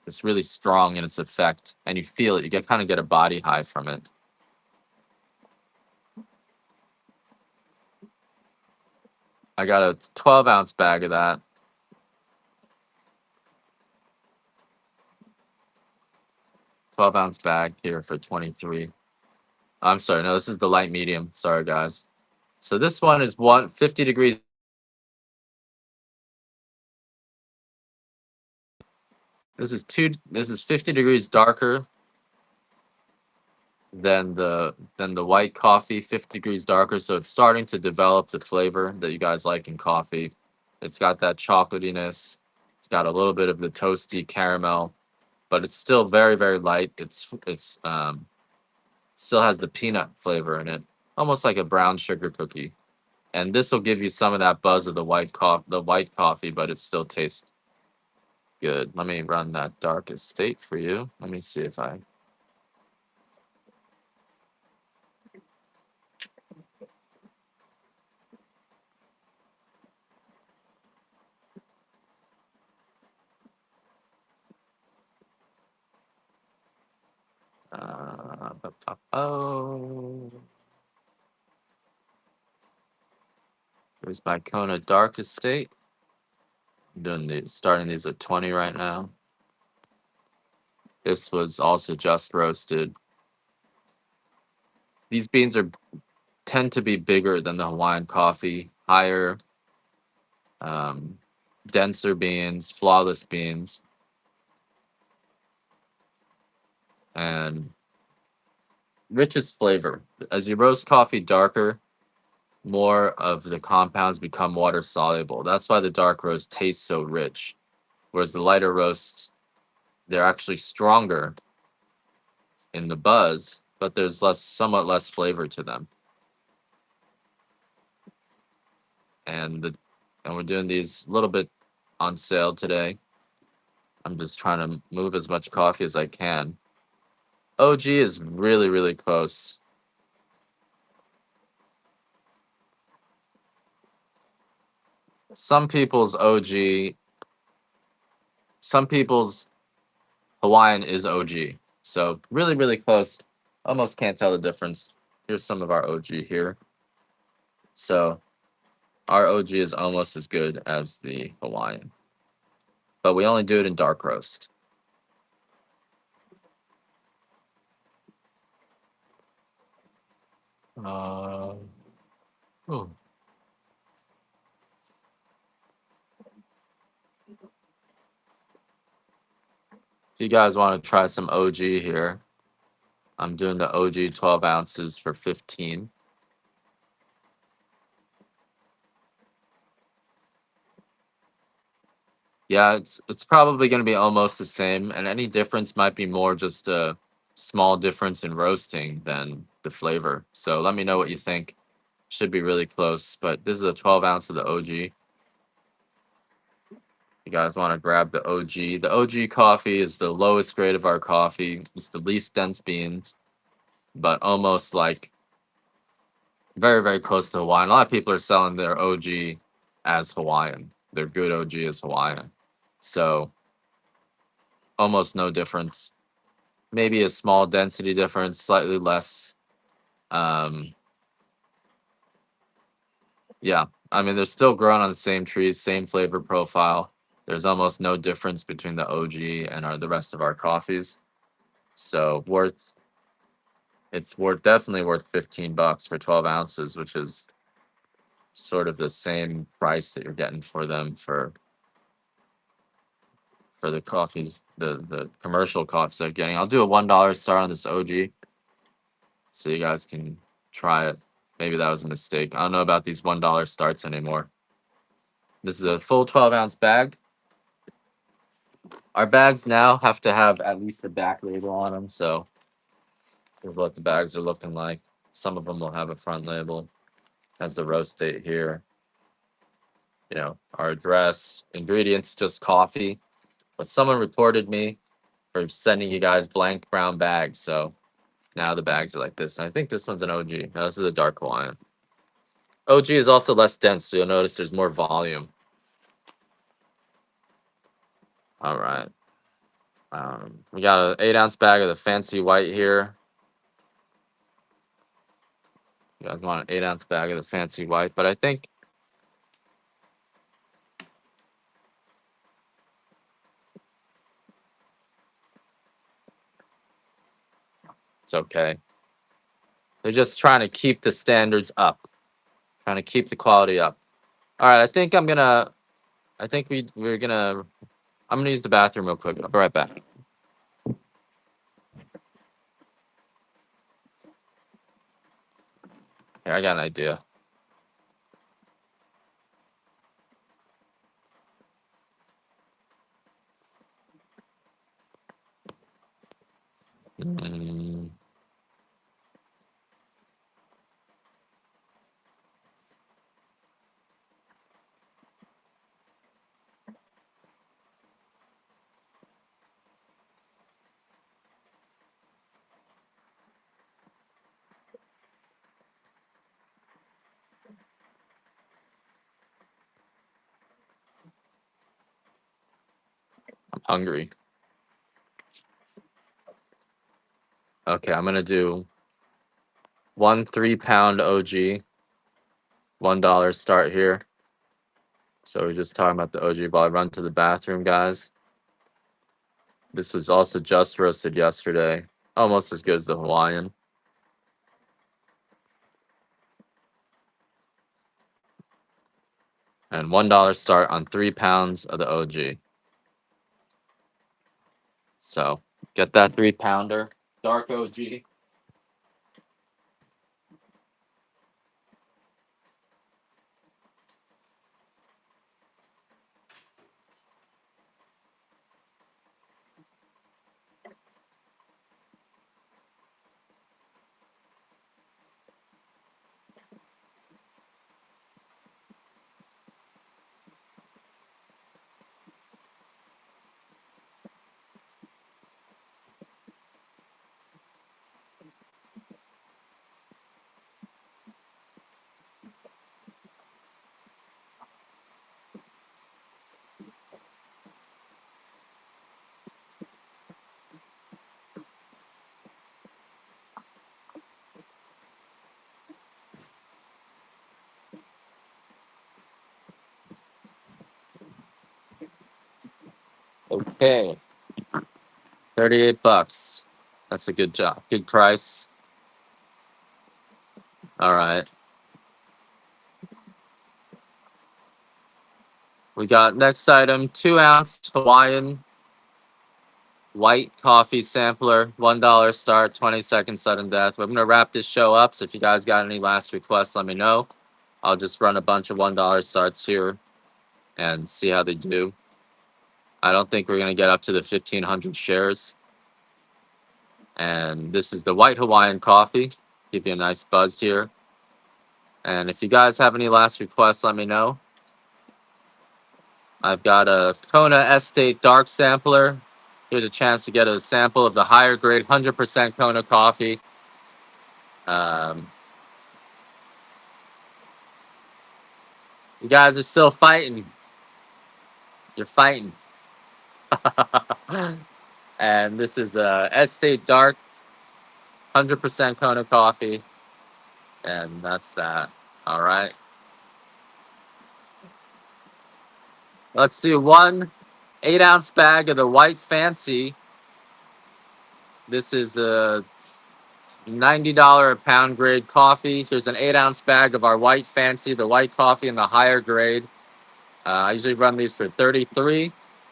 it's really strong in its effect, and you feel it. You kind of get a body high from it. I got a 12-ounce bag of that. 12-ounce bag here for 23. I'm sorry, no, this is the light medium. Sorry, guys. So this one is 50 degrees. This is 50 degrees darker than the white coffee, 50 degrees darker. So it's starting to develop the flavor that you guys like in coffee. It's got that chocolatiness. It's got a little bit of the toasty caramel, but it's still very, very light. Still has the peanut flavor in it, almost like a brown sugar cookie. And this will give you some of that buzz of the white coffee, but it still tastes good. Let me run that dark estate for you. Let me see if I. Oh, there's my Kona Dark Estate. Starting these at 20 right now. This was also just roasted. These beans tend to be bigger than the Hawaiian coffee, higher, denser beans, flawless beans, and richest flavor. As you roast coffee darker, more of the compounds become water soluble. That's why the dark roast tastes so rich, whereas the lighter roasts, they're actually stronger in the buzz, but there's somewhat less flavor to them. And we're doing these a little bit on sale today. I'm just trying to move as much coffee as I can. OG is really, really close. Some people's Hawaiian is OG. So really, really close. Almost can't tell the difference. Here's some of our OG here. So our OG is almost as good as the Hawaiian, but we only do it in dark roast. Oh. If you guys want to try some OG here, I'm doing the OG 12 ounces for 15. Yeah, it's probably going to be almost the same, and any difference might be more just a small difference in roasting than the flavor. So let me know what you think. Should be really close, but this is a 12 ounce of the OG. You guys want to grab the OG. The OG coffee is the lowest grade of our coffee. It's the least dense beans, but almost like very, very close to Hawaiian. A lot of people are selling their OG as Hawaiian. Their good OG is Hawaiian. So almost no difference. Maybe a small density difference, slightly less. Um, yeah, I mean, they're still growing on the same trees, same flavor profile. There's almost no difference between the OG and the rest of our coffees. So it's worth definitely worth $15 for 12 ounces, which is sort of the same price that you're getting for them for the coffees, the commercial coffees they're getting. I'll do a $1 star on this OG so you guys can try it. Maybe that was a mistake. I don't know about these $1 starts anymore. This is a full 12 ounce bag. Our bags now have to have at least a back label on them, so here's what the bags are looking like. Some of them will have a front label, has the roast date here. You know, our address, ingredients, just coffee. But someone reported me for sending you guys blank brown bags, so now the bags are like this. And I think this one's an OG. No, this is a dark Hawaiian. OG is also less dense, so you'll notice there's more volume. All right. We got an 8 ounce bag of the fancy white here. You guys want an 8 ounce bag of the fancy white, but I think it's okay. They're just trying to keep the standards up, trying to keep the quality up. All right, I think I'm gonna use the bathroom real quick. I'll be right back. Here, I got an idea. Mm, I'm hungry. Okay, I'm gonna do one 3 pound OG, $1 start here. So we're just talking about the OG while I run to the bathroom, guys. This was also just roasted yesterday, almost as good as the Hawaiian. And $1 start on 3 pounds of the OG. So get that 3 pounder, dark OG. Okay, $38. That's a good job. Good price. All right. We got next item, 2 ounce Hawaiian white coffee sampler, $1 start, 20 second sudden death. We're gonna wrap this show up. So if you guys got any last requests, let me know. I'll just run a bunch of $1 starts here and see how they do. I don't think we're going to get up to the 1,500 shares. And this is the white Hawaiian coffee. Give you a nice buzz here. And if you guys have any last requests, let me know. I've got a Kona Estate Dark Sampler. Here's a chance to get a sample of the higher grade 100% Kona coffee. You guys are still fighting. You're fighting. And this is Estate Dark 100% Kona coffee. And that's that. All right. Let's do one 8-ounce bag of the White Fancy. This is a $90 a pound grade coffee. Here's an 8-ounce bag of our White Fancy, the white coffee in the higher grade. I usually run these for $33.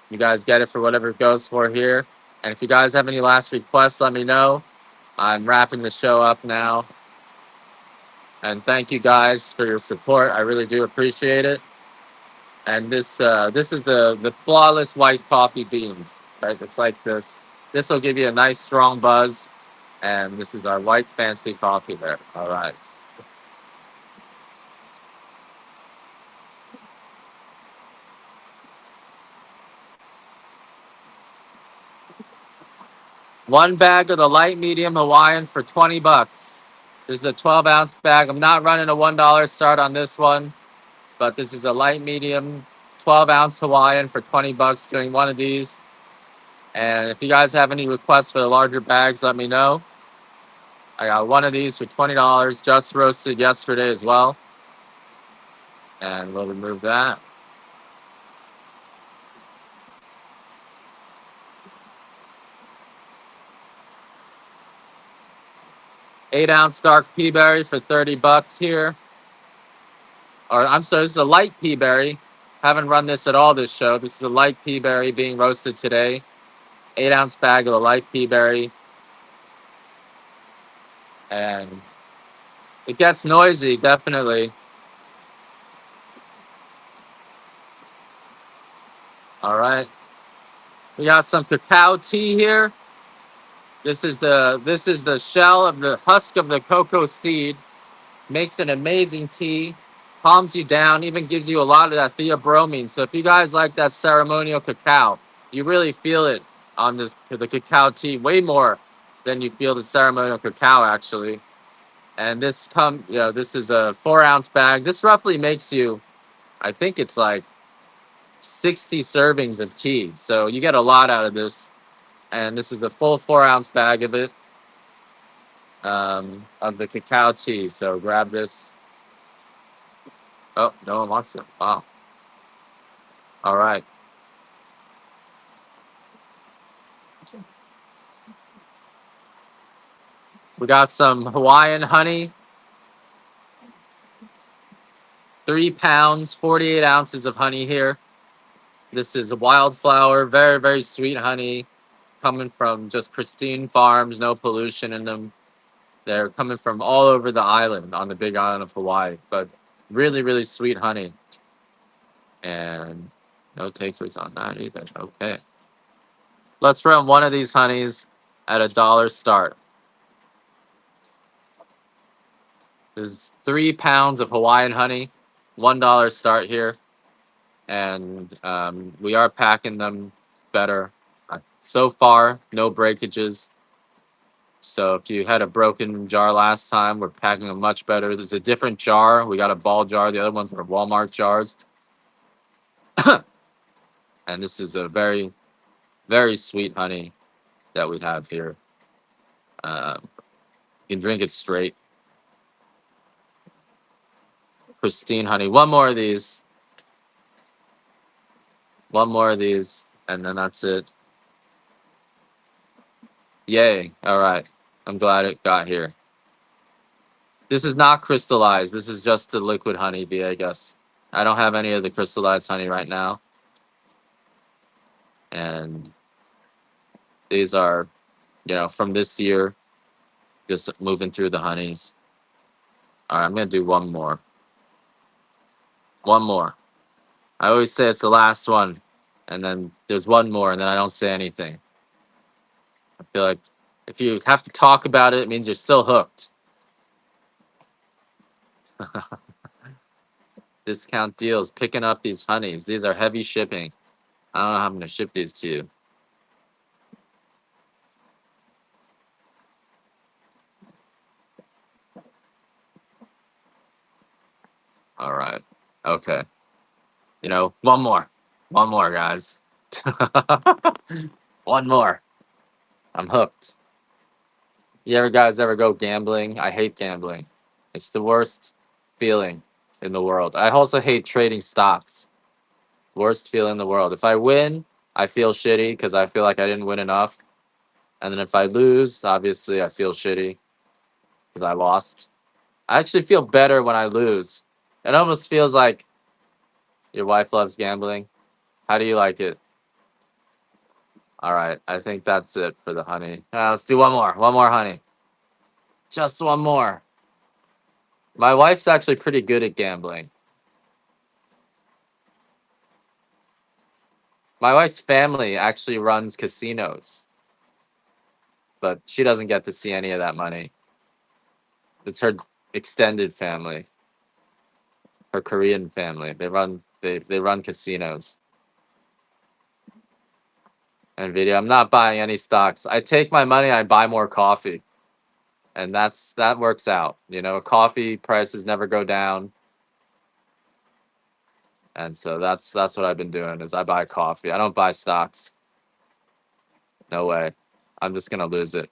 You guys get it for whatever it goes for here. And if you guys have any last requests, let me know. I'm wrapping the show up now. And thank you guys for your support. I really do appreciate it. And this is the flawless white coffee beans, right? It's like this. This will give you a nice strong buzz. And this is our White Fancy coffee there. All right. One bag of the light medium Hawaiian for 20 bucks. This is a 12-ounce bag. I'm not running a $1 start on this one, but this is a light medium 12-ounce Hawaiian for 20 bucks doing one of these. And if you guys have any requests for the larger bags, let me know. I got one of these for $20, just roasted yesterday as well. And we'll remove that. Eight-ounce dark pea berry for 30 bucks here. Or I'm sorry, this is a light pea berry. Haven't run this at all this show. This is a light pea berry being roasted today. 8-ounce bag of the light pea berry. And it gets noisy, definitely. All right. We got some cacao tea here. This is the shell of the husk of the cocoa seed. Makes an amazing tea. Calms you down, even gives you a lot of that theobromine. So if you guys like that ceremonial cacao, you really feel it on the cacao tea way more than you feel the ceremonial cacao actually. And this is a 4-ounce bag. This roughly makes you, I think it's like 60 servings of tea. So you get a lot out of this. And this is a full 4-ounce bag of it, of the cacao tea. So grab this. Oh, no one wants it. Wow. All right. We got some Hawaiian honey. 3 pounds, 48 ounces of honey here. This is a wildflower, very, very sweet honey coming from just pristine farms, no pollution in them. They're coming from all over the island on the big island of Hawaii, but really, really sweet honey. And no takers on that either. Okay. Let's run one of these honeys at $1 start. There's 3 pounds of Hawaiian honey, $1 start here. And we are packing them better. So far, no breakages. So if you had a broken jar last time, we're packing them much better. There's a different jar. We got a ball jar. The other ones are Walmart jars. And this is a very, very sweet honey that we have here. You can drink it straight. Pristine honey. One more of these. One more of these. And then that's it. Yay. All right. I'm glad it got here. This is not crystallized. This is just the liquid honey, Viegas. I don't have any of the crystallized honey right now. And these are, from this year, just moving through the honeys. All right, I'm going to do one more. One more. I always say it's the last one. and then there's one more, and then I don't say anything. I feel like if you have to talk about it, it means you're still hooked. Discount deals, picking up these honeys. These are heavy shipping. I don't know how I'm gonna ship these to you. All right. Okay. You know, one more. One more, guys. One more. I'm hooked. You ever guys ever go gambling? I hate gambling. It's the worst feeling in the world. I also hate trading stocks. Worst feeling in the world. If I win, I feel shitty because I feel like I didn't win enough. And then if I lose, obviously I feel shitty because I lost. I actually feel better when I lose. It almost feels like your wife loves gambling. How do you like it? All right, I think that's it for the honey. Let's do one more. One more honey. Just one more. My wife's actually pretty good at gambling. My wife's family actually runs casinos, but she doesn't get to see any of that money. It's her extended family, her Korean family. They run casinos. Nvidia. I'm not buying any stocks. I take my money, I buy more coffee. And that works out. You know, coffee prices never go down. And so that's what I've been doing is I buy coffee. I don't buy stocks. No way. I'm just gonna lose it.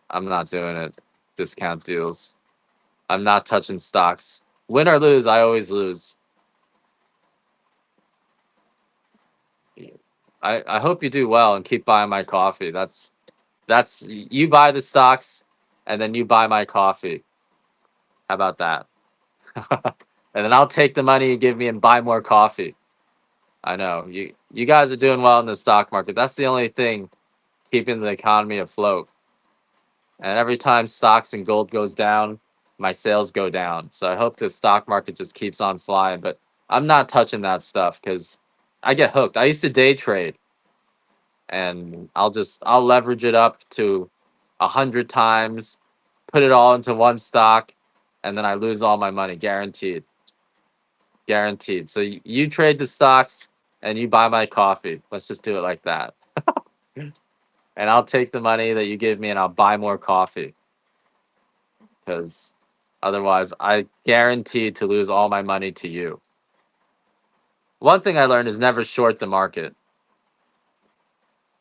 I'm not doing it. Discount deals. I'm not touching stocks. Win or lose, I always lose. I hope you do well and keep buying my coffee. That's you buy the stocks and then you buy my coffee. How about that? And then I'll take the money you give me and buy more coffee. I know you guys are doing well in the stock market. That's the only thing keeping the economy afloat. And every time stocks and gold goes down, my sales go down. So I hope the stock market just keeps on flying. But I'm not touching that stuff because I get hooked. I used to day trade, and I'll leverage it up to 100 times, put it all into one stock, and then I lose all my money, guaranteed, guaranteed. So you trade the stocks and you buy my coffee. Let's just do it like that. And I'll take the money that you give me and I'll buy more coffee because otherwise I guarantee to lose all my money to you. One thing I learned is never short the market.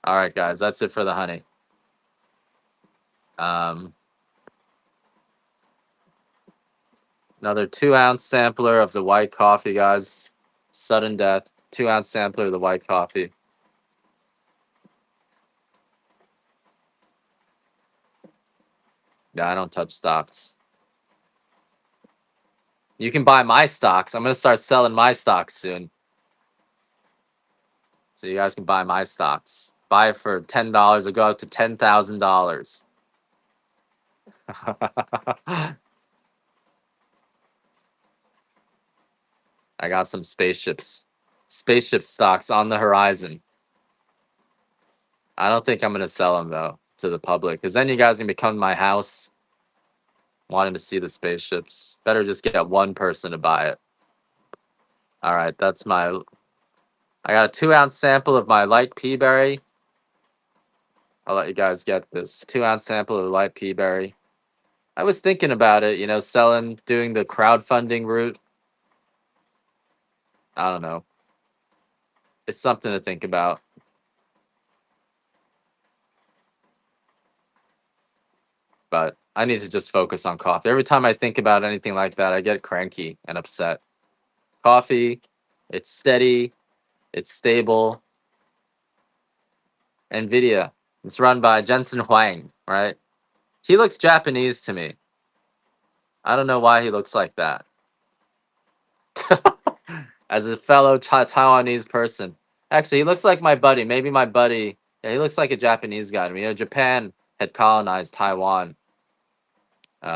All right, guys, that's it for the honey. Um, Another 2-ounce sampler of the white coffee, guys. Sudden death. 2-ounce sampler of the white coffee. Yeah, I don't touch stocks. You can buy my stocks. I'm going to start selling my stocks soon. So you guys can buy my stocks. Buy it for $10 or go up to $10,000. I got some spaceships. Spaceship stocks on the horizon. I don't think I'm going to sell them, though, to the public. Because then you guys can come to my house wanting to see the spaceships. Better just get one person to buy it. All right, that's my... I got a 2-ounce sample of my light pea berry. I'll let you guys get this 2-ounce sample of the light pea berry. I was thinking about it, you know, doing the crowdfunding route. I don't know. It's something to think about. But I need to just focus on coffee. Every time I think about anything like that, I get cranky and upset. Coffee, it's steady, it's stable. Nvidia, it's run by Jensen Huang, right? He looks Japanese to me. I don't know why he looks like that. As a fellow Taiwanese person. Actually, he looks like my buddy. Maybe my buddy. Yeah, he looks like a Japanese guy to me. You know, Japan had colonized Taiwan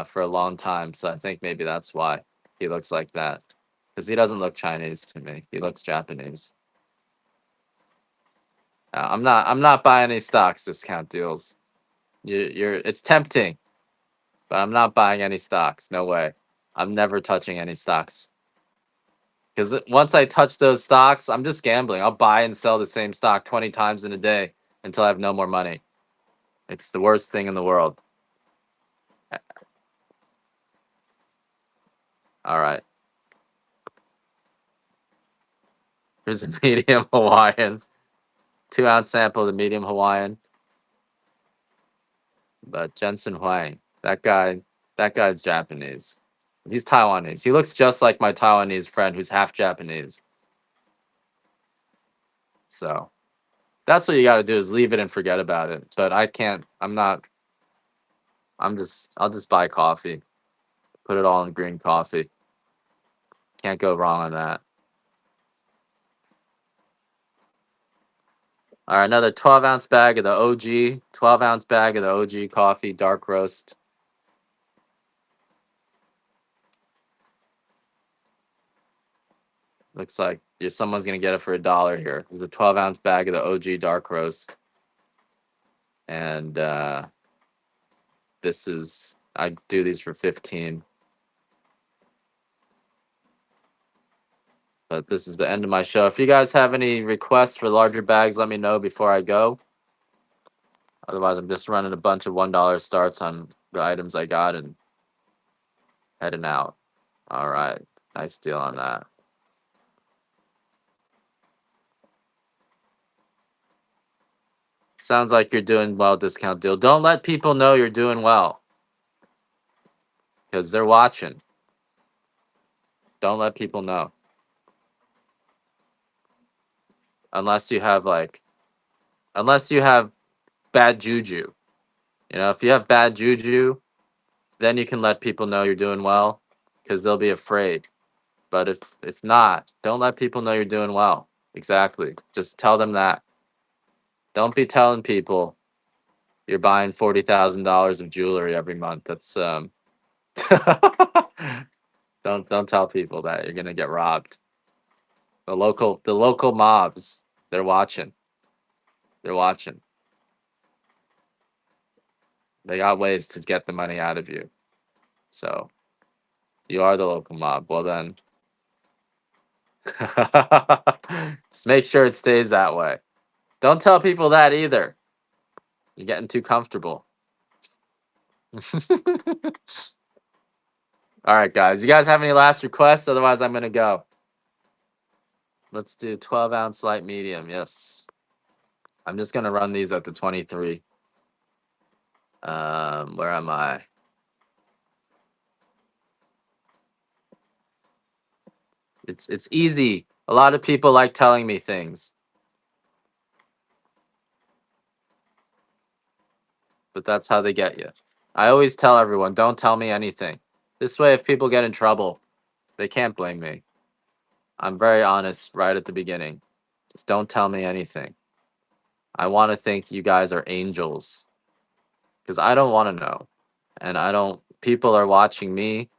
for a long time, so I think maybe that's why he looks like that. Because he doesn't look Chinese to me. He looks Japanese. I'm not buying any stocks discount deals. It's tempting, but I'm not buying any stocks. No way. I'm never touching any stocks. Because once I touch those stocks, I'm just gambling. I'll buy and sell the same stock 20 times in a day until I have no more money. It's the worst thing in the world. All right. Here's a medium Hawaiian. 2-ounce sample of the medium Hawaiian. But Jensen Huang, that guy's Japanese. He's Taiwanese. He looks just like my Taiwanese friend who's half Japanese. So that's what you got to do is leave it and forget about it. But I can't. I'm not. I'll just buy coffee. Put it all in green coffee. Can't go wrong on that. All right, another 12-ounce bag of the OG. 12-ounce bag of the OG coffee, dark roast. Looks like someone's gonna get it for $1 here. This is a 12-ounce bag of the OG dark roast, and I do these for 15. But this is the end of my show. If you guys have any requests for larger bags, let me know before I go. Otherwise, I'm just running a bunch of $1 starts on the items I got and heading out. All right, nice deal on that. Sounds like you're doing well, discount deal. Don't let people know you're doing well because they're watching. Don't let people know. Unless you have bad juju. If you have bad juju, then you can let people know you're doing well because they'll be afraid. But if not, don't let people know you're doing well. Exactly. Just tell them that. Don't be telling people you're buying $40,000 of jewelry every month. That's don't tell people that you're gonna get robbed. The local mobs, they're watching. They're watching. They got ways to get the money out of you. So you are the local mob. Well then, just make sure it stays that way. Don't tell people that either. You're getting too comfortable. All right, guys. You guys have any last requests? Otherwise, I'm gonna go. Let's do 12-ounce light medium. Yes. I'm just gonna run these at the 23. Where am I? It's easy. A lot of people like telling me things, but that's how they get you. I always tell everyone, don't tell me anything. This way, if people get in trouble, they can't blame me. I'm very honest right at the beginning. Just don't tell me anything. I want to think you guys are angels because I don't want to know. And I don't, people are watching me.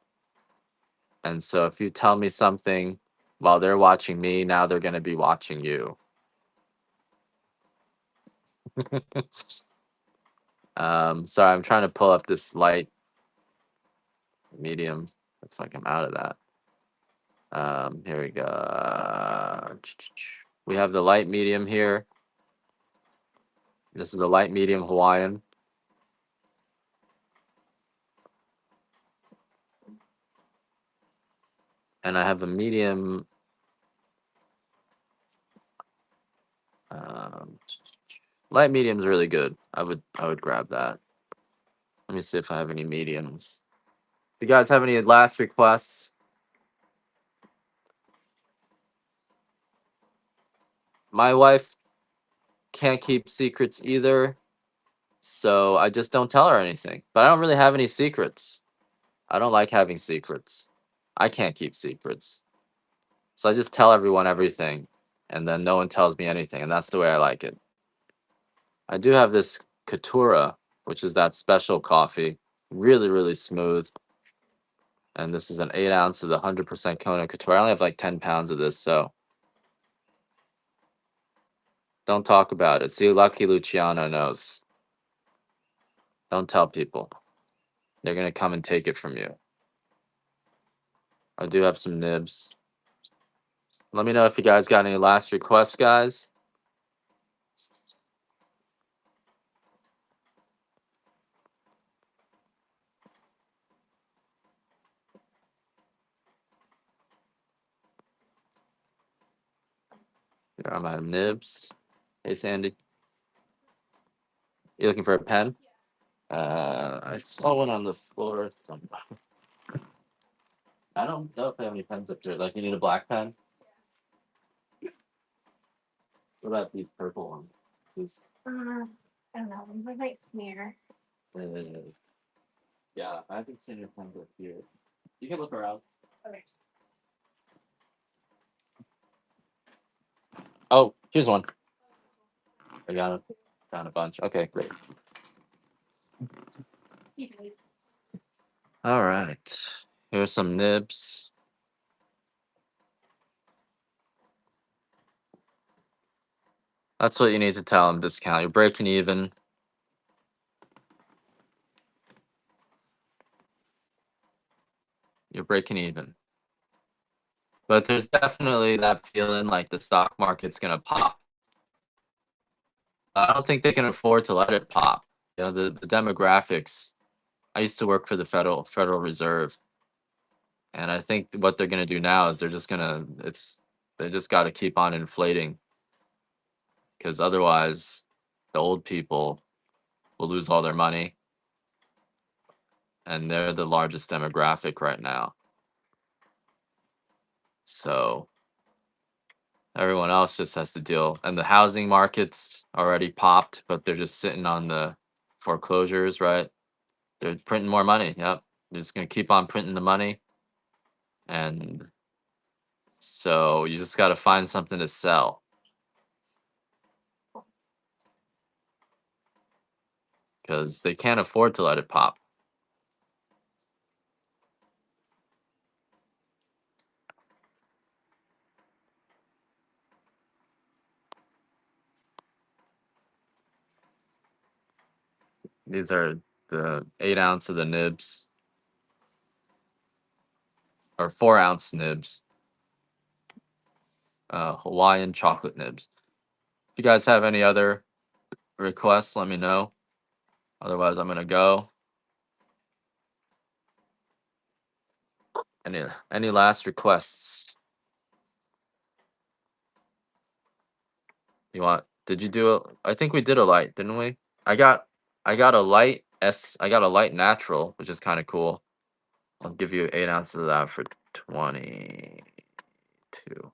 And so if you tell me something while they're watching me, now they're going to be watching you. Sorry, I'm trying to pull up this light medium. Looks like I'm out of that. Here we go. We have the light medium here. This is the light medium Hawaiian. And I have a medium. Light medium is really good. I would grab that. Let me see if I have any mediums. If you guys have any last requests, my wife can't keep secrets either, so I just don't tell her anything. But I don't really have any secrets. I don't like having secrets. I can't keep secrets. So I just tell everyone everything, and then no one tells me anything, and that's the way I like it. I do have this Katura, which is that special coffee. Really, really smooth. And this is an 8-ounce of the 100% Kona Couture. I only have like 10 pounds of this, so Don't talk about it. See, lucky Luciano knows. Don't tell people. They're gonna come and take it from you. I do have some nibs. Let me know if you guys got any last requests, guys. Here are my nibs. Hey, Sandy. You looking for a pen? I saw one on the floor somewhere. I don't know if I have any pens up there. Like, you need a black pen? What about these purple ones? These, I don't know. They might smear. uh, yeah, I haven't seen your pens up here. You can look around. Okay. Oh, here's one. I got it. Found a bunch. Okay, great. All right. Here's some nibs. That's what you need to tell them, discount. You're breaking even. You're breaking even. But there's definitely that feeling like the stock market's gonna pop. I don't think they can afford to let it pop. You know, the demographics. I used to work for the Federal Reserve, and I think what they're gonna do now is they just got to keep on inflating, because otherwise, the old people will lose all their money, and they're the largest demographic right now. So everyone else just has to deal, and the housing market's already popped, but they're just sitting on the foreclosures, right? They're printing more money. Yep. They're just gonna keep on printing the money. And so you just gotta find something to sell. Because they can't afford to let it pop. These are the 8 ounce of the nibs. Or 4 ounce nibs. Hawaiian chocolate nibs. If you guys have any other requests, let me know. Otherwise, I'm gonna go. Any last requests? You want? Did you do a? I think we did a light, didn't we? I got I got a light S. I got a light natural, which is kind of cool. I'll give you 8 ounces of that for 22.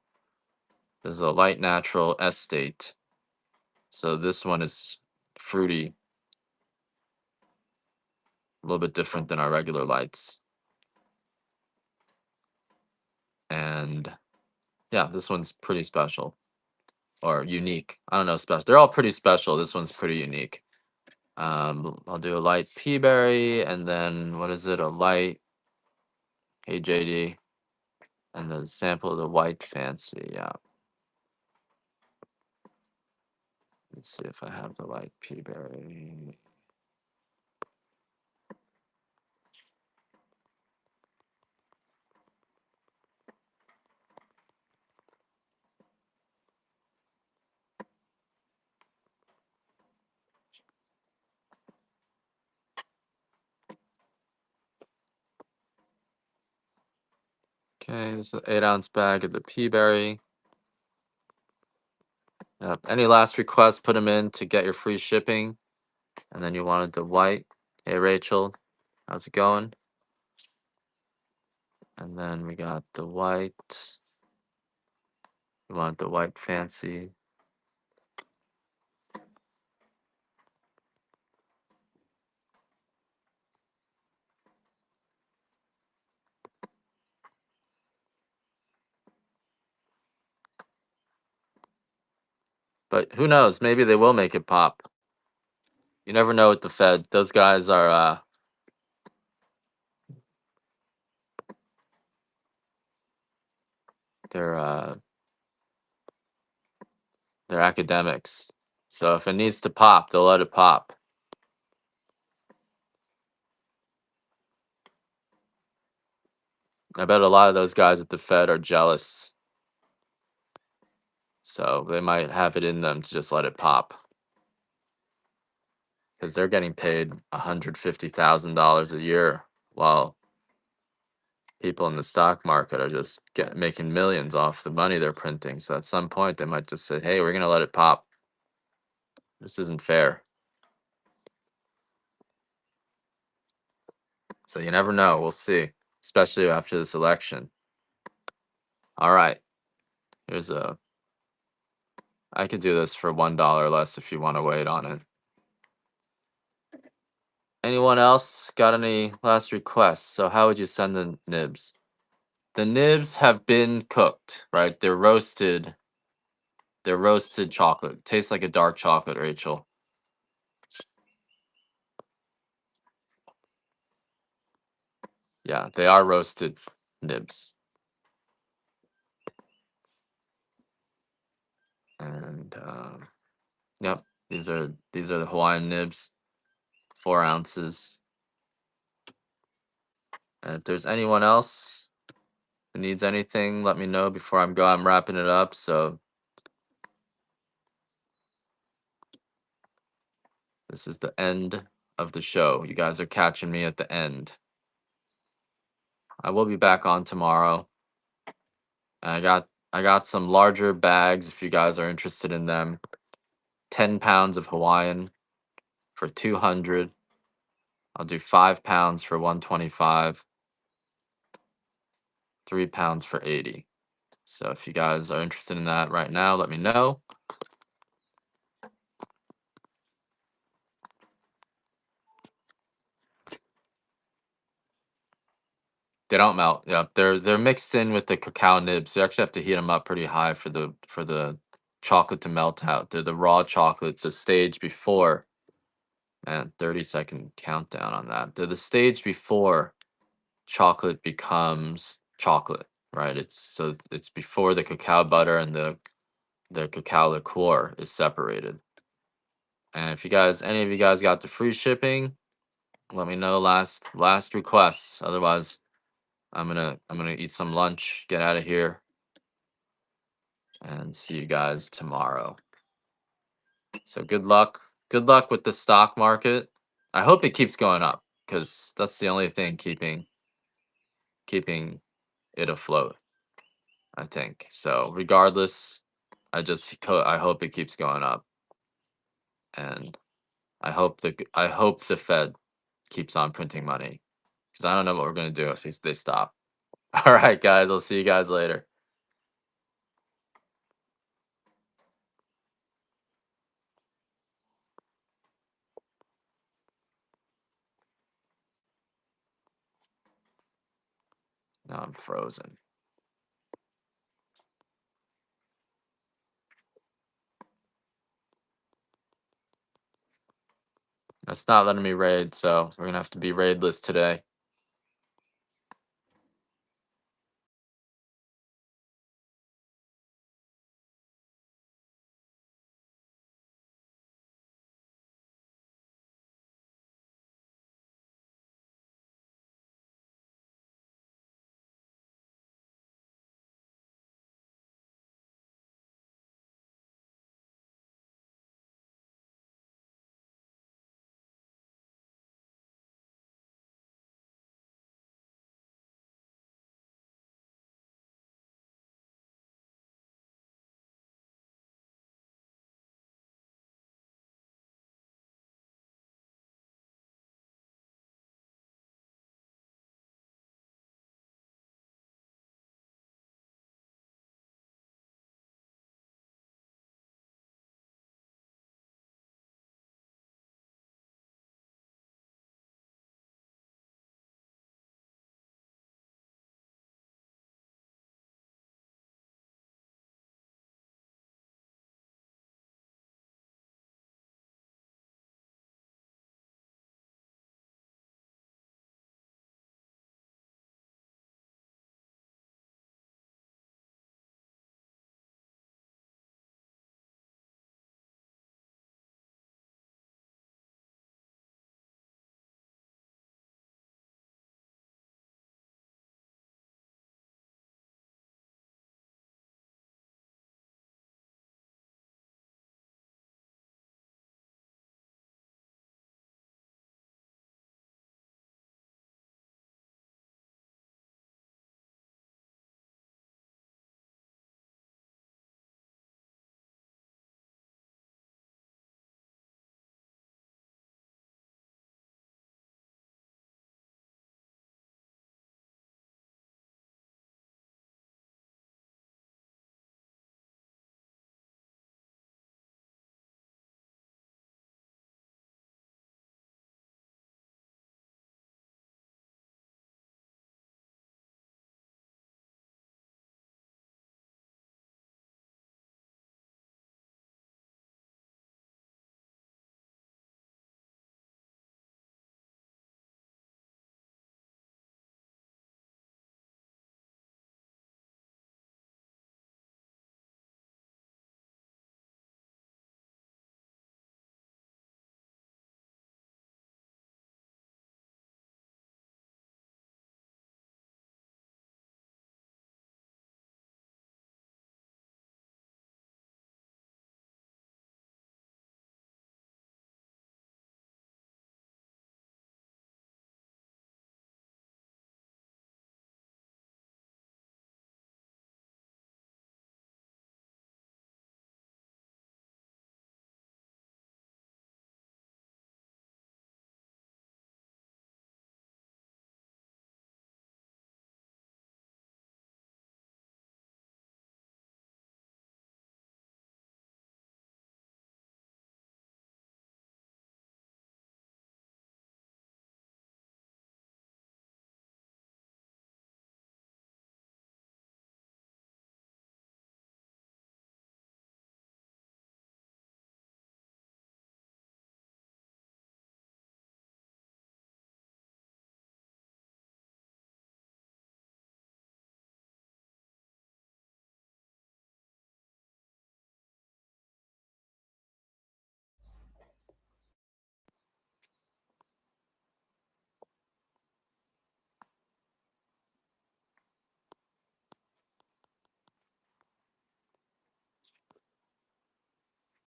This is a light natural estate. So this one is fruity, a little bit different than our regular lights. And yeah, this one's pretty special or unique. I don't know, special. They're all pretty special. This one's pretty unique. I'll do a light peaberry, and then what is it? A light, hey JD, and then sample of the white fancy. Yeah. Let's see if I have the light peaberry. Okay, this is an 8 ounce bag of the peaberry. Any last requests, put them in to get your free shipping. And then you wanted the white. Hey, Rachel, how's it going? And then we got the white. You want the white fancy. But who knows? Maybe they will make it pop. You never know with the Fed. Those guys are they're They're academics. So if it needs to pop, they'll let it pop. I bet a lot of those guys at the Fed are jealous. So they might have it in them to just let it pop. Because they're getting paid $150,000 a year while people in the stock market are just making millions off the money they're printing. So at some point, they might just say, hey, we're going to let it pop. This isn't fair. So you never know. We'll see, especially after this election. All right. I could do this for $1 less if you want to wait on it. Anyone else got any last requests? So how would you send the nibs? The nibs have been cooked, right? They're roasted. They're roasted chocolate. Tastes like a dark chocolate, Rachel. Yeah, they are roasted nibs. And yep, these are the Hawaiian nibs, 4 ounces. And if there's anyone else who needs anything, let me know before I'm wrapping it up. So this is the end of the show. You guys are catching me at the end. I will be back on tomorrow. And I got some larger bags if you guys are interested in them. 10 pounds of Hawaiian for 200. I'll do 5 pounds for 125. 3 pounds for 80. So if you guys are interested in that right now, let me know. They don't melt. Yeah, they're mixed in with the cacao nibs. So you actually have to heat them up pretty high for the chocolate to melt out. They're the raw chocolate, the stage before. Man, 30-second countdown on that. They're the stage before chocolate becomes chocolate, right? It's before the cacao butter and the cacao liqueur is separated. And if any of you guys got the free shipping, let me know last requests. Otherwise, I'm gonna eat some lunch, get out of here, and see you guys tomorrow. So good luck. Good luck with the stock market. I hope it keeps going up because that's the only thing keeping it afloat. I think so. Regardless, I hope it keeps going up, and I hope the Fed keeps on printing money because I don't know what we're gonna do if they stop. All right, guys. I'll see you guys later. Now I'm frozen. It's not letting me raid, so we're gonna have to be raidless today.